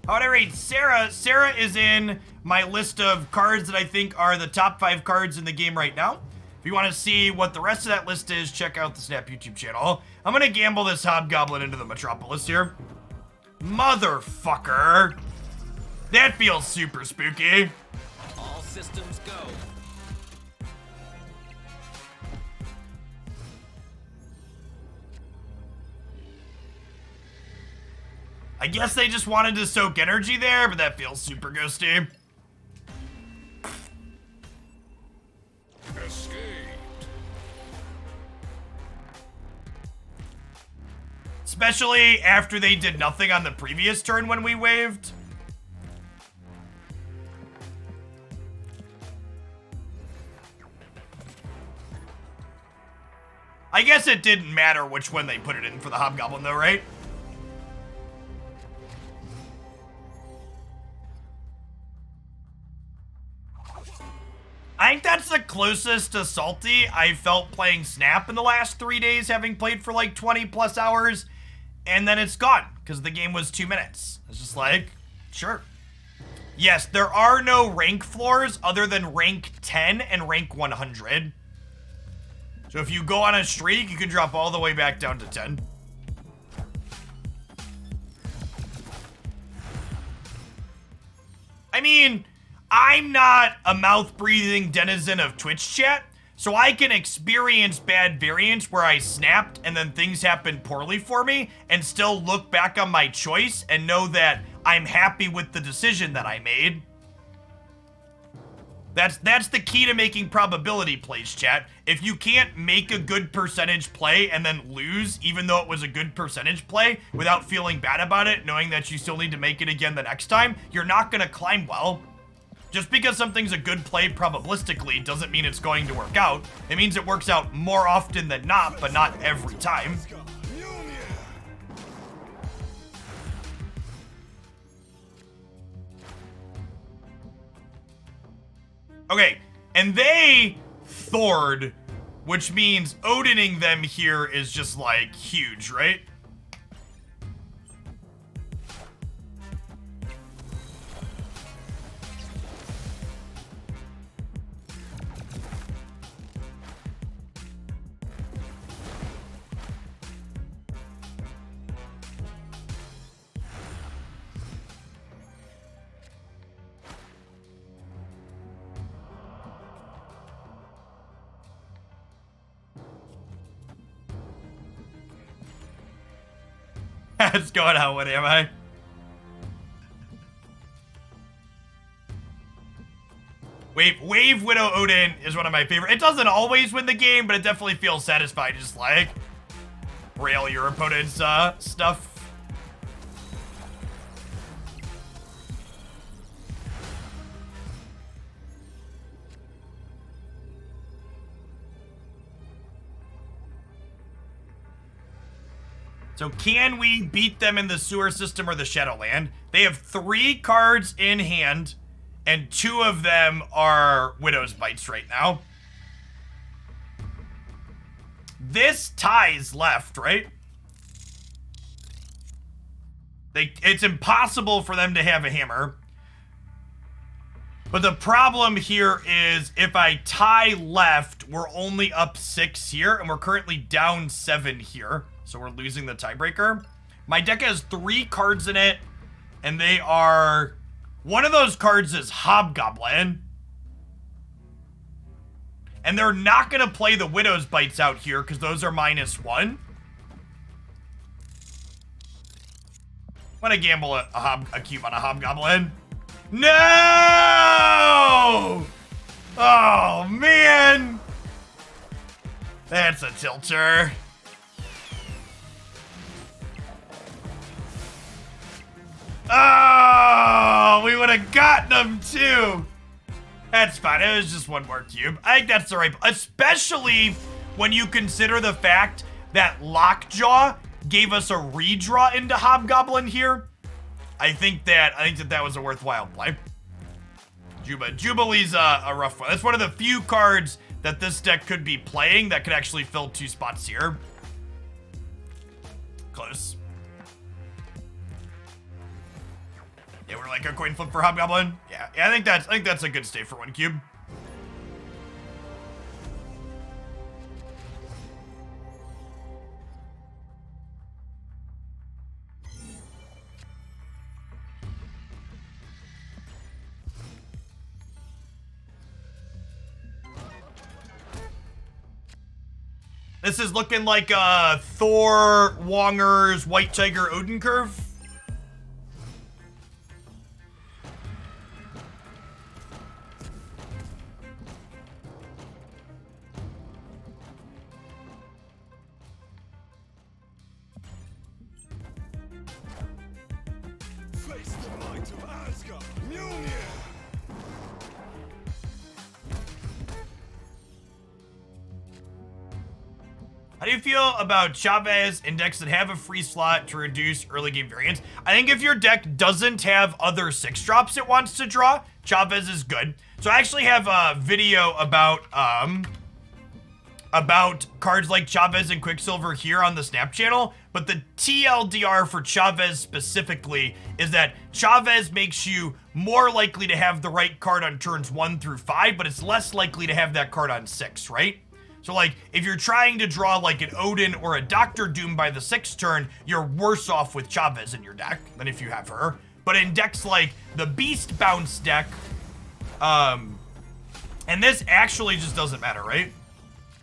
How would I rate Sarah? Sarah is in my list of cards that I think are the top 5 cards in the game right now. If you want to see what the rest of that list is, check out the Snap YouTube channel. I'm going to gamble this Hobgoblin into the Metropolis here. Motherfucker. That feels super spooky. All systems go. I guess they just wanted to soak energy there, but that feels super ghosty. Escaped. Especially after they did nothing on the previous turn when we waved. I guess it didn't matter which one they put it in for the Hobgoblin though, right? I think that's the closest to Salty I felt playing Snap in the last 3 days, having played for like 20 plus hours, and then it's gone because the game was 2 minutes. It's just like, sure. Yes, there are no rank floors other than rank 10 and rank 100. So if you go on a streak, you can drop all the way back down to 10. I mean, I'm not a mouth-breathing denizen of Twitch chat, so I can experience bad variants where I snapped and then things happened poorly for me and still look back on my choice and know that I'm happy with the decision that I made. That's the key to making probability plays, chat. If you can't make a good percentage play and then lose, even though it was a good percentage play, without feeling bad about it, knowing that you still need to make it again the next time, you're not gonna climb well. Just because something's a good play probabilistically doesn't mean it's going to work out. It means it works out more often than not, but not every time. Okay, and they Thored, which means Odining them here is just like huge, right? What's going on? What am I? Wave Widow Odin is one of my favorite. It doesn't always win the game, but it definitely feels satisfying. Just like rail your opponent's stuff. So can we beat them in the sewer system or the Shadowland? They have 3 cards in hand, and 2 of them are Widow's Bites right now. This ties left, right? It's impossible for them to have a hammer. But the problem here is if I tie left, we're only up 6 here, and we're currently down 7 here. So we're losing the tiebreaker. My deck has 3 cards in it, and they are... One of those cards is Hobgoblin. And they're not going to play the Widow's Bites out here, because those are -1. I'm going to gamble a cube on a Hobgoblin. No! Oh, man! That's a tilter. Oh, we would have gotten them too. That's fine. It was just 1 more cube. I think that's the right, especially when you consider the fact that Lockjaw gave us a redraw into Hobgoblin here. I think that was a worthwhile play. Jubilee's a rough one. That's one of the few cards that this deck could be playing that could actually fill 2 spots here. Close. Yeah, we're like a coin flip for Hobgoblin. Yeah, I think that's a good stay for 1 cube. This is looking like a Thor, Wonger's, White Tiger, Odin curve. Face the might of Asgard. Mjolnir. How do you feel about Chavez and decks that have a free slot to reduce early game variance? I think if your deck doesn't have other 6-drops it wants to draw, Chavez is good. So I actually have a video about cards like Chavez and Quicksilver here on the Snap channel, but the TLDR for Chavez specifically is that Chavez makes you more likely to have the right card on turns 1 through 5, but it's less likely to have that card on 6, right? So like, if you're trying to draw like an Odin or a Doctor Doom by the 6th turn, you're worse off with Chavez in your deck than if you have her. But in decks like the Beast Bounce deck, and this actually just doesn't matter, right?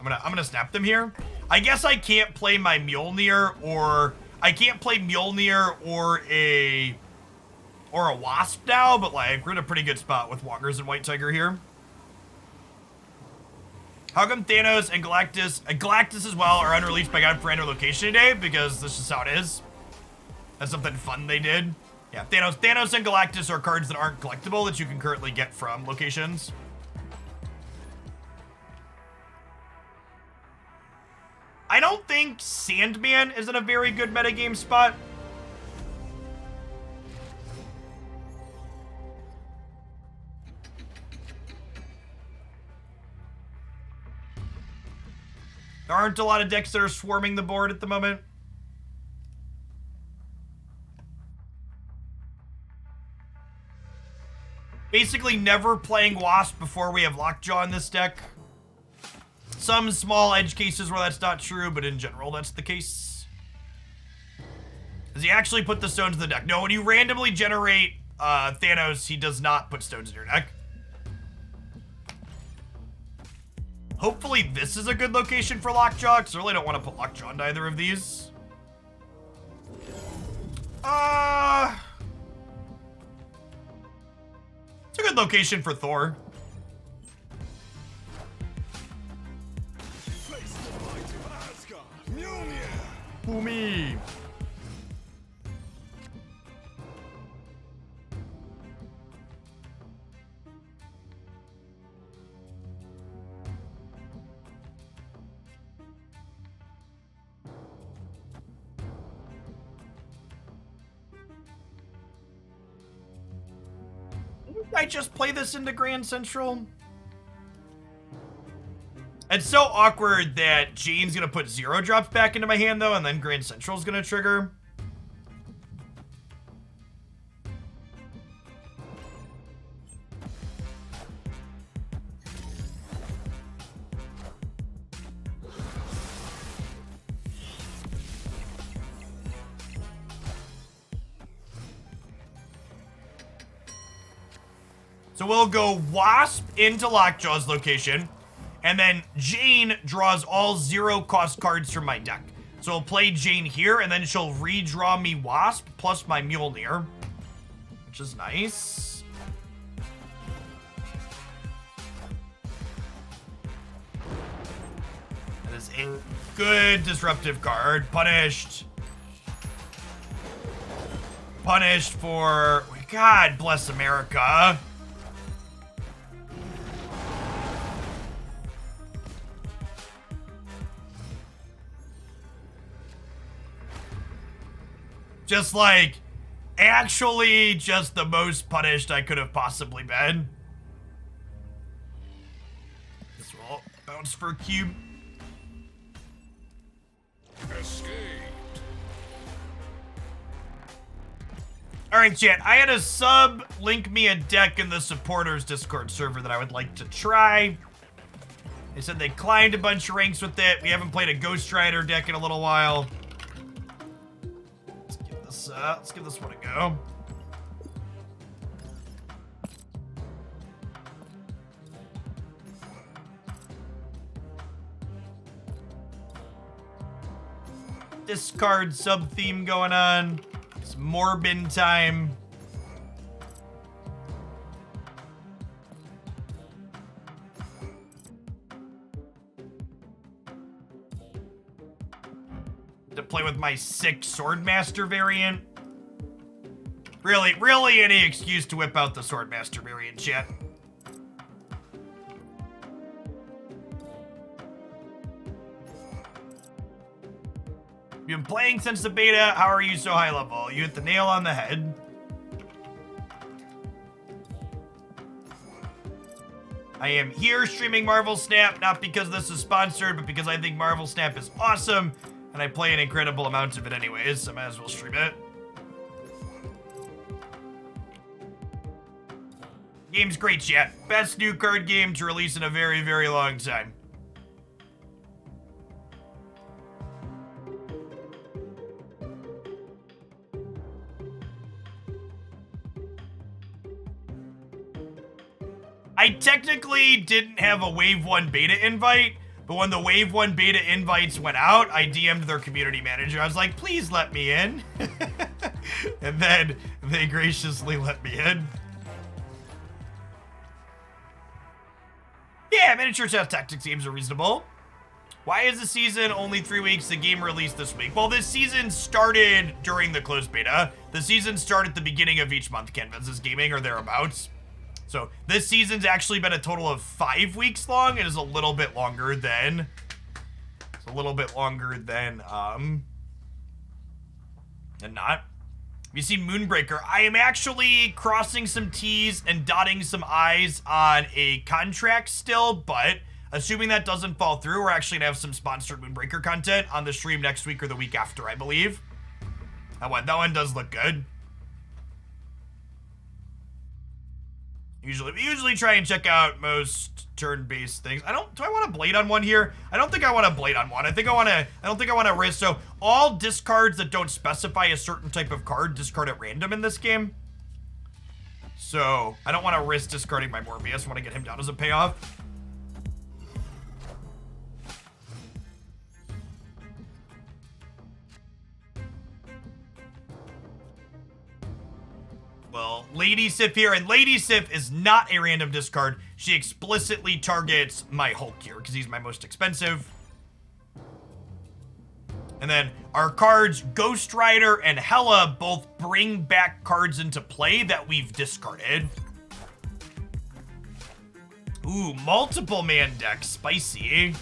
I'm gonna snap them here. I guess I can't play my Mjolnir or a Wasp now, but like we're in a pretty good spot with Walkers and White Tiger here. How come Thanos and Galactus as well are unreleased by God for random location today? Because this is how it is. That's something fun they did. Yeah, Thanos and Galactus are cards that aren't collectible that you can currently get from locations. I don't think Sandman is in a very good metagame spot. There aren't a lot of decks that are swarming the board at the moment. Basically never playing Wasp before we have Lockjaw in this deck. Some small edge cases where that's not true, but in general that's the case. Does he actually put the stones in the deck? No, when you randomly generate Thanos, he does not put stones in your deck. Hopefully this is a good location for Lockjaw, because I really don't want to put Lockjaw into either of these. It's a good location for Thor. Face the might of Asgard. Mjolnir. Who me? I just play this into Grand Central? It's so awkward that Jane's gonna put 0 drops back into my hand though, and then Grand Central's gonna trigger. So we'll go Wasp into Lockjaw's location, and then Jane draws all 0 cost cards from my deck. So I'll play Jane here, and then she'll redraw me Wasp plus my Mjolnir, which is nice. That is a good disruptive card. Punished. Punished for... God bless America. Just like, actually just the most punished I could have possibly been. This will bounce for a cube. Escaped. Alright, chat, I had a sub link me a deck in the supporters Discord server that I would like to try. They said they climbed a bunch of ranks with it. We haven't played a Ghost Rider deck in a little while. Let's give this one a go. Discard sub-theme going on. It's Morbin time. To play with my sick Swordmaster variant. Really any excuse to whip out the Swordmaster variant, chat. You've been playing since the beta. How are you so high level? You hit the nail on the head. I am here streaming Marvel Snap, not because this is sponsored, but because I think Marvel Snap is awesome, and I play an incredible amount of it anyways, so I might as well stream it. Game's great, chat. Best new card game to release in a very, very long time. I technically didn't have a Wave 1 beta invite, but when the Wave 1 beta invites went out, I DM'd their community manager. I was like, please let me in. And then they graciously let me in. Yeah, miniature chess tactics games are reasonable. Why is the season only 3 weeks? The game released this week. Well, this season started during the closed beta. The season started at the beginning of each month, Canvas Gaming, or thereabouts. So this season's actually been a total of 5 weeks long. It is a little bit longer than... and not. Have you seen Moonbreaker? I am actually crossing some T's and dotting some I's on a contract still, but Assuming that doesn't fall through, we're actually gonna have some sponsored Moonbreaker content on the stream next week or the week after, I believe. That one does look good. We usually try and check out most turn-based things. Do I want to blade on one here? I don't think I want to blade on one. I don't think I want to risk. So all discards that don't specify a certain type of card discard at random in this game. So I don't want to risk discarding my Morbius. I want to get him down as a payoff. Well, Lady Sif here, and Lady Sif is not a random discard. She explicitly targets my Hulk here, because he's my most expensive. And then our cards, Ghost Rider and Hela, both bring back cards into play that we've discarded. Ooh, multiple man deck, spicy.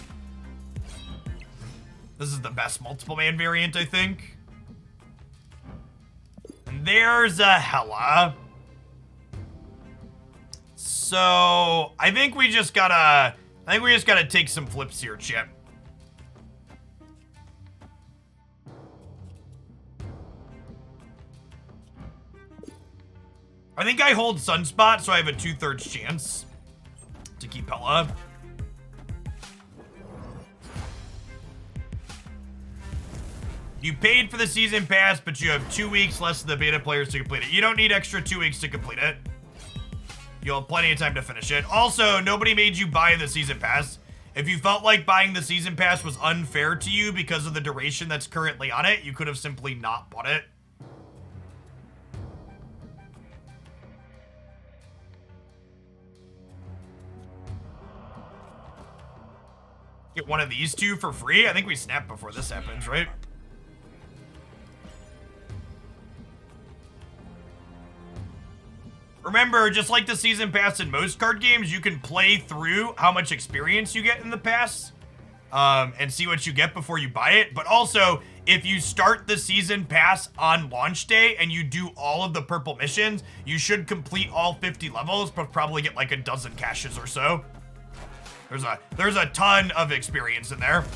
This is the best multiple man variant, I think. And there's a Hela. So I think we just gotta take some flips here, Chip. I think I hold Sunspot, so I have a 2/3 chance to keep Hela. You paid for the season pass, but you have 2 weeks less than the beta players to complete it. You don't need extra 2 weeks to complete it. You'll have plenty of time to finish it. Also, nobody made you buy the season pass. If you felt like buying the season pass was unfair to you because of the duration that's currently on it, you could have simply not bought it. Get one of these two for free? I think we snap before this happens, right? Remember, just like the season pass in most card games, you can play through how much experience you get in the pass and see what you get before you buy it. But also, if you start the season pass on launch day and you do all of the purple missions, you should complete all 50 levels, but probably get like a dozen caches or so. There's a ton of experience in there.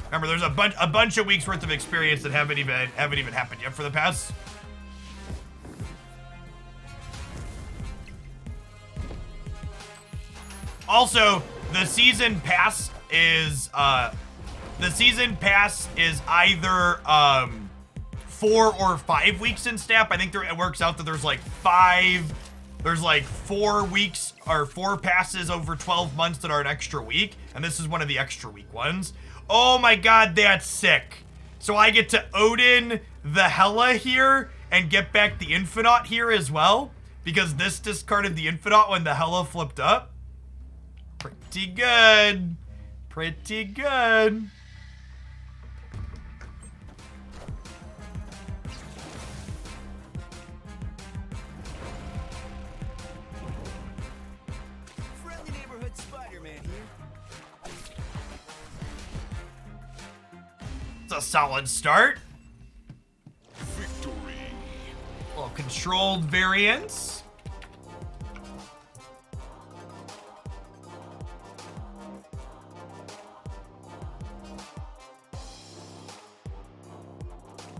Remember, there's a bunch of weeks worth of experience that haven't even happened yet for the pass. Also, the season pass is either 4 or 5 weeks in Snap. I think it works out that there's like 4 weeks or 4 passes over 12 months that are an extra week, and this is one of the extra week ones. Oh my god, that's sick. So I get to Odin the Hela here and get back the Infinite here as well, because this discarded the Infinite when the Hela flipped up. Pretty good. Pretty good. Friendly neighborhood Spider-Man here. It's a solid start. Victory. Little controlled variants.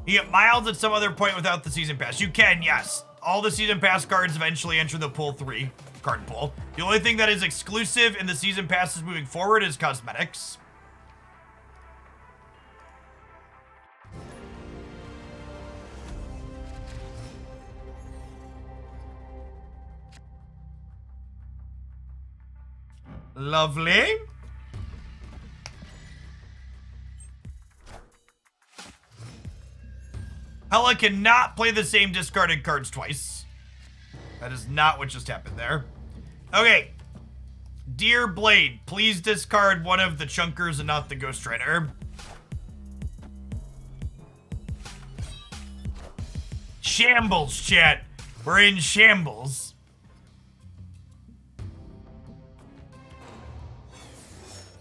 You get Miles at some other point without the season pass. You can, yes. All the season pass cards eventually enter the pool 3 card pool. The only thing that is exclusive in the season passes moving forward is cosmetics. Lovely. Hela cannot play the same discarded cards twice. That is not what just happened there. Okay. Dear Blade, please discard one of the Chunkers and not the Ghost Rider. Shambles, chat. We're in shambles.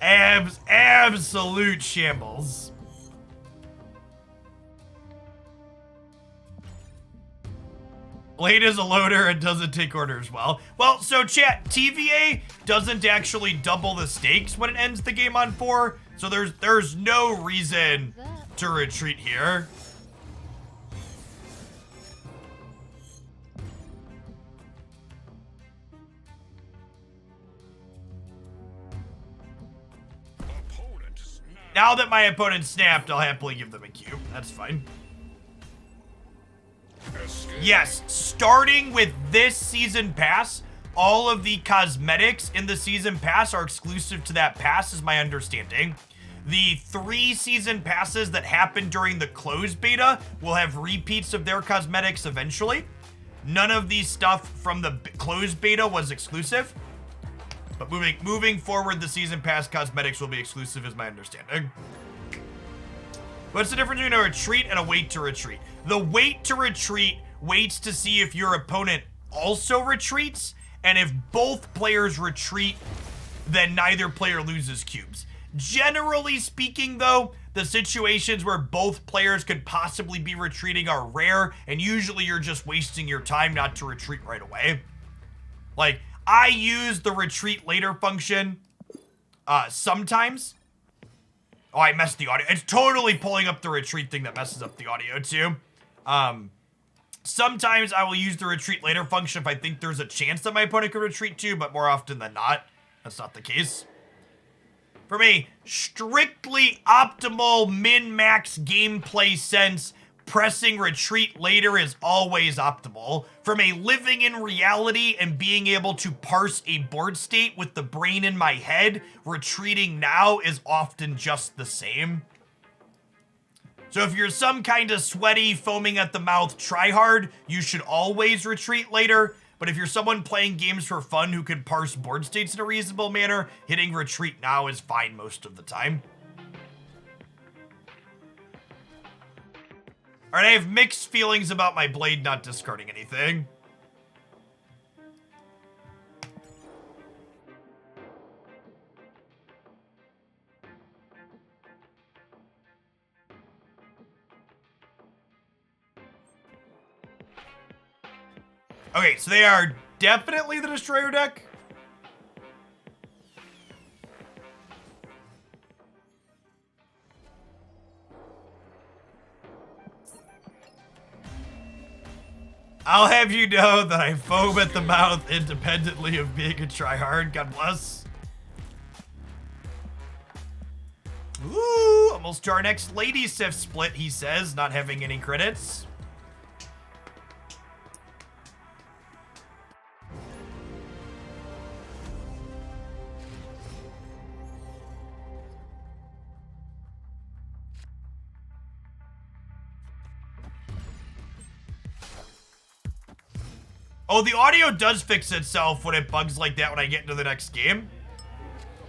Absolute shambles. Blade is a loader and doesn't take orders well. Well, so chat, TVA doesn't actually double the stakes when it ends the game on 4, so there's no reason to retreat here. Opponent snap. Now that my opponent snapped, I'll happily give them a cube. That's fine. Escape. Yes, starting with this season pass, all of the cosmetics in the season pass are exclusive to that pass, is my understanding. The 3 season passes that happened during the closed beta will have repeats of their cosmetics eventually. None of the stuff from the closed beta was exclusive. But moving forward, the season pass cosmetics will be exclusive, is my understanding. What's the difference between a retreat and a wait to retreat? The wait to retreat waits to see if your opponent also retreats, and if both players retreat, then neither player loses cubes. Generally speaking, though, the situations where both players could possibly be retreating are rare, and usually you're just wasting your time not to retreat right away. Like, I use the retreat later function sometimes. Oh, I messed the audio. It's totally pulling up the retreat thing that messes up the audio too. Sometimes I will use the retreat later function if I think there's a chance that my opponent could retreat too, but more often than not, that's not the case. From a strictly optimal min-max gameplay sense, pressing retreat later is always optimal. From a living in reality and being able to parse a board state with the brain in my head, retreating now is often just the same. So if you're some kind of sweaty, foaming at the mouth tryhard, you should always retreat later. But if you're someone playing games for fun who can parse board states in a reasonable manner, hitting retreat now is fine most of the time. Alright, I have mixed feelings about my blade not discarding anything. Okay, so they are definitely the Destroyer deck. I'll have you know that I foam at the mouth independently of being a tryhard. God bless. Ooh, almost to our next Lady Sif split, he says, not having any credits. Oh, the audio does fix itself when it bugs like that when I get into the next game.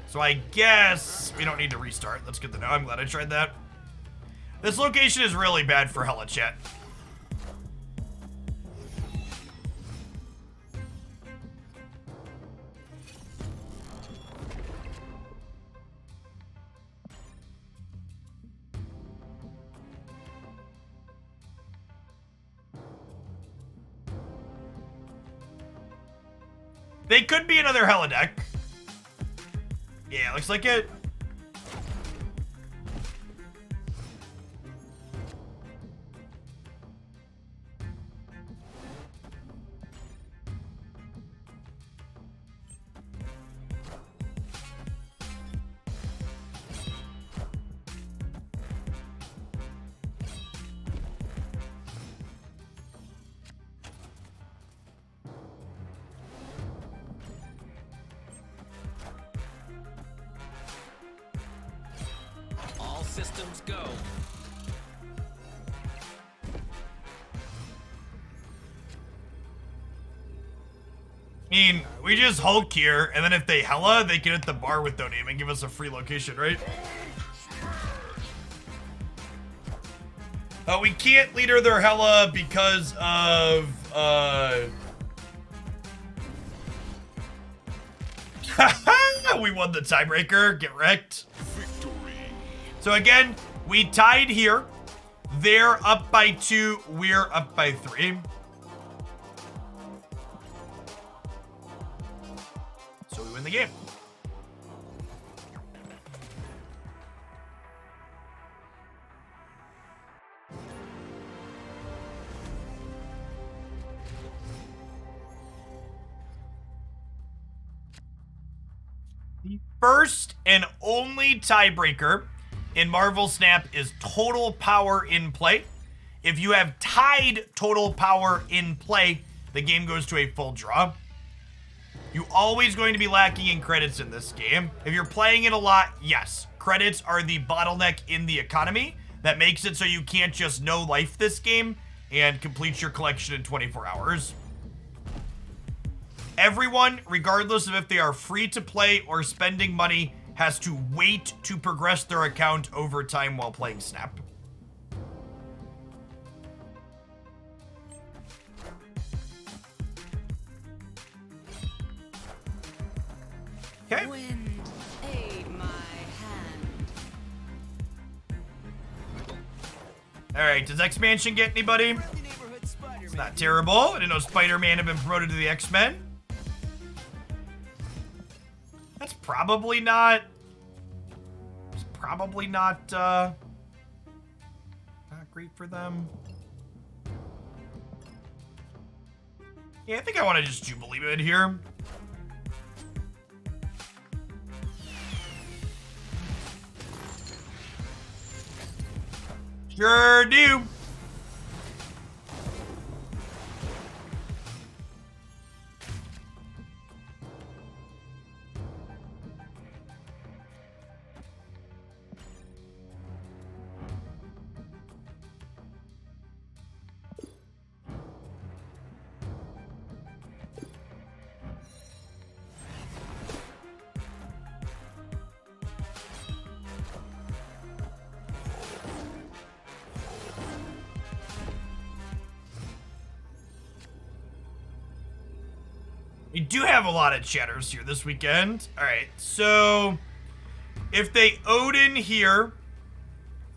So I guess we don't need to restart. That's good to know. I'm glad I tried that. This location is really bad for Hela chat. They could be another Hela deck. Yeah, looks like it. All systems go. I mean, we just Hulk here, and then if they Hela, they can hit the bar with no name and give us a free location, right? We can't leader their Hela because of, we won the tiebreaker. Get wrecked. Victory. So again, we tied here. They're up by 2. We're up by 3. the game. The first and only tiebreaker in Marvel Snap is total power in play. If you have tied total power in play, the game goes to a full draw. You're always going to be lacking in credits in this game. If you're playing it a lot, yes, credits are the bottleneck in the economy that makes it so you can't just no life this game and complete your collection in 24 hours. Everyone, regardless of if they are free to play or spending money, has to wait to progress their account over time while playing Snap. Okay. Wind, aid my hand. All right, does X-Mansion get anybody? It's not terrible. I didn't know Spider-Man had been promoted to the X-Men. That's probably not... It's probably not great for them. Yeah, I think I want to just Jubilee it here. Sure do. We do have a lot of chatters here this weekend. All right, so if they Odin here,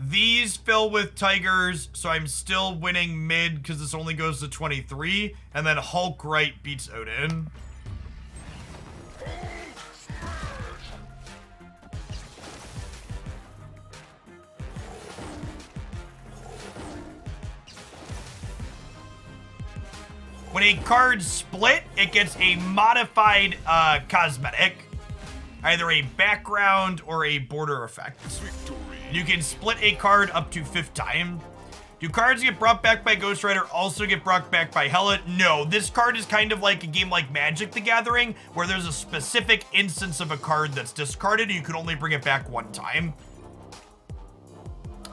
these fill with Tigers, so I'm still winning mid because this only goes to 23, and then Hulk right beats Odin. When a card split, it gets a modified cosmetic, either a background or a border effect. You can split a card up to 5th time. Do cards get brought back by Ghost Rider also get brought back by Hela? No, this card is kind of like a game like Magic the Gathering, where there's a specific instance of a card that's discarded, and you can only bring it back one time.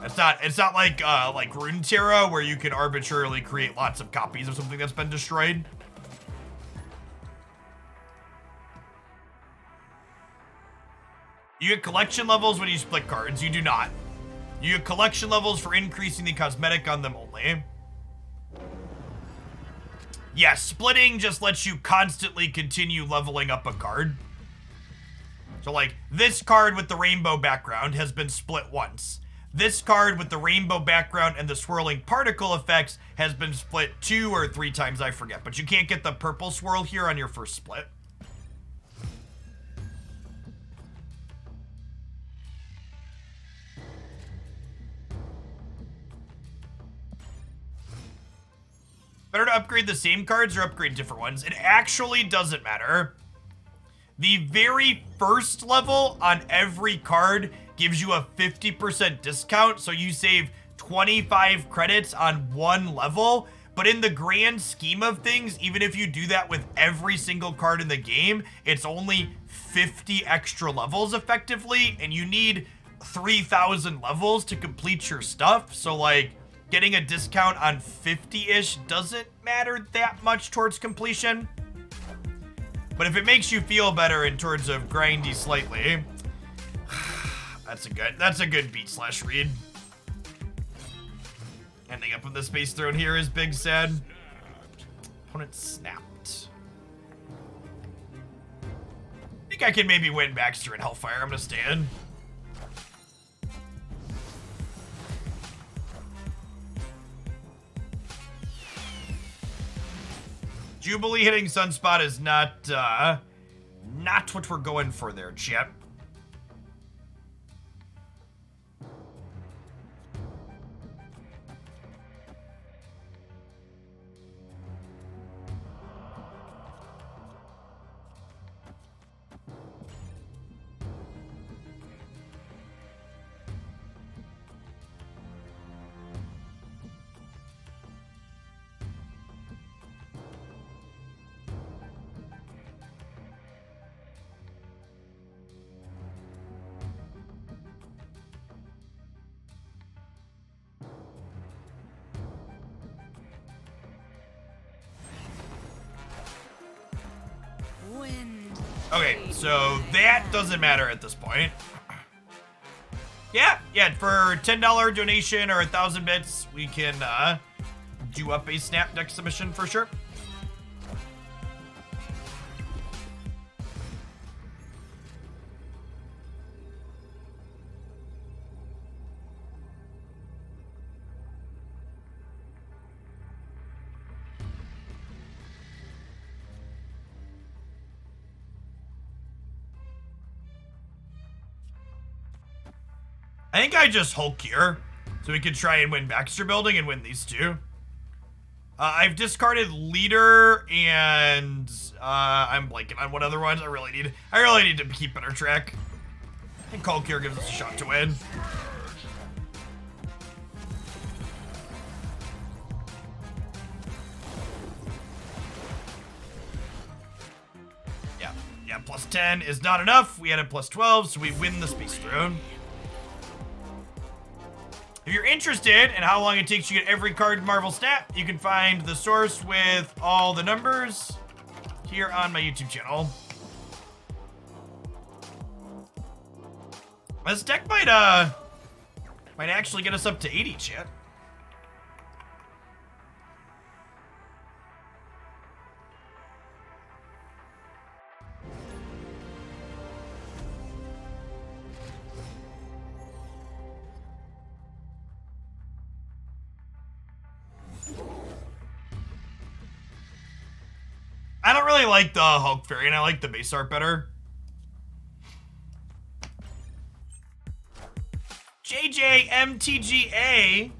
It's not like Runeterra, where you can arbitrarily create lots of copies of something that's been destroyed. You get collection levels when you split cards. You do not. You get collection levels for increasing the cosmetic on them only. Yeah, splitting just lets you constantly continue leveling up a card. So like, this card with the rainbow background has been split once. This card with the rainbow background and the swirling particle effects has been split 2 or 3 times, I forget. But you can't get the purple swirl here on your first split. Better to upgrade the same cards or upgrade different ones? It actually doesn't matter. The very first level on every card gives you a 50% discount, so you save 25 credits on one level. But in the grand scheme of things, even if you do that with every single card in the game, it's only 50 extra levels effectively, and you need 3,000 levels to complete your stuff. So like, getting a discount on 50-ish doesn't matter that much towards completion. But if it makes you feel better in terms of grindy slightly, that's a good beat slash read. Ending up with the Space Throne here is big sad. Opponent snapped. I think I can maybe win Baxter and Hellfire. I'm gonna stand. Jubilee hitting Sunspot is not not what we're going for there, chat. Wind. Okay, so that doesn't matter at this point. Yeah, for $10 donation or 1,000 bits, we can do up a Snap deck submission for sure. I think I just Hulk here, so we can try and win Baxter Building and win these two. I've discarded Leader and I'm blanking on what other ones I really need to keep better track. I think Hulk here gives us a shot to win. Yeah, plus 10 is not enough. We had a plus 12, so we win the Space Throne. If you're interested in how long it takes to get every card in Marvel Snap, you can find the source with all the numbers here on my YouTube channel. This deck might actually get us up to 80, chat. I don't really like the Hulk variant. I like the base art better. JJMTGA.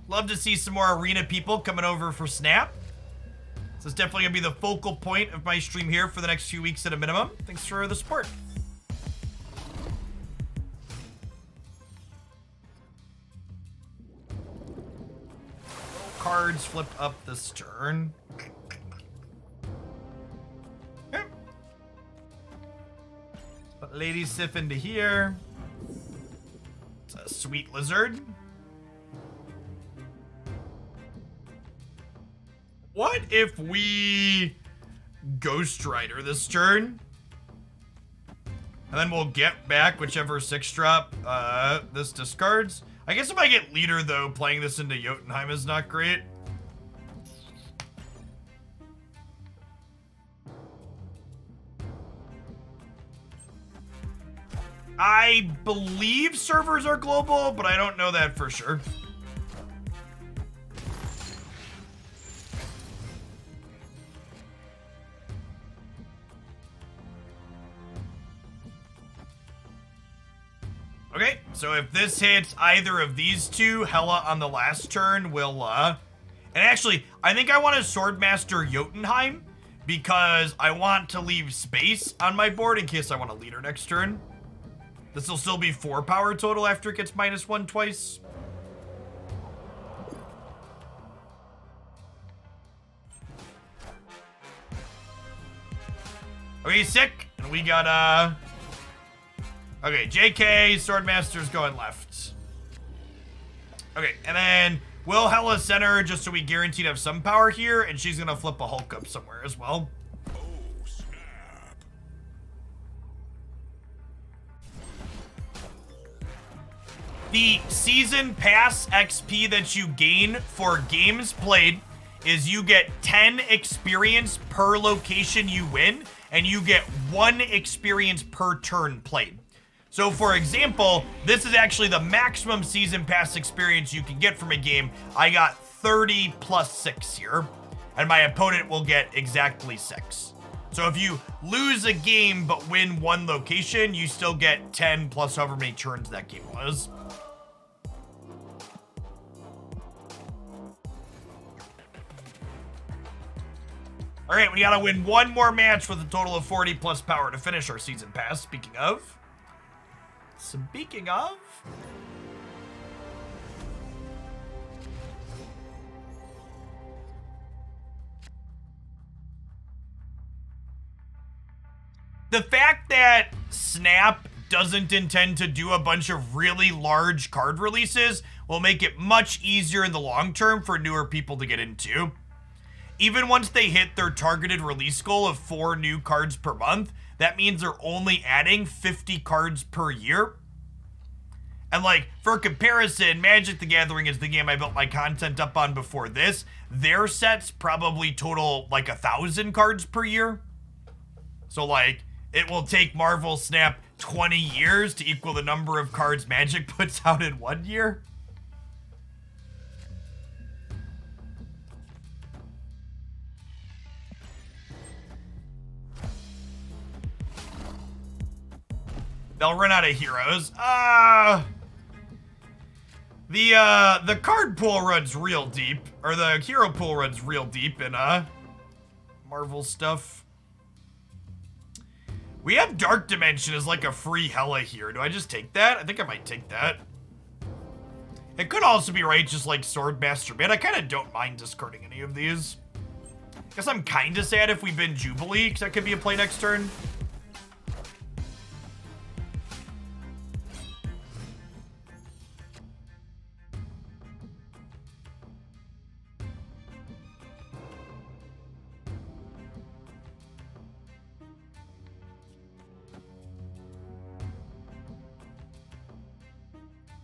Love to see some more arena people coming over for Snap. This is definitely going to be the focal point of my stream here for the next few weeks at a minimum. Thanks for the support. Cards flipped up this turn. Put Lady Sif into here. It's a sweet lizard. What if we Ghost Rider this turn? And then we'll get back whichever 6-drop this discards. I guess if I get Leader, though, playing this into Jotunheim is not great. I believe servers are global, but I don't know that for sure. Okay, so if this hits either of these two, Hela on the last turn will, and actually, I think I want to Swordmaster Jotunheim because I want to leave space on my board in case I want a Leader next turn. This will still be 4 power total after it gets -1 twice. Okay, sick. And we got, okay, JK, Swordmaster's going left. Okay, and then we'll Hela center just so we guarantee to have some power here, and she's gonna flip a Hulk up somewhere as well. The season pass XP that you gain for games played is you get 10 experience per location you win, and you get 1 experience per turn played. So for example, this is actually the maximum season pass experience you can get from a game. I got 30 plus 6 here, and my opponent will get exactly 6. So if you lose a game but win one location, you still get 10 plus however many turns that game was. All right, we gotta win one more match with a total of 40 plus power to finish our season pass. Speaking of. The fact that Snap doesn't intend to do a bunch of really large card releases will make it much easier in the long term for newer people to get into. Even once they hit their targeted release goal of 4 new cards per month, that means they're only adding 50 cards per year. And like, for comparison, Magic the Gathering is the game I built my content up on before this. Their sets probably total like 1,000 cards per year. So like, it will take Marvel Snap 20 years to equal the number of cards Magic puts out in 1 year. They'll run out of heroes. The card pool runs real deep, or the hero pool runs real deep in Marvel stuff. We have Dark Dimension as like a free Hela here. Do I just take that? I think I might take that. It could also be right, just like Swordmaster Bid. I kind of don't mind discarding any of these. Guess I'm kind of sad if we bin Jubilee, because that could be a play next turn.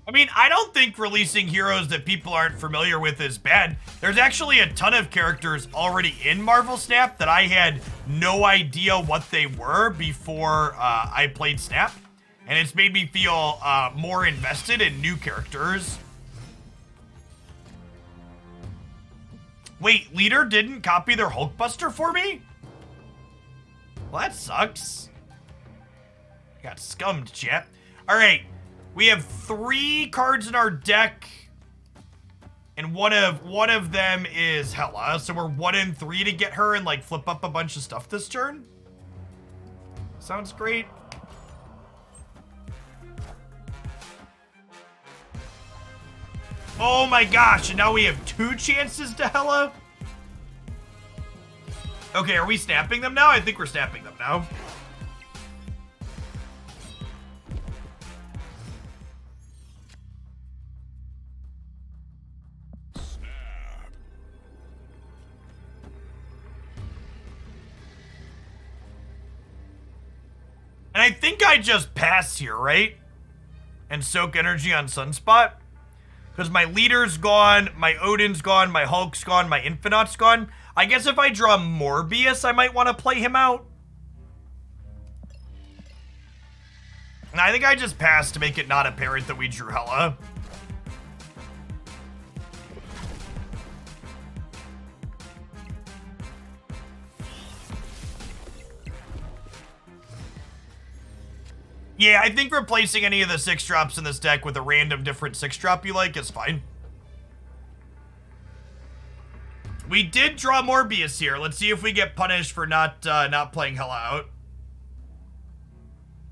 I mean, I don't think releasing heroes that people aren't familiar with is bad. There's actually a ton of characters already in Marvel Snap that I had no idea what they were before I played Snap. And it's made me feel more invested in new characters. Wait, Leader didn't copy their Hulkbuster for me? Well, that sucks. Got scummed, chat. All right. We have 3 cards in our deck, and one of them is Hela. So we're 1 in 3 to get her and like flip up a bunch of stuff this turn. Sounds great. Oh my gosh, and now we have 2 chances to Hela? Okay, are we snapping them now? I think we're snapping them now. And I think I just pass here, right? And soak energy on Sunspot. Because my Leader's gone, my Odin's gone, my Hulk's gone, my Infinite's gone. I guess if I draw Morbius, I might want to play him out. And I think I just passed to make it not apparent that we drew Hela. Yeah, I think replacing any of the 6-drops in this deck with a random different 6-drop you like is fine. We did draw Morbius here. Let's see if we get punished for not playing Hela out.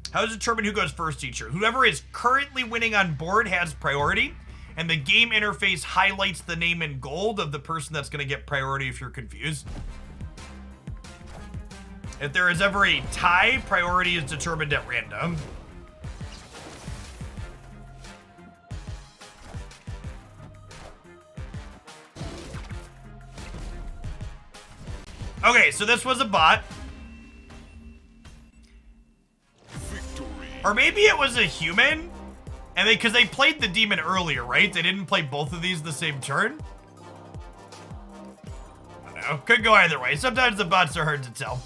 How to determine who goes first, teacher? Whoever is currently winning on board has priority, and the game interface highlights the name in gold of the person that's going to get priority if you're confused. If there is ever a tie, priority is determined at random. Okay, so this was a bot. Victory. Or maybe it was a human. And because they played the demon earlier, right? They didn't play both of these the same turn. I don't know. Could go either way. Sometimes the bots are hard to tell.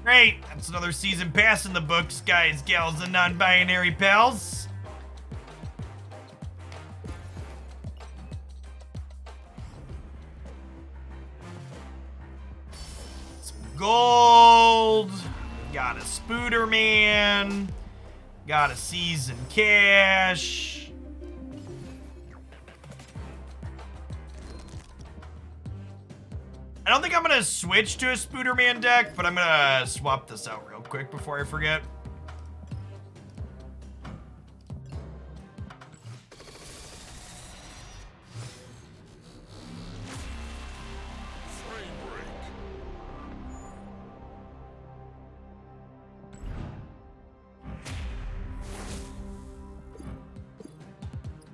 Great. That's another season pass in the books, guys, gals, and non-binary pals. gold. Got a Spooderman. Got a season cash. I don't think I'm gonna switch to a Spooderman deck, but I'm gonna swap this out real quick before I forget. Frame break.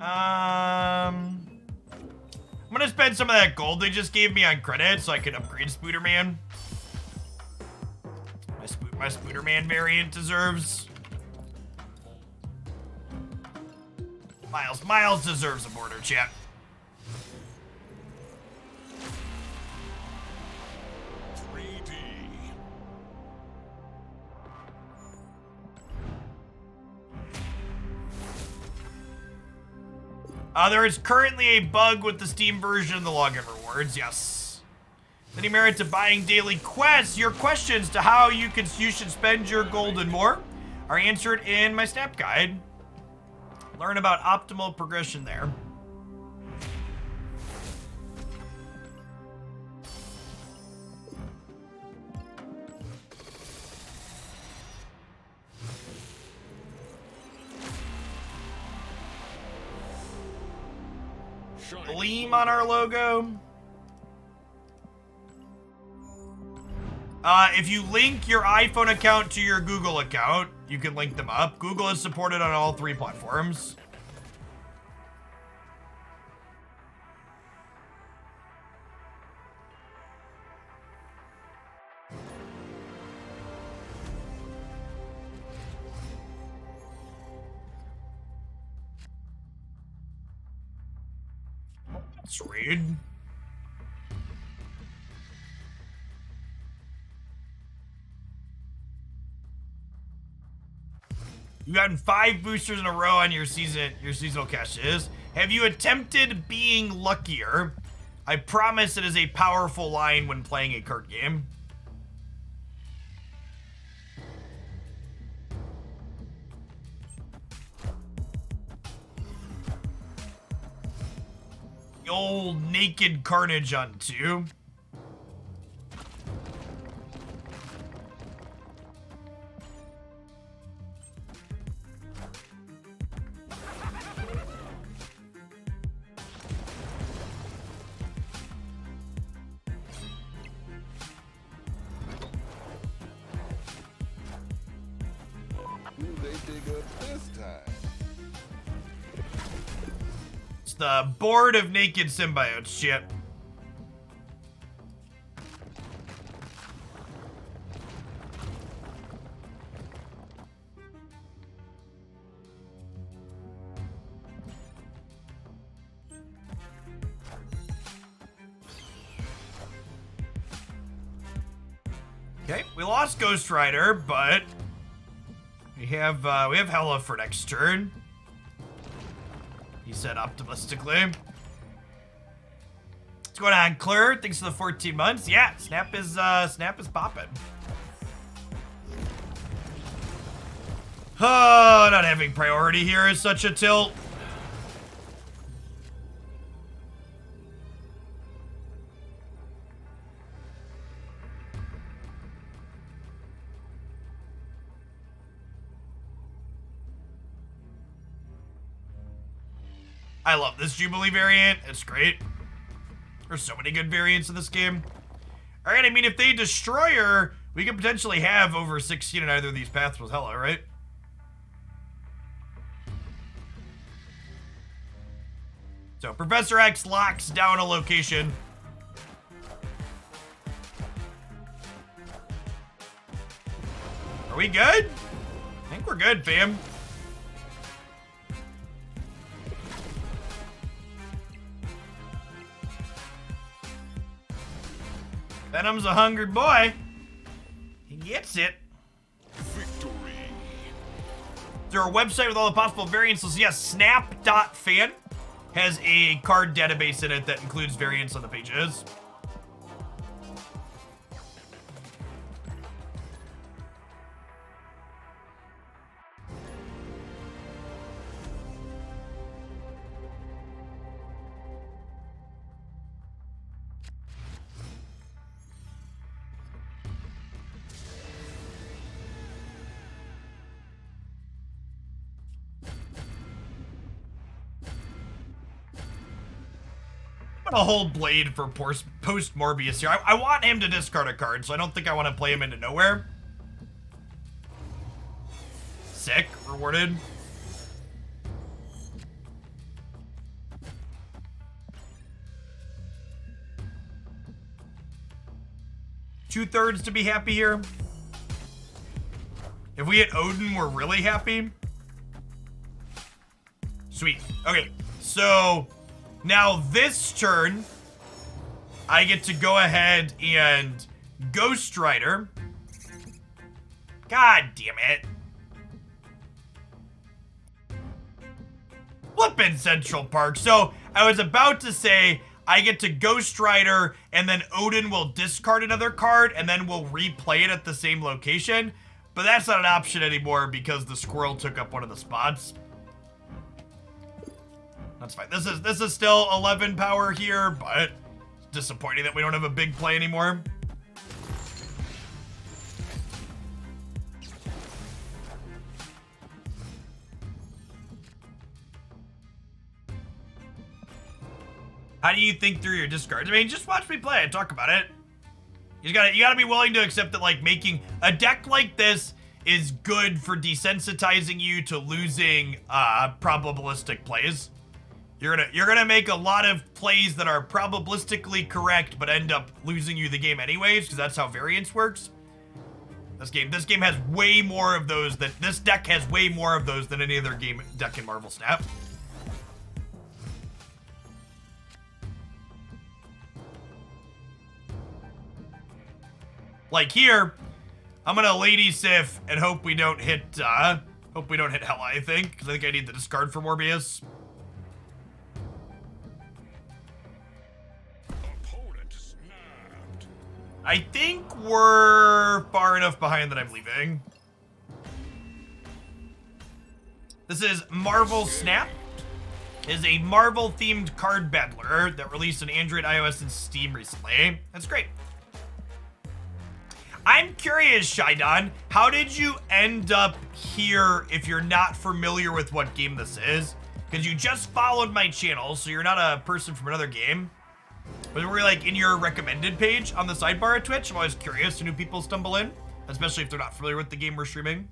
I'm gonna spend some of that gold they just gave me on credit so I can upgrade Spooderman. My Spooderman variant deserves. Miles deserves a border, chat. There is currently a bug with the Steam version of the login rewards, yes. Any merit to buying daily quests? Your questions to how you should spend your gold and more are answered in my Snap Guide. Learn about optimal progression there. Gleam on our logo. If you link your iPhone account to your Google account, you can link them up. Google is supported on all 3 platforms. Let's read. You've gotten 5 boosters in a row on your seasonal caches. Have you attempted being luckier? I promise it is a powerful line when playing a card game. The old naked carnage on 2. Who they dig up this time? It's the board of naked symbiotes shit. Okay, we lost Ghost Rider, but we have Hela for next turn. He said optimistically. What's going on, Claire? Thanks for the 14 months. Yeah, Snap is popping. Oh, not having priority here is such a tilt. I love this Jubilee variant. It's great. There's so many good variants in this game. All right, I mean, if they destroy her, we could potentially have over 16 in either of these paths with Hela, right? So Professor X locks down a location. Are we good? I think we're good, fam. Venom's a hungry boy. He gets it. Victory. Is there a website with all the possible variants? Yes, snap.fan has a card database in it that includes variants on the pages. gonna hold Blade for post Morbius here. I want him to discard a card, so I don't think I want to play him into nowhere. Sick, rewarded. Two-thirds to be happy here. If we hit Odin, we're really happy. Sweet. Okay, so now this turn, I get to go ahead and Ghost Rider. God damn it. Flippin' Central Park. So I was about to say I get to Ghost Rider and then Odin will discard another card and then we'll replay it at the same location. But that's not an option anymore because the squirrel took up one of the spots. That's fine. This is still 11 power here, but it's disappointing that we don't have a big play anymore. How do you think through your discards? I mean, just watch me play and talk about it. You gotta be willing to accept that, like, making a deck like this is good for desensitizing you to losing probabilistic plays. You're gonna make a lot of plays that are probabilistically correct but end up losing you the game anyways, because that's how variance works. This game has way more of those this deck has way more of those than any other deck in Marvel Snap. Like here, I'm gonna Lady Sif and hope we don't hit Hela, I think, because I think I need the discard for Morbius. Opponent snapped. I think we're far enough behind that I'm leaving. This is Marvel Snap. It is a Marvel-themed card battler that released on Android, iOS, and Steam recently. That's great. I'm curious, Shydon, how did you end up here if you're not familiar with what game this is? Because you just followed my channel, so you're not a person from another game. But we're like in your recommended page on the sidebar at Twitch. I'm always curious to new people stumble in, especially if they're not familiar with the game we're streaming.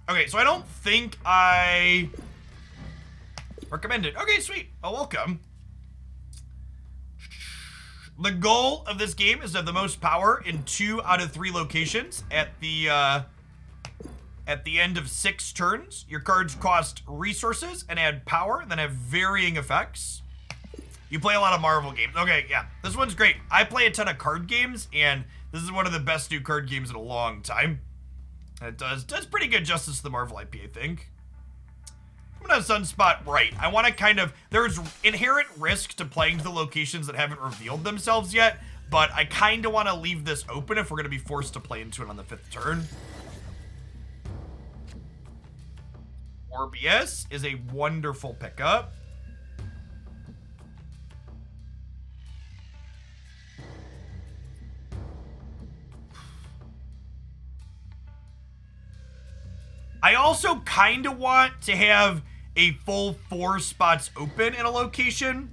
Okay, so I don't think I recommended. Okay, sweet. Oh, welcome. The goal of this game is to have the most power in 2 out of 3 locations at the end of 6 turns. Your cards cost resources and add power, and then have varying effects. You play a lot of Marvel games. Okay, yeah, this one's great. I play a ton of card games, and this is one of the best new card games in a long time. And it does pretty good justice to the Marvel IP, I think. I'm gonna Sunspot right. I want to kind of, there's inherent risk to playing to the locations that haven't revealed themselves yet, but I kind of want to leave this open if we're going to be forced to play into it on the 5th turn. Morbius is a wonderful pickup. I also kind of want to have a full 4 spots open in a location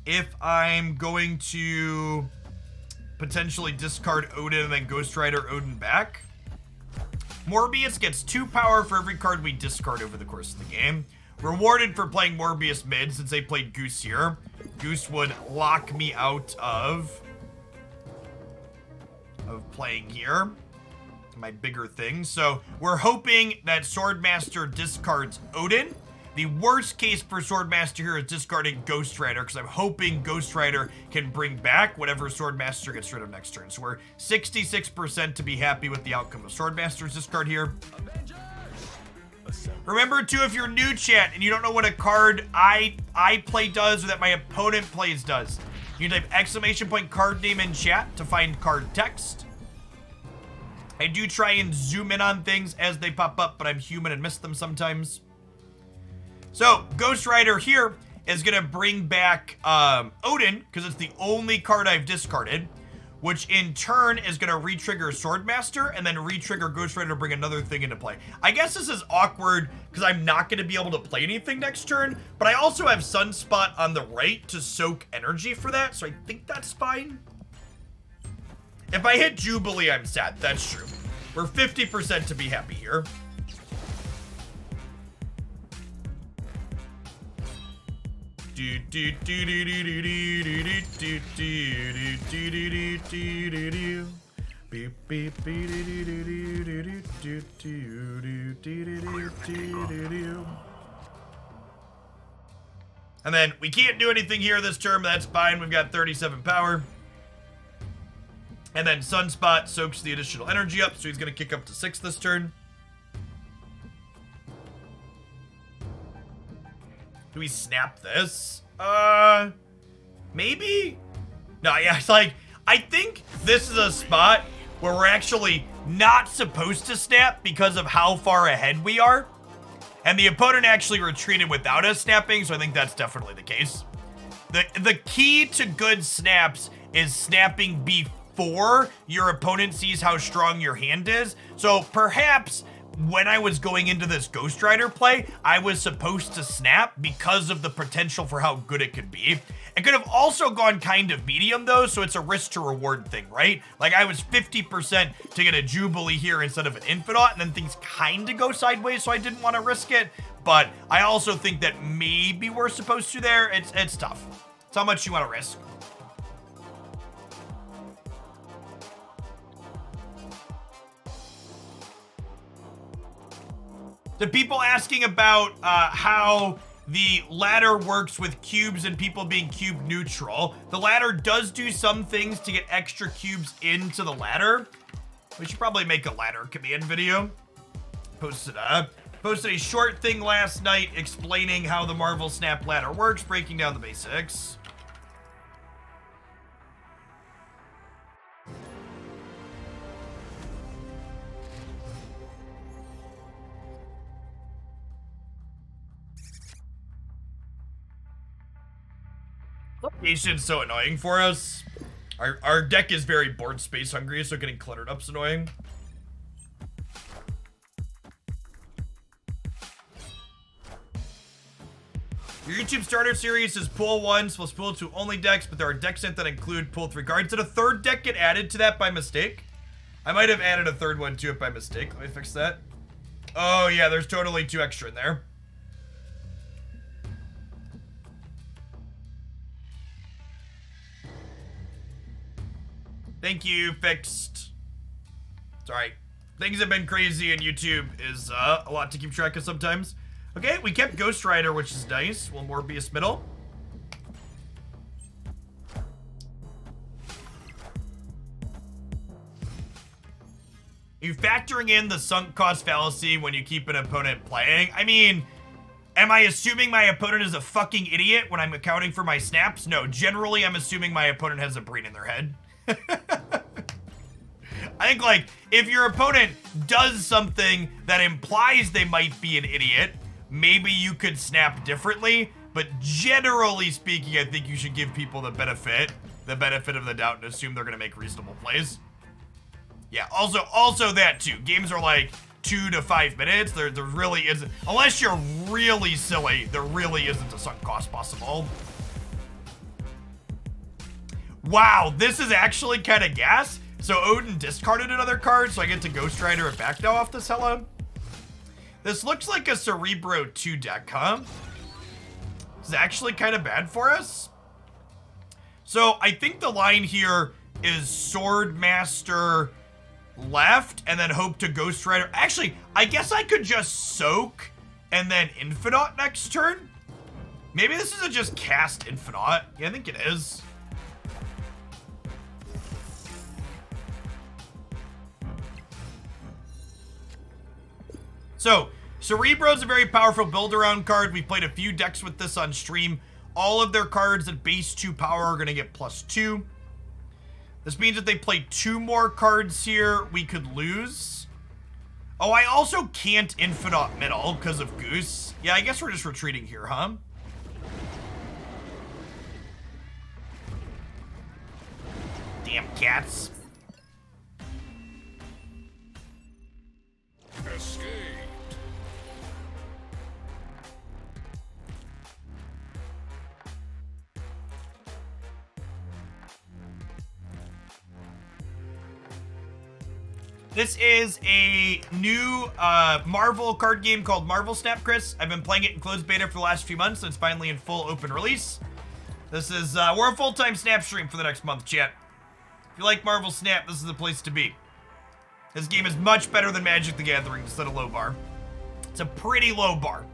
if I'm going to potentially discard Odin and then Ghost Rider Odin back. Morbius gets 2 power for every card we discard over the course of the game. Rewarded for playing Morbius mid, since they played Goose here. Goose would lock me out of playing here. My bigger thing. So we're hoping that Swordmaster discards Odin. The worst case for Swordmaster here is discarding Ghost Rider, because I'm hoping Ghost Rider can bring back whatever Swordmaster gets rid of next turn. So we're 66% to be happy with the outcome of Swordmaster's discard here. Remember too, if you're new, chat, and you don't know what a card I play does or that my opponent plays does, you type ! card name in chat to find card text. I do try and zoom in on things as they pop up, but I'm human and miss them sometimes. So, Ghost Rider here is going to bring back Odin, because it's the only card I've discarded. which in turn is going to re-trigger Swordmaster and then re-trigger Ghost Rider to bring another thing into play. I guess this is awkward because I'm not going to be able to play anything next turn, but I also have Sunspot on the right to soak energy for that, so I think that's fine. If I hit Jubilee, I'm sad. That's true. We're 50% to be happy here. And then we can't do anything here this turn, but that's fine. We've got 37 power. And then Sunspot soaks the additional energy up, so he's going to kick up to 6 this turn. Do we snap this? Maybe? No, yeah, it's like, I think this is a spot where we're actually not supposed to snap because of how far ahead we are. And the opponent actually retreated without us snapping, so I think that's definitely the case. The key to good snaps is snapping before your opponent sees how strong your hand is. So perhaps when I was going into this Ghost Rider play, I was supposed to snap because of the potential for how good it could be. It could have also gone kind of medium though, so it's a risk to reward thing, right? Like I was 50% to get a Jubilee here instead of an Infinite, and then things kind of go sideways, so I didn't want to risk it. But I also think that maybe we're supposed to there. It's tough. It's how much you want to risk. The people asking about how the ladder works with cubes and people being cube neutral. The ladder does do some things to get extra cubes into the ladder. We should probably make a ladder command video. Posted a short thing last night explaining how the Marvel Snap ladder works, breaking down the basics. Location's so annoying for us. Our deck is very board space hungry, so getting cluttered up's annoying. Your YouTube starter series is pool 1 plus pool 2 only decks, but there are decks that include pool 3 cards. Did a third deck get added to that by mistake? I might have added a third one to it by mistake. Let me fix that. Oh yeah, there's totally 2 extra in there. Thank you, fixed. Sorry. Things have been crazy and YouTube is a lot to keep track of sometimes. Okay, we kept Ghost Rider, which is nice. Will Morbius middle. You factoring in the sunk cost fallacy when you keep an opponent playing? I mean, am I assuming my opponent is a fucking idiot when I'm accounting for my snaps? No, generally I'm assuming my opponent has a brain in their head. I think, like, if your opponent does something that implies they might be an idiot, maybe you could snap differently, but generally speaking, I think you should give people the benefit of the doubt and assume they're gonna make reasonable plays. Yeah, also that too. Games are like 2 to 5 minutes. There really isn't, unless you're really silly, there really isn't a sunk cost possible. Wow, this is actually kind of gas. So Odin discarded another card, so I get to Ghost Rider it back now off this Hela. This looks like a Cerebro 2 deck, huh? This is actually kind of bad for us. So I think the line here is Swordmaster left and then hope to Ghost Rider. Actually, I guess I could just soak and then Infinite next turn. Maybe this is a just cast Infinite. Yeah, I think it is. So, Cerebro's a very powerful build-around card. We played a few decks with this on stream. All of their cards at base 2 power are going to get +2. This means if they play 2 more cards here, we could lose. Oh, I also can't Infinite middle because of Goose. Yeah, I guess we're just retreating here, huh? Damn cats. Escaped. This is a new Marvel card game called Marvel Snap, Chris. I've been playing it in closed beta for the last few months, and it's finally in full open release. This is, we're a full-time Snap stream for the next month, chat. If you like Marvel Snap, this is the place to be. This game is much better than Magic the Gathering to set a low bar. It's a pretty low bar.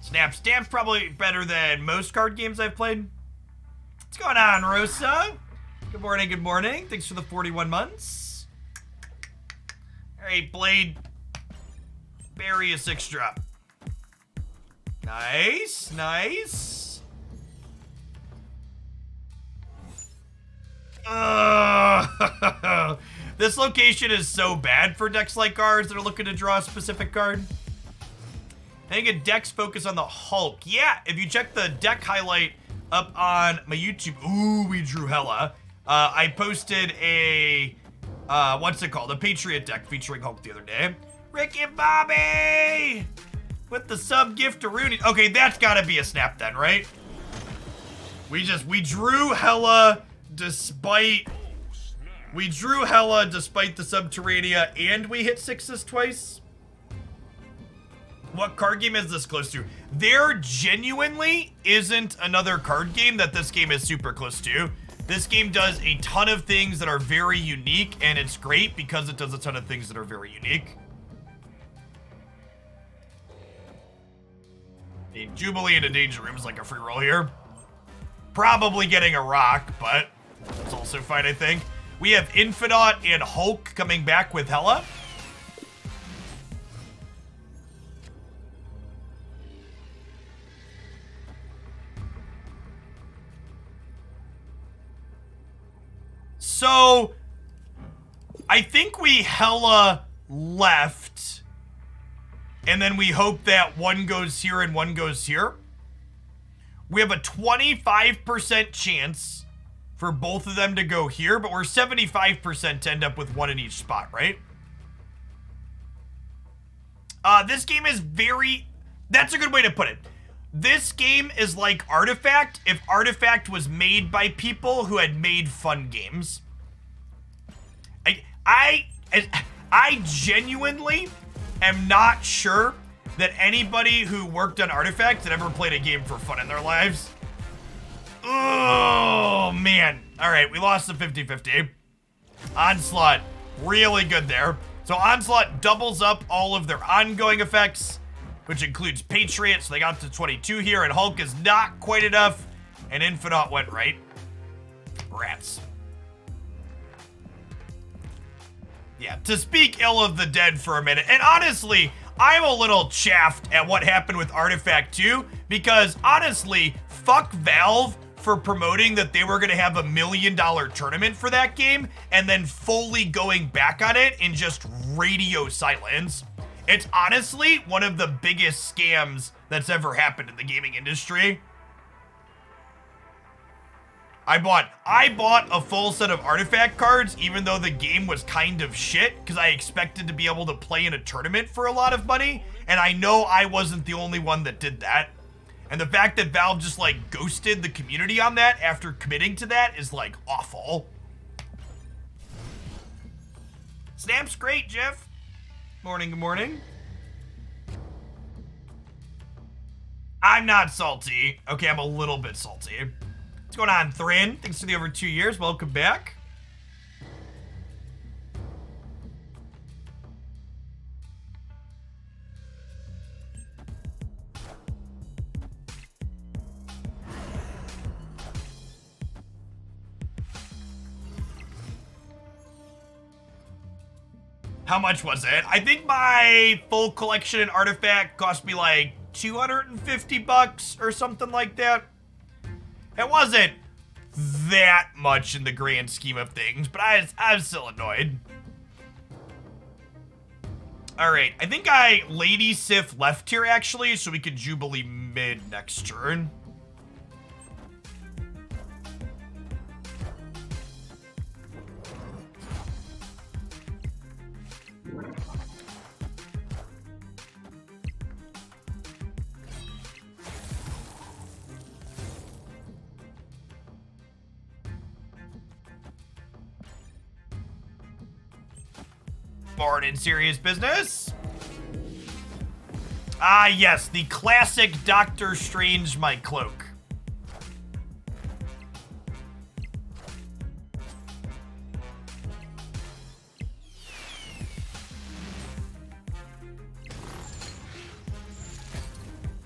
Snap's probably better than most card games I've played. What's going on, Rosa? Good morning, good morning. Thanks for the 41 months. All right, Blade. Bury a 6-drop. Nice, nice. This location is so bad for decks like ours that are looking to draw a specific card. I think a deck's focus on the Hulk. Yeah, if you check the deck highlight up on my YouTube. Ooh, we drew Hela. I posted a... what's it called? A Patriot deck featuring Hulk the other day. Rick and Bobby! With the sub gift to Rooney. Okay, that's gotta be a snap then, right? We drew Hela despite... We drew Hela despite the Subterranea and we hit 6s twice? What card game is this close to? There genuinely isn't another card game that this game is super close to. This game does a ton of things that are very unique, and it's great because it does a ton of things that are very unique. The Jubilee into Danger Room is like a free roll here. Probably getting a rock, but it's also fine, I think. We have Infinaut and Hulk coming back with Hela. So, I think we Hela left, and then we hope that one goes here and one goes here. We have a 25% chance for both of them to go here, but we're 75% to end up with one in each spot, right? This game is very... That's a good way to put it. This game is like Artifact if Artifact was made by people who had made fun games. I genuinely am not sure that anybody who worked on Artifact had ever played a game for fun in their lives. Oh, man. All right, we lost the 50-50. Onslaught, really good there. So Onslaught doubles up all of their ongoing effects, which includes Patriot, so they got to 22 here, and Hulk is not quite enough, and Infinaut went right. Rats. Yeah, to speak ill of the dead for a minute, and honestly, I'm a little chaffed at what happened with Artifact 2, because honestly, fuck Valve for promoting that they were going to have $1 million tournament for that game, and then fully going back on it in just radio silence. It's honestly one of the biggest scams that's ever happened in the gaming industry. I bought a full set of Artifact cards, even though the game was kind of shit, because I expected to be able to play in a tournament for a lot of money, and I know I wasn't the only one that did that. And the fact that Valve just, like, ghosted the community on that after committing to that is, like, awful. Snap's great, Jeff. Morning, good morning. I'm not salty. Okay, I'm a little bit salty. What's going on, Thrin? Thanks for the over 2 years. Welcome back. How much was it? I think my full collection in Artifact cost me like $250 or something like that. It wasn't that much in the grand scheme of things, but I was still annoyed. Alright, I think Lady Sif left here actually, so we could Jubilee mid next turn. morning, serious business. Ah, yes, the classic Doctor Strange my cloak.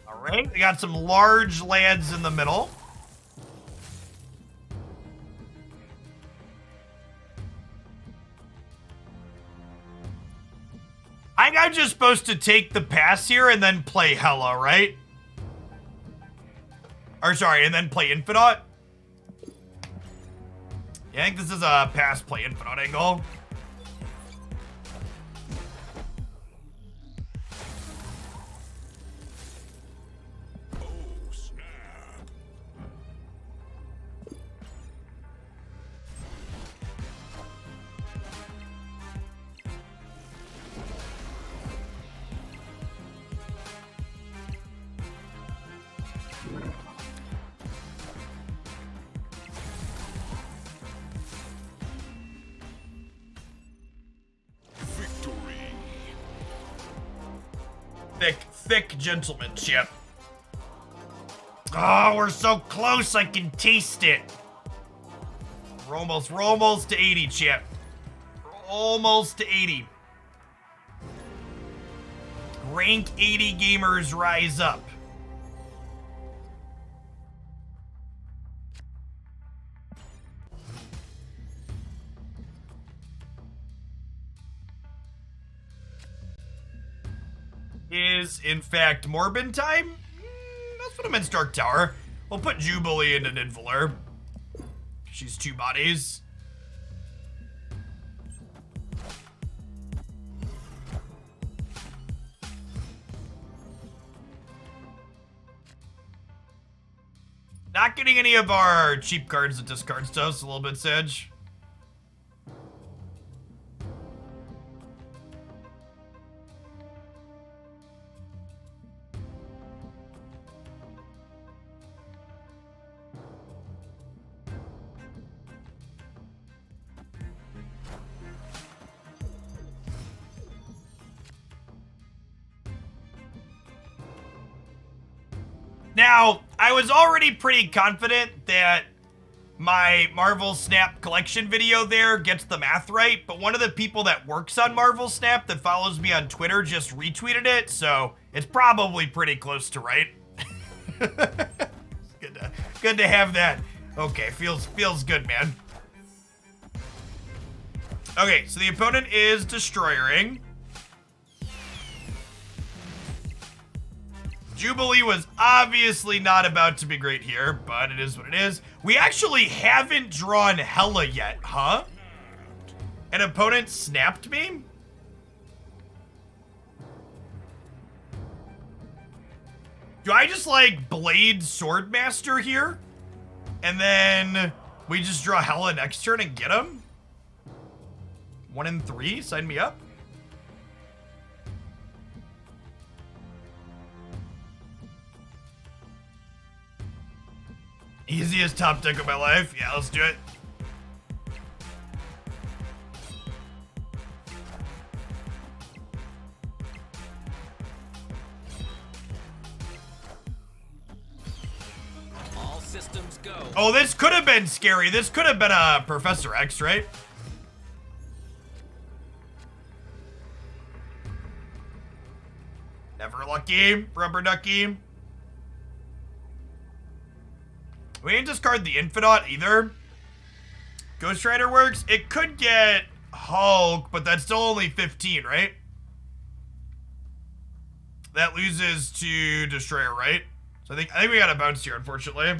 All right, we got some large lads in the middle. I think I'm just supposed to take the pass here and then play Hela, right? Or sorry, and then play Infinite. Yeah, I think this is a pass play Infinite angle. Oh, snap. Victory. Thick gentlemanship. Oh, we're so close, I can taste it. We're almost to 80, Chip. We're almost to 80. Rank 80 gamers rise up. Is, in fact, Morbin time? That's what I meant, Dark Tower. We'll put Jubilee into Nidvaler. She's 2 bodies. Not getting any of our cheap cards that discard stuff, so a little bit sedge. Now, I was already pretty confident that my Marvel Snap collection video there gets the math right, but one of the people that works on Marvel Snap that follows me on Twitter just retweeted it, so it's probably pretty close to right. Good to have that. Okay, feels good, man. Okay, so the opponent is Destroyering. Jubilee was obviously not about to be great here, but it is what it is. We actually haven't drawn Hela yet, huh? An opponent snapped me? Do I just, like, Blade Swordmaster here? And then we just draw Hela next turn and get him? 1 in 3? Sign me up. Easiest top deck of my life. Yeah, let's do it. All systems go. Oh, this could have been scary. This could have been a Professor X, right? Never lucky. Rubber ducky. We didn't discard the Infinite either. Ghost Rider works. It could get Hulk, but that's still only 15, right? That loses to Destroyer, right? So I think we got a bounce here, unfortunately.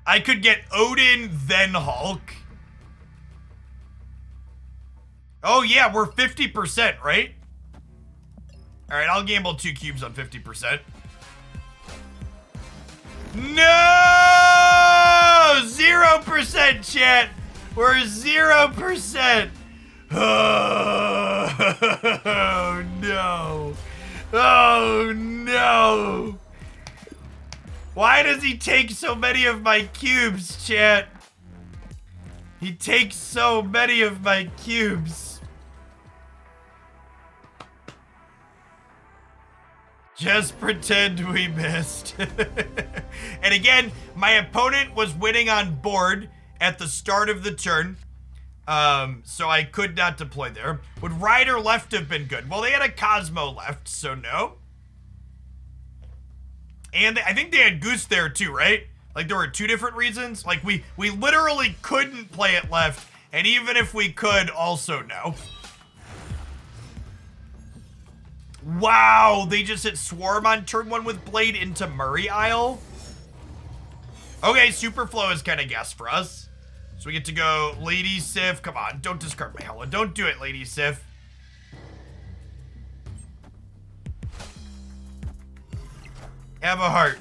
I could get Odin, then Hulk. Oh, yeah, we're 50%, right? All right, I'll gamble 2 cubes on 50%. No! 0%, chat. We're 0%. Oh, no. Oh, no. Why does he take so many of my cubes, chat? He takes so many of my cubes. Just pretend we missed. And again, my opponent was winning on board at the start of the turn. So I could not deploy there. Would Rider left have been good? Well, they had a Cosmo left, so no. And I think they had Goose there too, right? Like there were two different reasons. Like we literally couldn't play it left. And even if we could, also no. Wow, they just hit Swarm on turn 1 with Blade into Murray Isle. Okay, Superflow is kind of guess for us. So we get to go Lady Sif. Come on, don't discard my Hela. Don't do it, Lady Sif. Have a heart.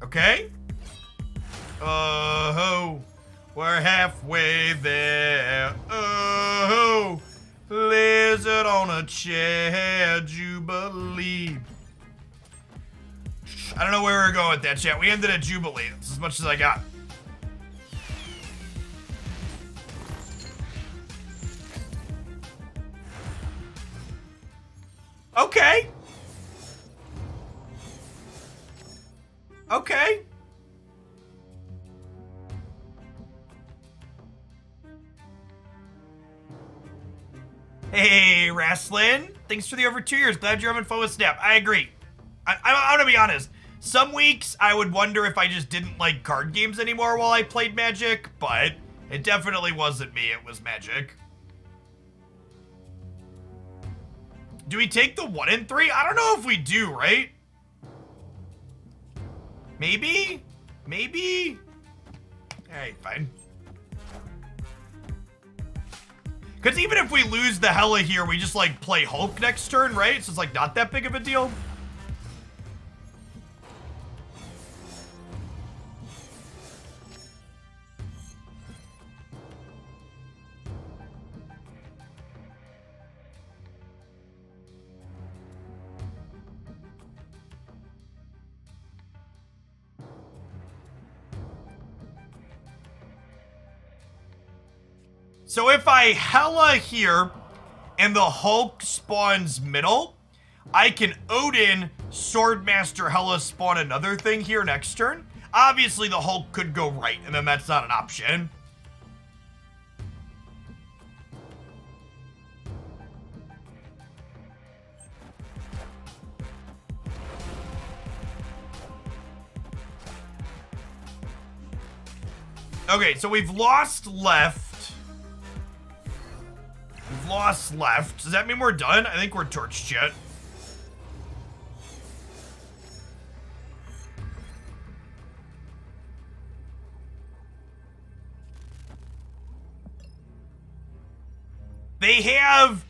Okay? Oh, we're halfway there. Oh, lizard on a chair, Jubilee. I don't know where we're going with that, chat. We ended at Jubilee. That's as much as I got. Okay. Okay. Hey, Wrestling. Thanks for the over 2 years. Glad you're having fun with Snap. I agree. I'm gonna be honest. Some weeks I would wonder if I just didn't like card games anymore while I played Magic, but it definitely wasn't me. It was Magic. Do we take the 1 and 3? I don't know if we do, right? Maybe? Maybe? Alright, fine. Because even if we lose the Hela here, we just, like, play Hulk next turn, right? So it's, like, not that big of a deal. So if I Hela here and the Hulk spawns middle, I can Odin Swordmaster Hela spawn another thing here next turn. Obviously the Hulk could go right, and then that's not an option. Okay, so we've lost left. We've lost left. Does that mean we're done? I think we're torched yet. They have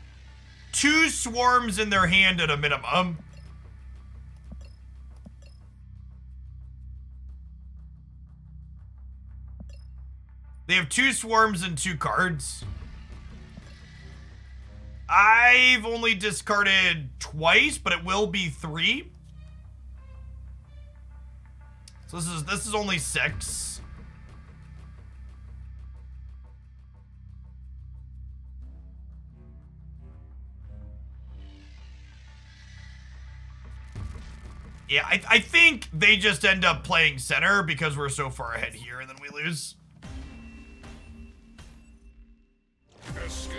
2 swarms in their hand at a minimum. They have 2 swarms and 2 cards. I've only discarded twice, but it will be 3. So this is only 6. Yeah, I think they just end up playing center because we're so far ahead here and then we lose. Escaped.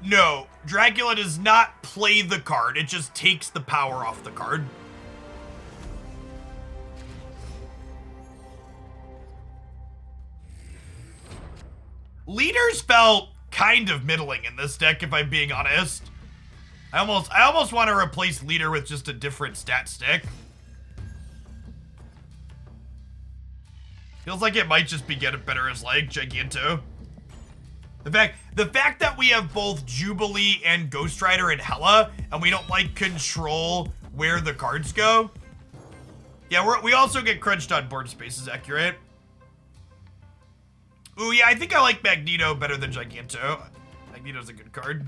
No, Dracula does not play the card. It just takes the power off the card. Leaders felt kind of middling in this deck, if I'm being honest. I almost want to replace Leader with just a different stat stick. Feels like it might just be getting better as like Giganto. The fact that we have both Jubilee and Ghost Rider and Hela, and we don't like control where the cards go. Yeah, we also get crunched on board space is accurate. Ooh, yeah, I think I like Magneto better than Giganto. Magneto's a good card.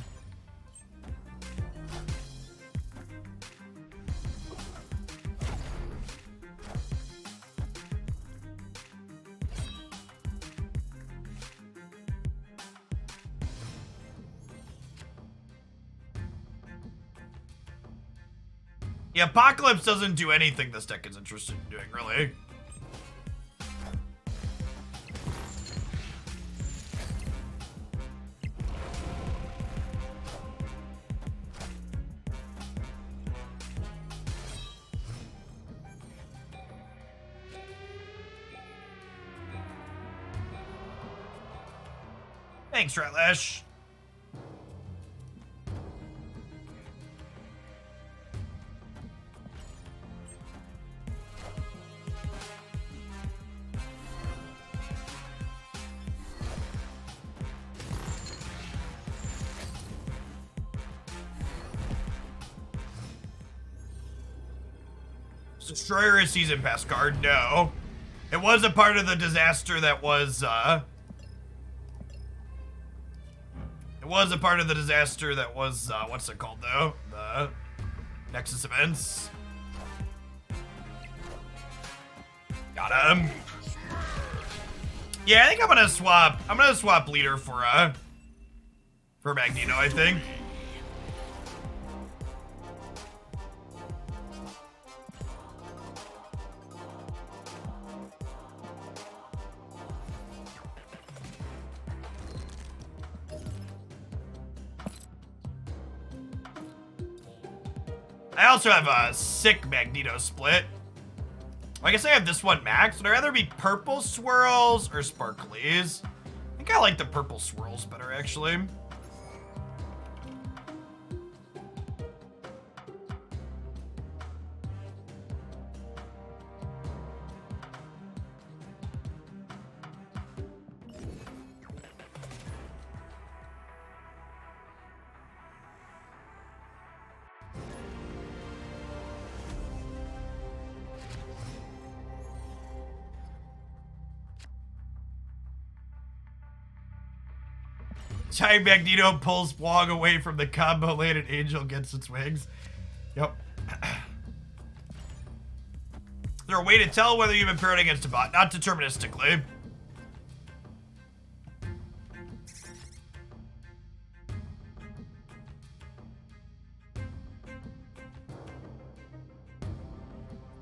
Yeah, Apocalypse doesn't do anything this deck is interested in doing, really. Thanks, Ratlash. Destroyer a season pass card? No. It was a part of the disaster that was, It was a part of the disaster that was, what's it called, though? The Nexus events. Got him. Yeah, I think I'm gonna swap leader for Magneto, I think. I also have a sick Magneto split. I guess I have this one max. Would I rather be purple swirls or sparklies? I think I like the purple swirls better, actually. Giant Magneto pulls Wong away from the combo lane and Angel gets its wings. Yep. Is there a way to tell whether you've been paired against a bot? Not deterministically.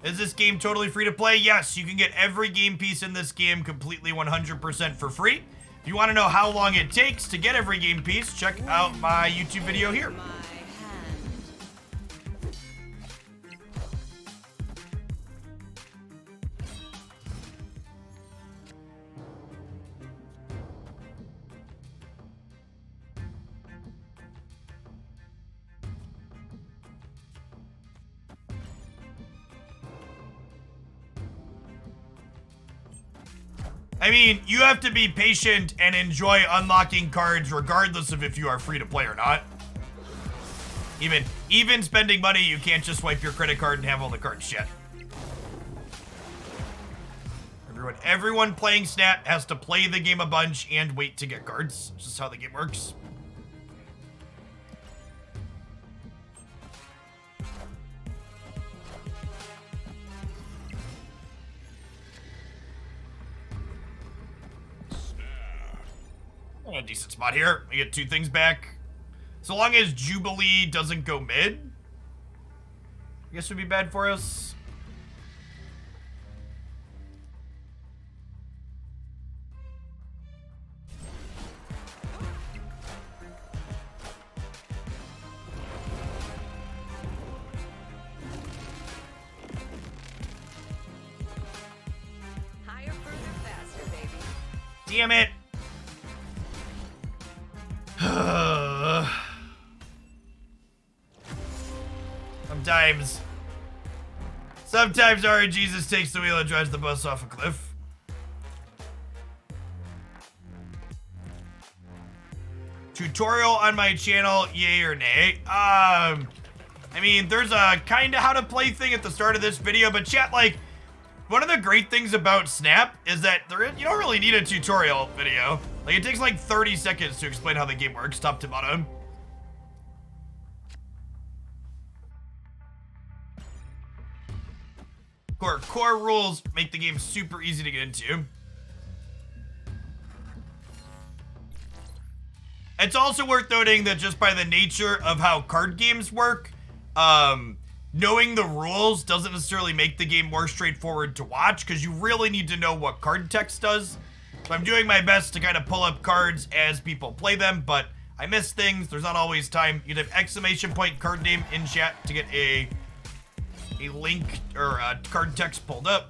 Is this game totally free to play? Yes, you can get every game piece in this game completely 100% for free. If you want to know how long it takes to get every game piece, check out my YouTube video here. My hand. I mean, you have to be patient and enjoy unlocking cards regardless of if you are free to play or not. Even spending money, you can't just swipe your credit card and have all the cards yet. Everyone playing Snap has to play the game a bunch and wait to get cards. It's just how the game works. A decent spot here. We get two things back. So long as Jubilee doesn't go mid, I guess it would be bad for us. Higher, further, faster, baby. Damn it. Sometimes RNGesus takes the wheel and drives the bus off a cliff. Tutorial on my channel, yay or nay? I mean, there's a kinda how to play thing at the start of this video, but chat, like, one of the great things about Snap is that you don't really need a tutorial video. Like, it takes like 30 seconds to explain how the game works, top to bottom. Core rules make the game super easy to get into. It's also worth noting that just by the nature of how card games work, knowing the rules doesn't necessarily make the game more straightforward to watch, because you really need to know what card text does. So I'm doing my best to kind of pull up cards as people play them, but I miss things. There's not always time. You'd have exclamation point card name in chat to get a link or a card text pulled up.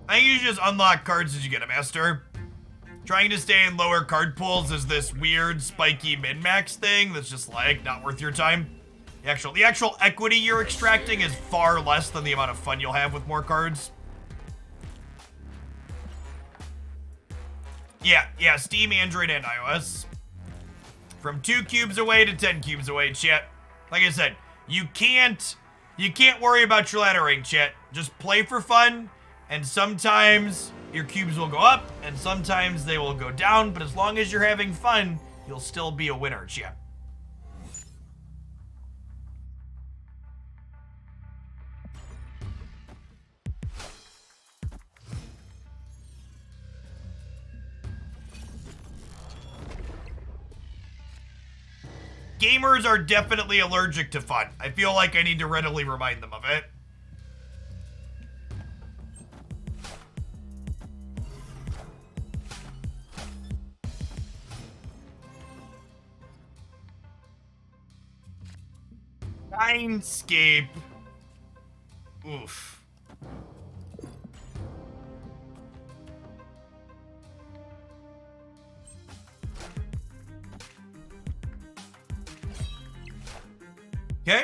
I think you just unlock cards as you get a master. Trying to stay in lower card pools is this weird spiky min-max thing that's just like not worth your time. The actual equity you're extracting is far less than the amount of fun you'll have with more cards. Yeah, Steam, Android, and iOS. From 2 cubes away to 10 cubes away, chat. Like I said, you can't worry about your laddering, chat. Just play for fun. And sometimes your cubes will go up, and sometimes they will go down, but as long as you're having fun, you'll still be a winner, chat. Gamers are definitely allergic to fun. I feel like I need to readily remind them of it. Mindscape. Oof. Okay.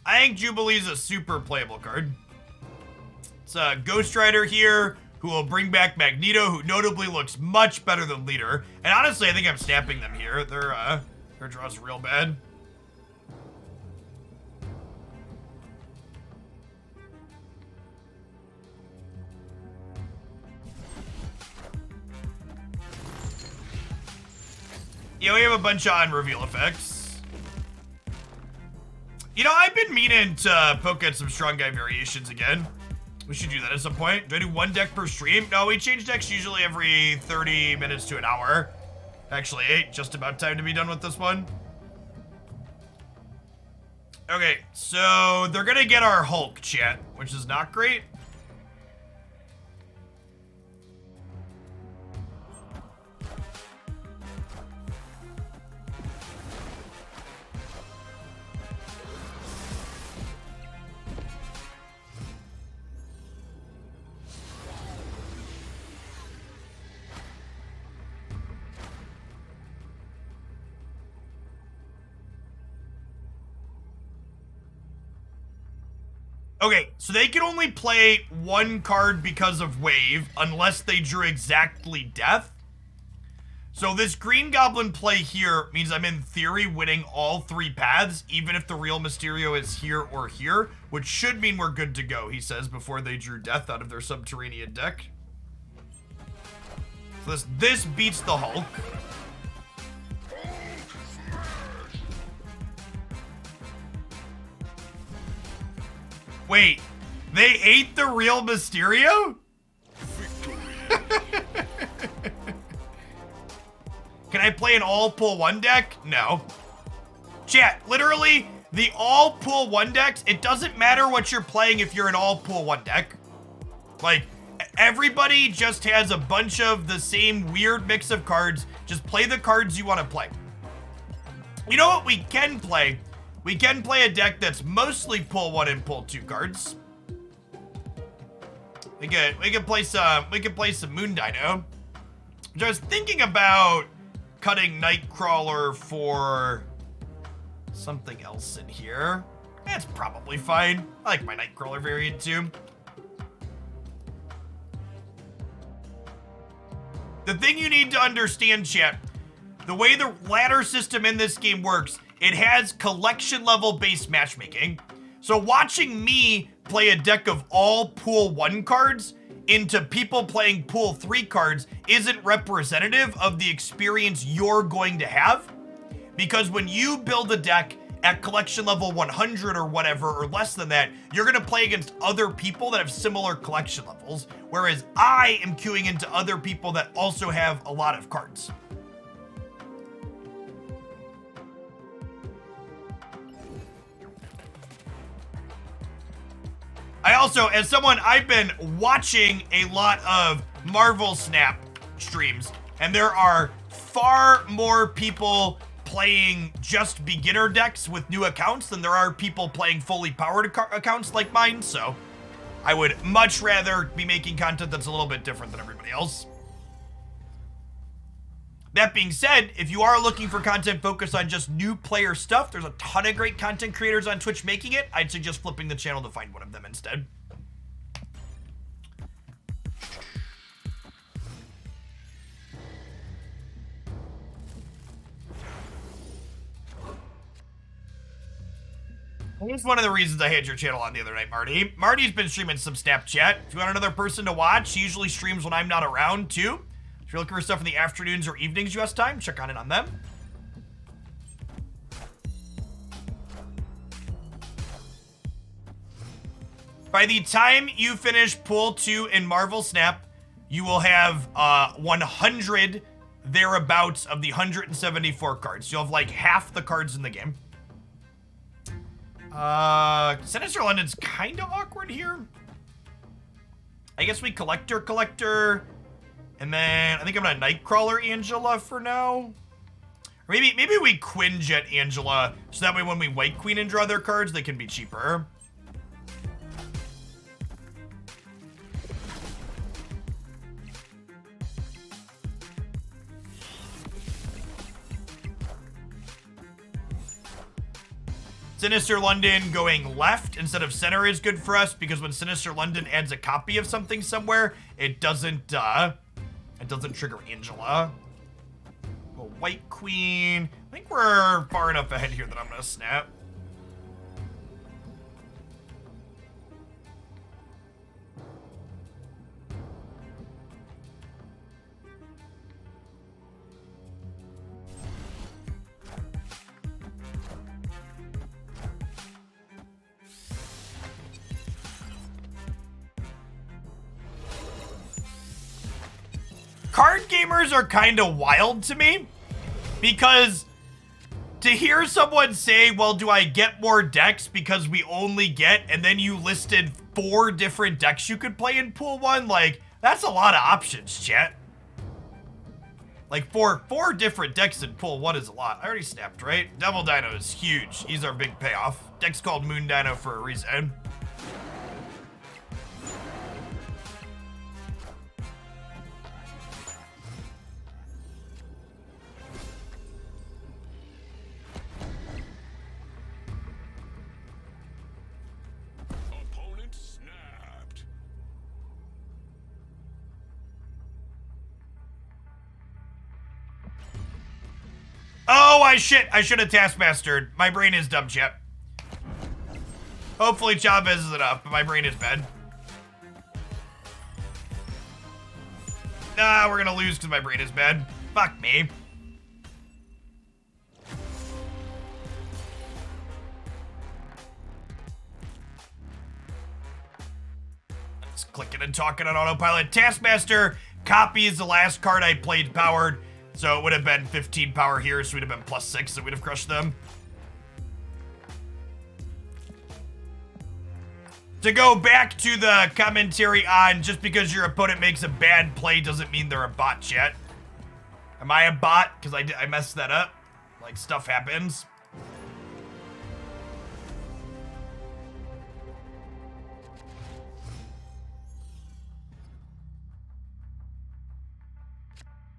I think Jubilee's a super playable card. It's a Ghost Rider here, who will bring back Magneto, who notably looks much better than Leader. And honestly, I think I'm snapping them here. Their draw's real bad. Yeah, we have a bunch of on-reveal effects. You know, I've been meaning to poke at some Strong Guy variations again. We should do that at some point. Do I do one deck per stream? No, we change decks usually every 30 minutes to an hour. Actually, just about time to be done with this one. Okay, so they're gonna get our Hulk, chat, which is not great. Okay, so they can only play one card because of wave, unless they drew exactly death. So this Green Goblin play here means I'm in theory winning all 3 paths, even if the real Mysterio is here or here, which should mean we're good to go, he says, before they drew death out of their Subterranean deck. So this beats the Hulk. Wait, they ate the real Mysterio? Can I play an all pull 1 deck? No. Chat, literally, the all pull 1 decks, it doesn't matter what you're playing if you're an all pull 1 deck. Like, everybody just has a bunch of the same weird mix of cards. Just play the cards you want to play. You know what we can play? We can play a deck that's mostly pull 1 and pull 2 cards. We can play some Moon Dino. Which I was thinking about cutting Nightcrawler for something else in here. That's probably fine. I like my Nightcrawler variant too. The thing you need to understand, chat, the way the ladder system in this game works, it has collection level based matchmaking. So watching me play a deck of all pool 1 cards into people playing pool 3 cards isn't representative of the experience you're going to have. Because when you build a deck at collection level 100 or whatever, or less than that, you're gonna play against other people that have similar collection levels, whereas I am queuing into other people that also have a lot of cards. I also, as someone, I've been watching a lot of Marvel Snap streams, and there are far more people playing just beginner decks with new accounts than there are people playing fully powered accounts like mine, so I would much rather be making content that's a little bit different than everybody else. That being said, if you are looking for content focused on just new player stuff, there's a ton of great content creators on Twitch making it. I'd suggest flipping the channel to find one of them instead. Here's one of the reasons I had your channel on the other night, Marty. Marty's been streaming some Snapchat. If you want another person to watch, he usually streams when I'm not around, too. If you're looking for stuff in the afternoons or evenings US time, check on it on them. By the time you finish Pool 2 in Marvel Snap, you will have 100 thereabouts of the 174 cards. You'll have like half the cards in the game. Sinister London's kind of awkward here. I guess we collector, and then I think I'm gonna Nightcrawler Angela for now. Or maybe we Quinjet Angela, so that way when we White Queen and draw their cards, they can be cheaper. Sinister London going left instead of center is good for us because when Sinister London adds a copy of something somewhere, it doesn't trigger Angela. A White Queen. I think we're far enough ahead here that I'm gonna snap. Card gamers are kind of wild to me because to hear someone say, well, do I get more decks because we only get, and then you listed 4 different decks you could play in Pool 1, like, that's a lot of options, chat. Like, four different decks in Pool 1 is a lot. I already snapped, right? Devil Dino is huge. He's our big payoff. Deck's called Moon Dino for a reason. Opponent snapped. Oh, I should have taskmastered. My brain is dumb, chat. Hopefully Chavez is enough, but my brain is bad. Nah, we're gonna lose because my brain is bad. Fuck me. It's clicking and talking on autopilot. Taskmaster copies the last card I played powered. So it would have been 15 power here, so we'd have been +6, so we'd have crushed them. To go back to the commentary on just because your opponent makes a bad play doesn't mean they're a bot, chat. Am I a bot? Because I messed that up. Like, stuff happens.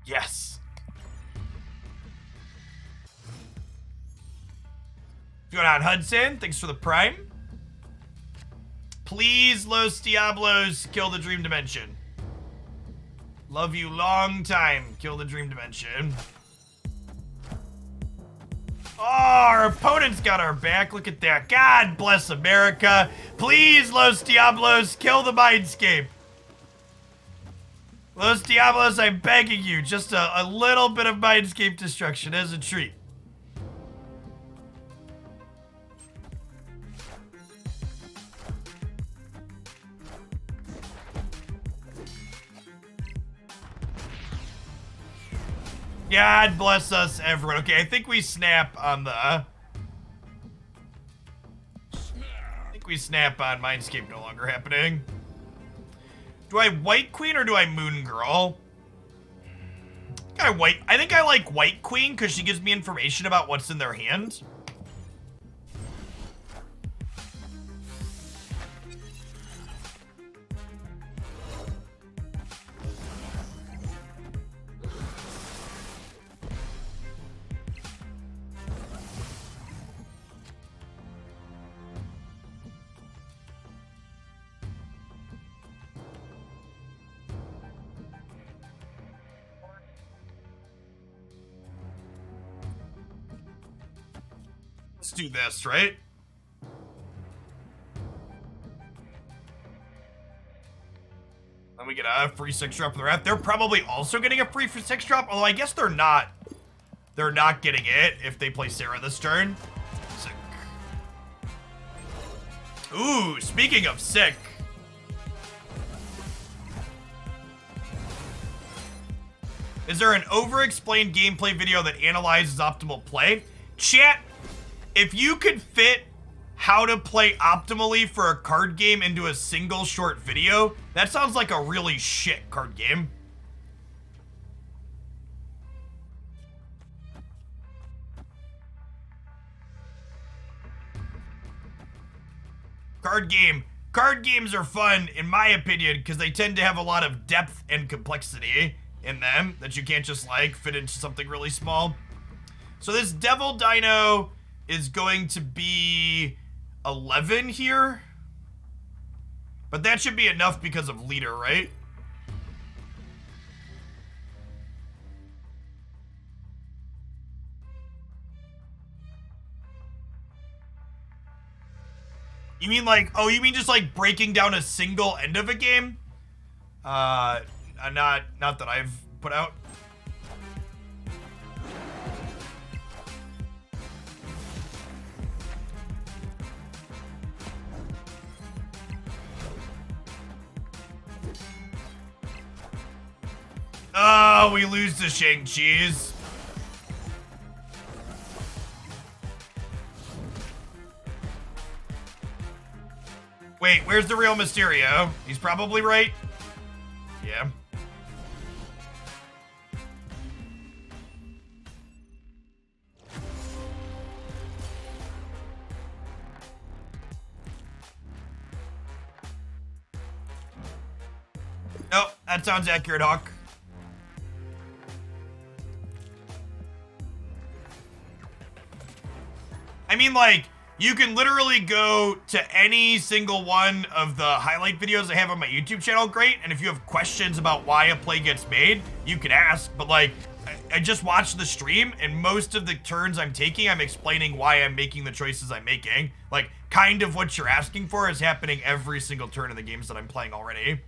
Yes. What's going on, Hudson? Thanks for the prime. Please, Los Diablos, kill the Dream Dimension. Love you long time. Kill the Dream Dimension. Oh, our opponent's got our back. Look at that. God bless America. Please, Los Diablos, kill the Mindscape. Los Diablos, I'm begging you. Just a little bit of Mindscape destruction as a treat. God bless us, everyone. Okay, I think we snap on the... I think we snap on Mindscape no longer happening. Do I White Queen or do I Moon Girl? I think I like White Queen because she gives me information about what's in their hand. Let's do this, right? Then we get a free 6-drop for the ref. They're probably also getting a free 6-drop, although I guess they're not. They're not getting it if they play Sarah this turn. Sick. Ooh, speaking of sick. Is there an over-explained gameplay video that analyzes optimal play? Chat, if you could fit how to play optimally for a card game into a single short video, that sounds like a really shit card game. Card games are fun, in my opinion, because they tend to have a lot of depth and complexity in them that you can't just, like, fit into something really small. So this Devil Dino is going to be 11 here. But that should be enough because of leader, right? You mean like, oh, you mean just like breaking down a single end of a game? Not that I've put out. Oh, we lose to Shang-Chi's. Wait, where's the real Mysterio? He's probably right. Yeah. Nope, that sounds accurate, Hawk. I mean, like, you can literally go to any single one of the highlight videos I have on my YouTube channel, great, and if you have questions about why a play gets made, you can ask, but like, I just watched the stream, and most of the turns I'm taking, I'm explaining why I'm making the choices I'm making. Like, kind of what you're asking for is happening every single turn in the games that I'm playing already.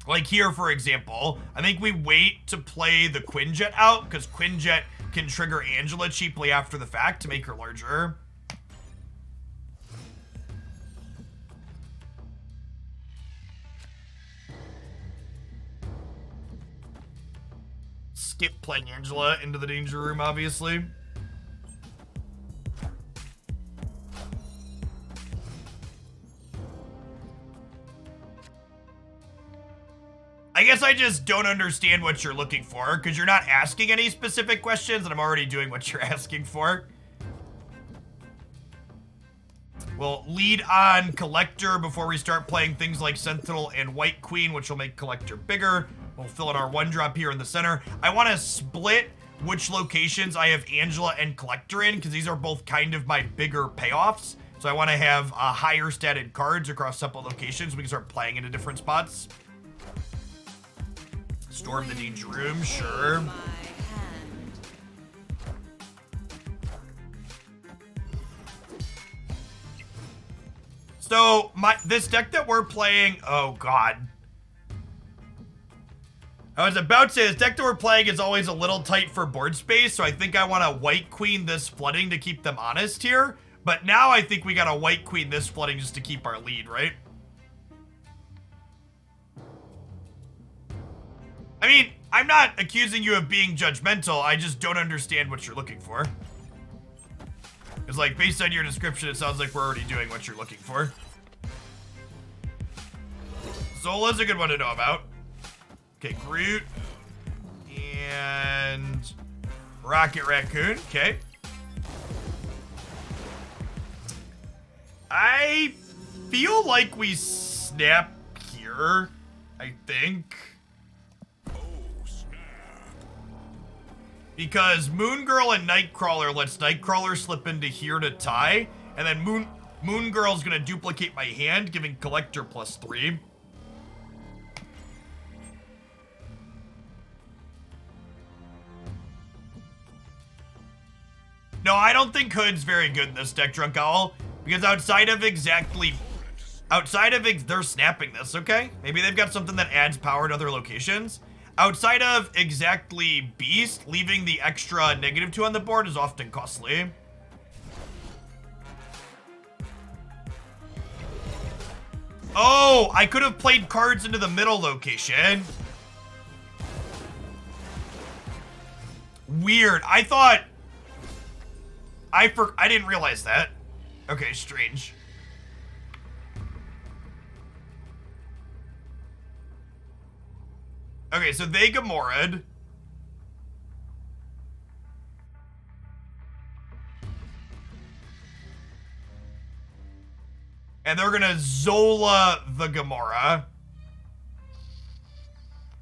Like here, for example, I think we wait to play the Quinjet out, because Quinjet can trigger Angela cheaply after the fact to make her larger. Skip playing Angela into the danger room, obviously. I guess I just don't understand what you're looking for, because you're not asking any specific questions, and I'm already doing what you're asking for. We'll lead on Collector before we start playing things like Sentinel and White Queen, which will make Collector bigger. We'll fill in our 1-drop here in the center. I want to split which locations I have Angela and Collector in, because these are both kind of my bigger payoffs. So I want to have higher statted cards across separate locations. We can start playing into different spots. Storm the Danger Room, sure. My hand. So this deck that we're playing, oh god. I was about to say, this deck that we're playing is always a little tight for board space, so I think I want to White Queen this flooding to keep them honest here. But now I think we got to White Queen this flooding just to keep our lead, right? I mean, I'm not accusing you of being judgmental, I just don't understand what you're looking for. It's like, based on your description, it sounds like we're already doing what you're looking for. Zola's a good one to know about. Okay, Groot. And Rocket Raccoon, okay. I feel like we snap here, I think. Because Moon Girl and Nightcrawler lets Nightcrawler slip into here to tie, and then Moon Girl's gonna duplicate my hand, giving Collector +3. No, I don't think Hood's very good in this deck, Drunk Owl, because they're snapping this, okay? Maybe they've got something that adds power to other locations. Outside of exactly Beast, leaving the extra -2 on the board is often costly. Oh, I could have played cards into the middle location. Weird. I thought... I didn't realize that. Okay, strange. Okay, so they Gamora'd. And they're gonna Zola the Gamora.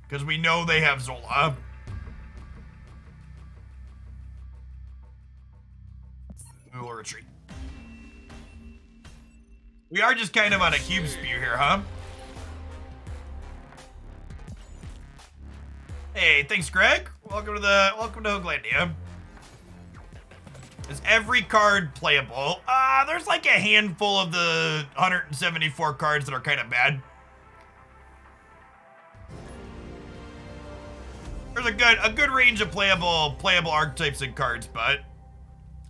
Because we know they have Zola. We will retreat. We are just kind of on a cube spew here, huh? Hey, thanks, Greg. Welcome to Hooglandia. Is every card playable? There's like a handful of the 174 cards that are kind of bad. There's a good range of playable archetypes and cards, but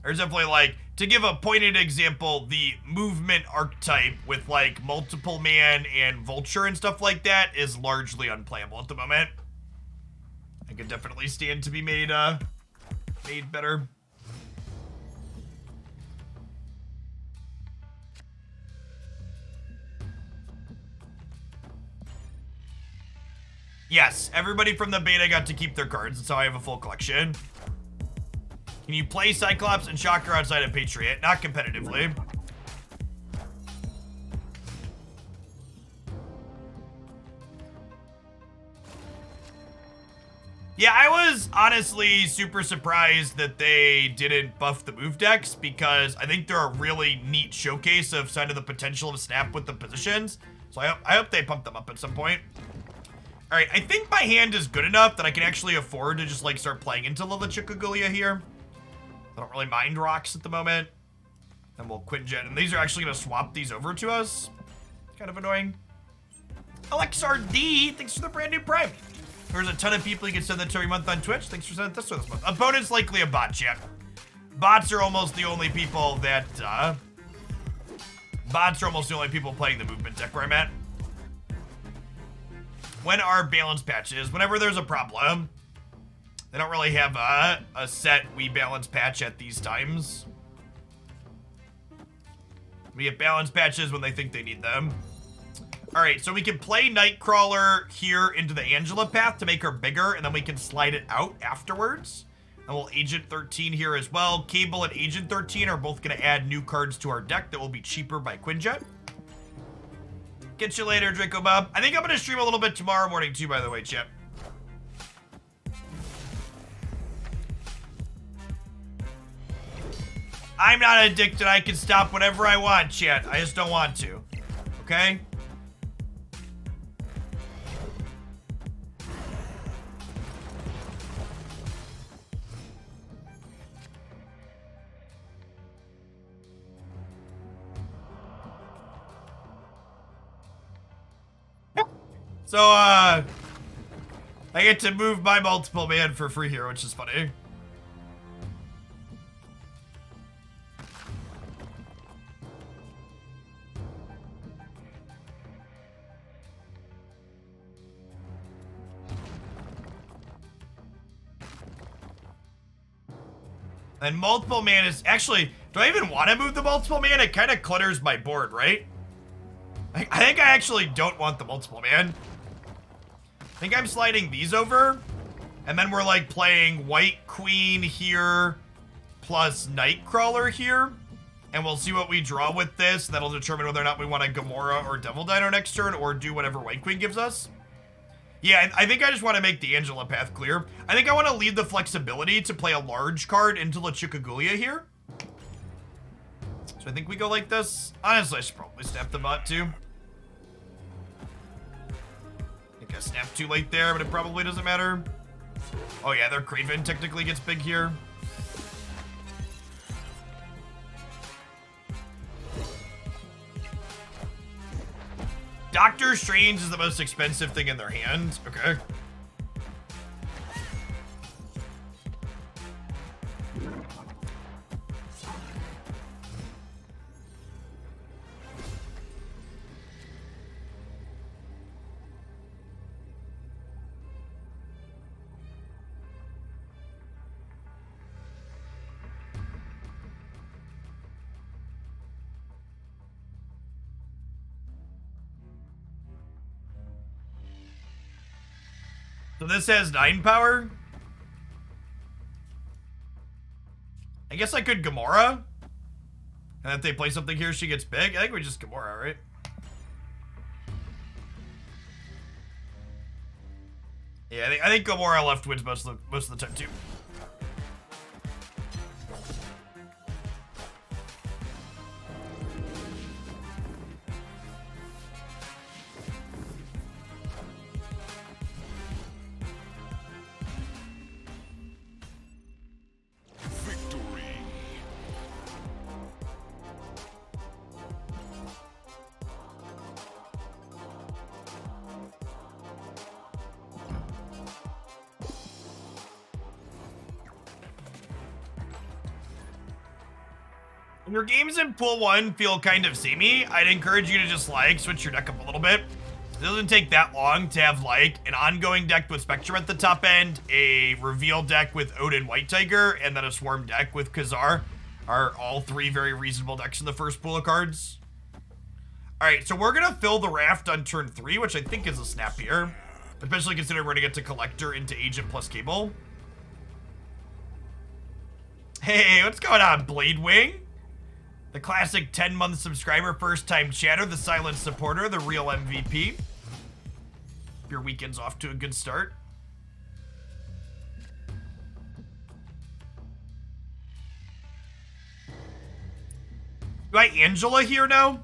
there's definitely, like, to give a pointed example, the movement archetype with like multiple man and vulture and stuff like that is largely unplayable at the moment. I could definitely stand to be made better. Yes, everybody from the beta got to keep their cards. That's how I have a full collection. Can you play Cyclops and Shocker outside of Patriot? Not competitively. Yeah, I was honestly super surprised that they didn't buff the move decks, because I think they're a really neat showcase of kind of the potential of Snap with the positions. So I hope they pump them up at some point. All right, I think my hand is good enough that I can actually afford to just like start playing into Lilichikugulia here. I don't really mind rocks at the moment. And we'll Quinjet, and these are actually gonna swap these over to us. Kind of annoying. Alexar D, thanks for the brand new Prime. There's a ton of people you can send that to every month on Twitch. Thanks for sending this to this month. Opponent's likely a bot, chat. Bots are almost the only people that, playing the movement deck where I'm at. When are balance patches? Whenever there's a problem. They don't really have a set we balance patch at these times. We get balance patches when they think they need them. All right, so we can play Nightcrawler here into the Angela path to make her bigger, and then we can slide it out afterwards. And we'll Agent 13 here as well. Cable and Agent 13 are both going to add new cards to our deck that will be cheaper by Quinjet. Get you later, Draco Bob. I think I'm going to stream a little bit tomorrow morning too, by the way, Chip. I'm not addicted. I can stop whenever I want, chat. I just don't want to. Okay? So, I get to move my multiple man for free here, which is funny. And multiple man is actually, do I even want to move the multiple man? It kind of clutters my board, right? I think I actually don't want the multiple man. I think I'm sliding these over, and then we're like playing White Queen here, plus Nightcrawler here, and we'll see what we draw with this. That'll determine whether or not we want a Gamora or Devil Dino next turn, or do whatever White Queen gives us. Yeah, I think I just want to make the Angela path clear. I think I want to leave the flexibility to play a large card into La Chicagulia here. So I think we go like this. Honestly, I should probably snap the bot too. I snapped too late there, but it probably doesn't matter. Oh yeah, their Kraven technically gets big here. Doctor Strange is the most expensive thing in their hand. Okay. So this has 9 power. I guess I could Gamora. And if they play something here, she gets big. I think we just Gamora, right? Yeah, I think Gamora left wins most of the time too. Victory. When your games in pool 1 feel kind of samey, I'd encourage you to just like switch your deck up a little bit. It doesn't take that long to have like an ongoing deck with Spectrum at the top end, a reveal deck with Odin White Tiger, and then a swarm deck with Khazar. Are all 3 very reasonable decks in the first pool of cards. Alright, so we're gonna fill the raft on turn 3, which I think is a snap here. Especially considering we're gonna get to Collector into Agent plus Cable. Hey, what's going on, Bladewing? The classic 10-month subscriber, first-time chatter, the silent supporter, the real MVP. Your weekend's off to a good start. Do I Angela here now?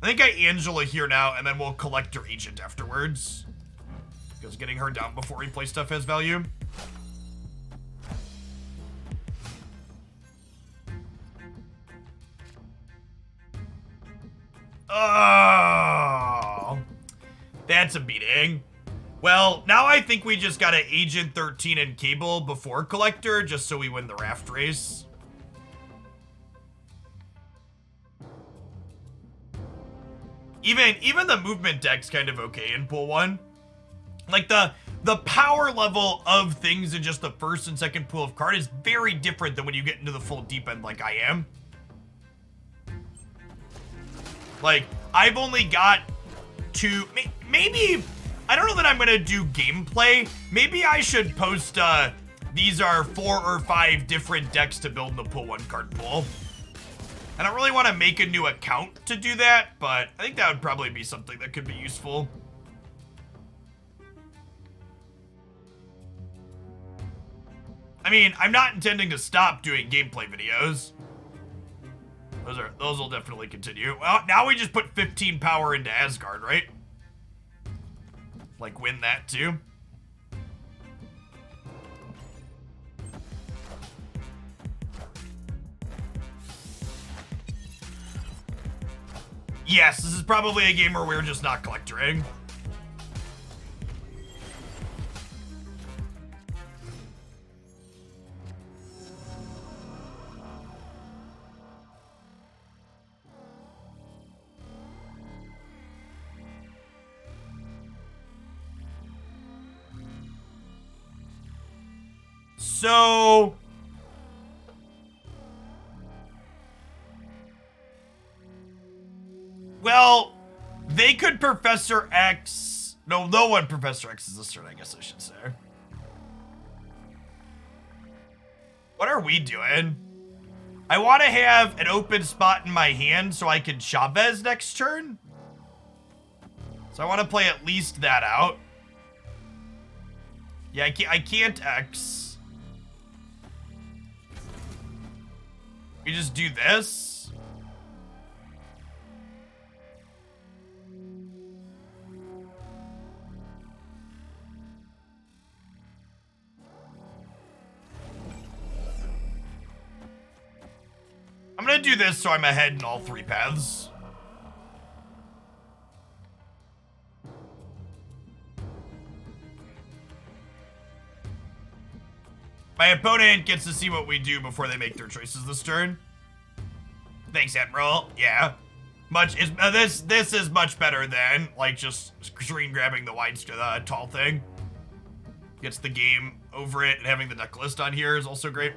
I think I Angela here now, and then we'll collect her agent afterwards. Because getting her down before we play stuff has value. Oh, that's a beating. Well, now I think we just gotta Agent 13 and Cable before Collector, just so we win the raft race. Even the movement deck's kind of okay in pool 1. Like the power level of things in just the first and second pool of card is very different than when you get into the full deep end like I am. Like, I've only got 2, maybe, I don't know that I'm gonna do gameplay. Maybe I should post, these are 4 or 5 different decks to build in the pool 1 card pool. I don't really want to make a new account to do that, but I think that would probably be something that could be useful. I mean, I'm not intending to stop doing gameplay videos. Those will definitely continue. Well, now we just put 15 power into Asgard, right? Like, win that too. Yes, this is probably a game where we're just not collectoring. So... well, they could Professor X... no one Professor X is this turn, I guess I should say. What are we doing? I want to have an open spot in my hand so I can Chavez next turn. So I want to play at least that out. Yeah, I can't X. We just do this. I'm gonna do this so I'm ahead in all three paths. My opponent gets to see what we do before they make their choices this turn. Thanks, Admiral. Yeah. This is much better than, like, just screen grabbing the tall thing. Gets the game over it, and having the deck list on here is also great.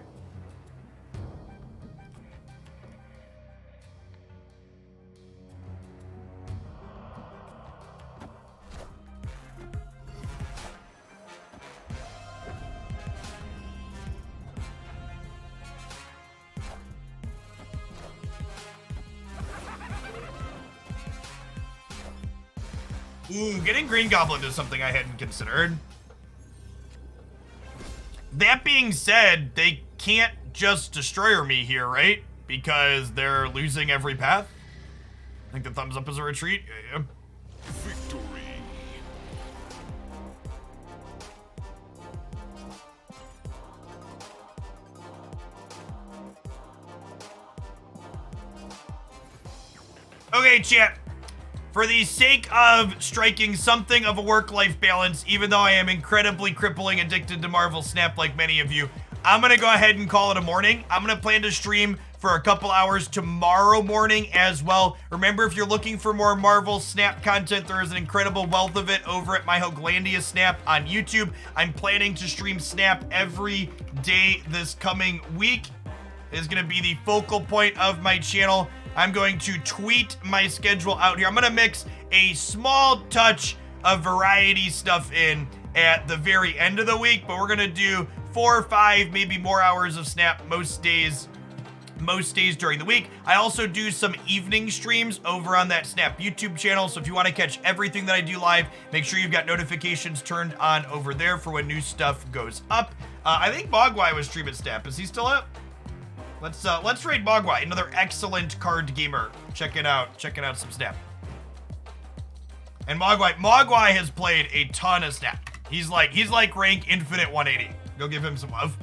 Ooh, getting Green Goblin is something I hadn't considered. That being said, they can't just Destroyer me here, right? Because they're losing every path. I think the thumbs up is a retreat. Yeah. Victory. Okay, chat. For the sake of striking something of a work-life balance, even though I am incredibly crippling addicted to Marvel Snap like many of you, I'm gonna go ahead and call it a morning. I'm gonna plan to stream for a couple hours tomorrow morning as well. Remember, if you're looking for more Marvel Snap content, there is an incredible wealth of it over at My Hoaglandia Snap on YouTube. I'm planning to stream Snap every day this coming week. It is gonna be the focal point of my channel. I'm going to tweet my schedule out here. I'm gonna mix a small touch of variety stuff in at the very end of the week, but we're gonna do 4 or 5, maybe more hours of Snap most days during the week. I also do some evening streams over on that Snap YouTube channel, so if you want to catch everything that I do live, make sure you've got notifications turned on over there for when new stuff goes up. I think Mogwai was streaming Snap. Is he still up? Let's raid Mogwai, another excellent card gamer. Checking out some Snap. And Mogwai has played a ton of Snap. He's like rank infinite 180. Go give him some love.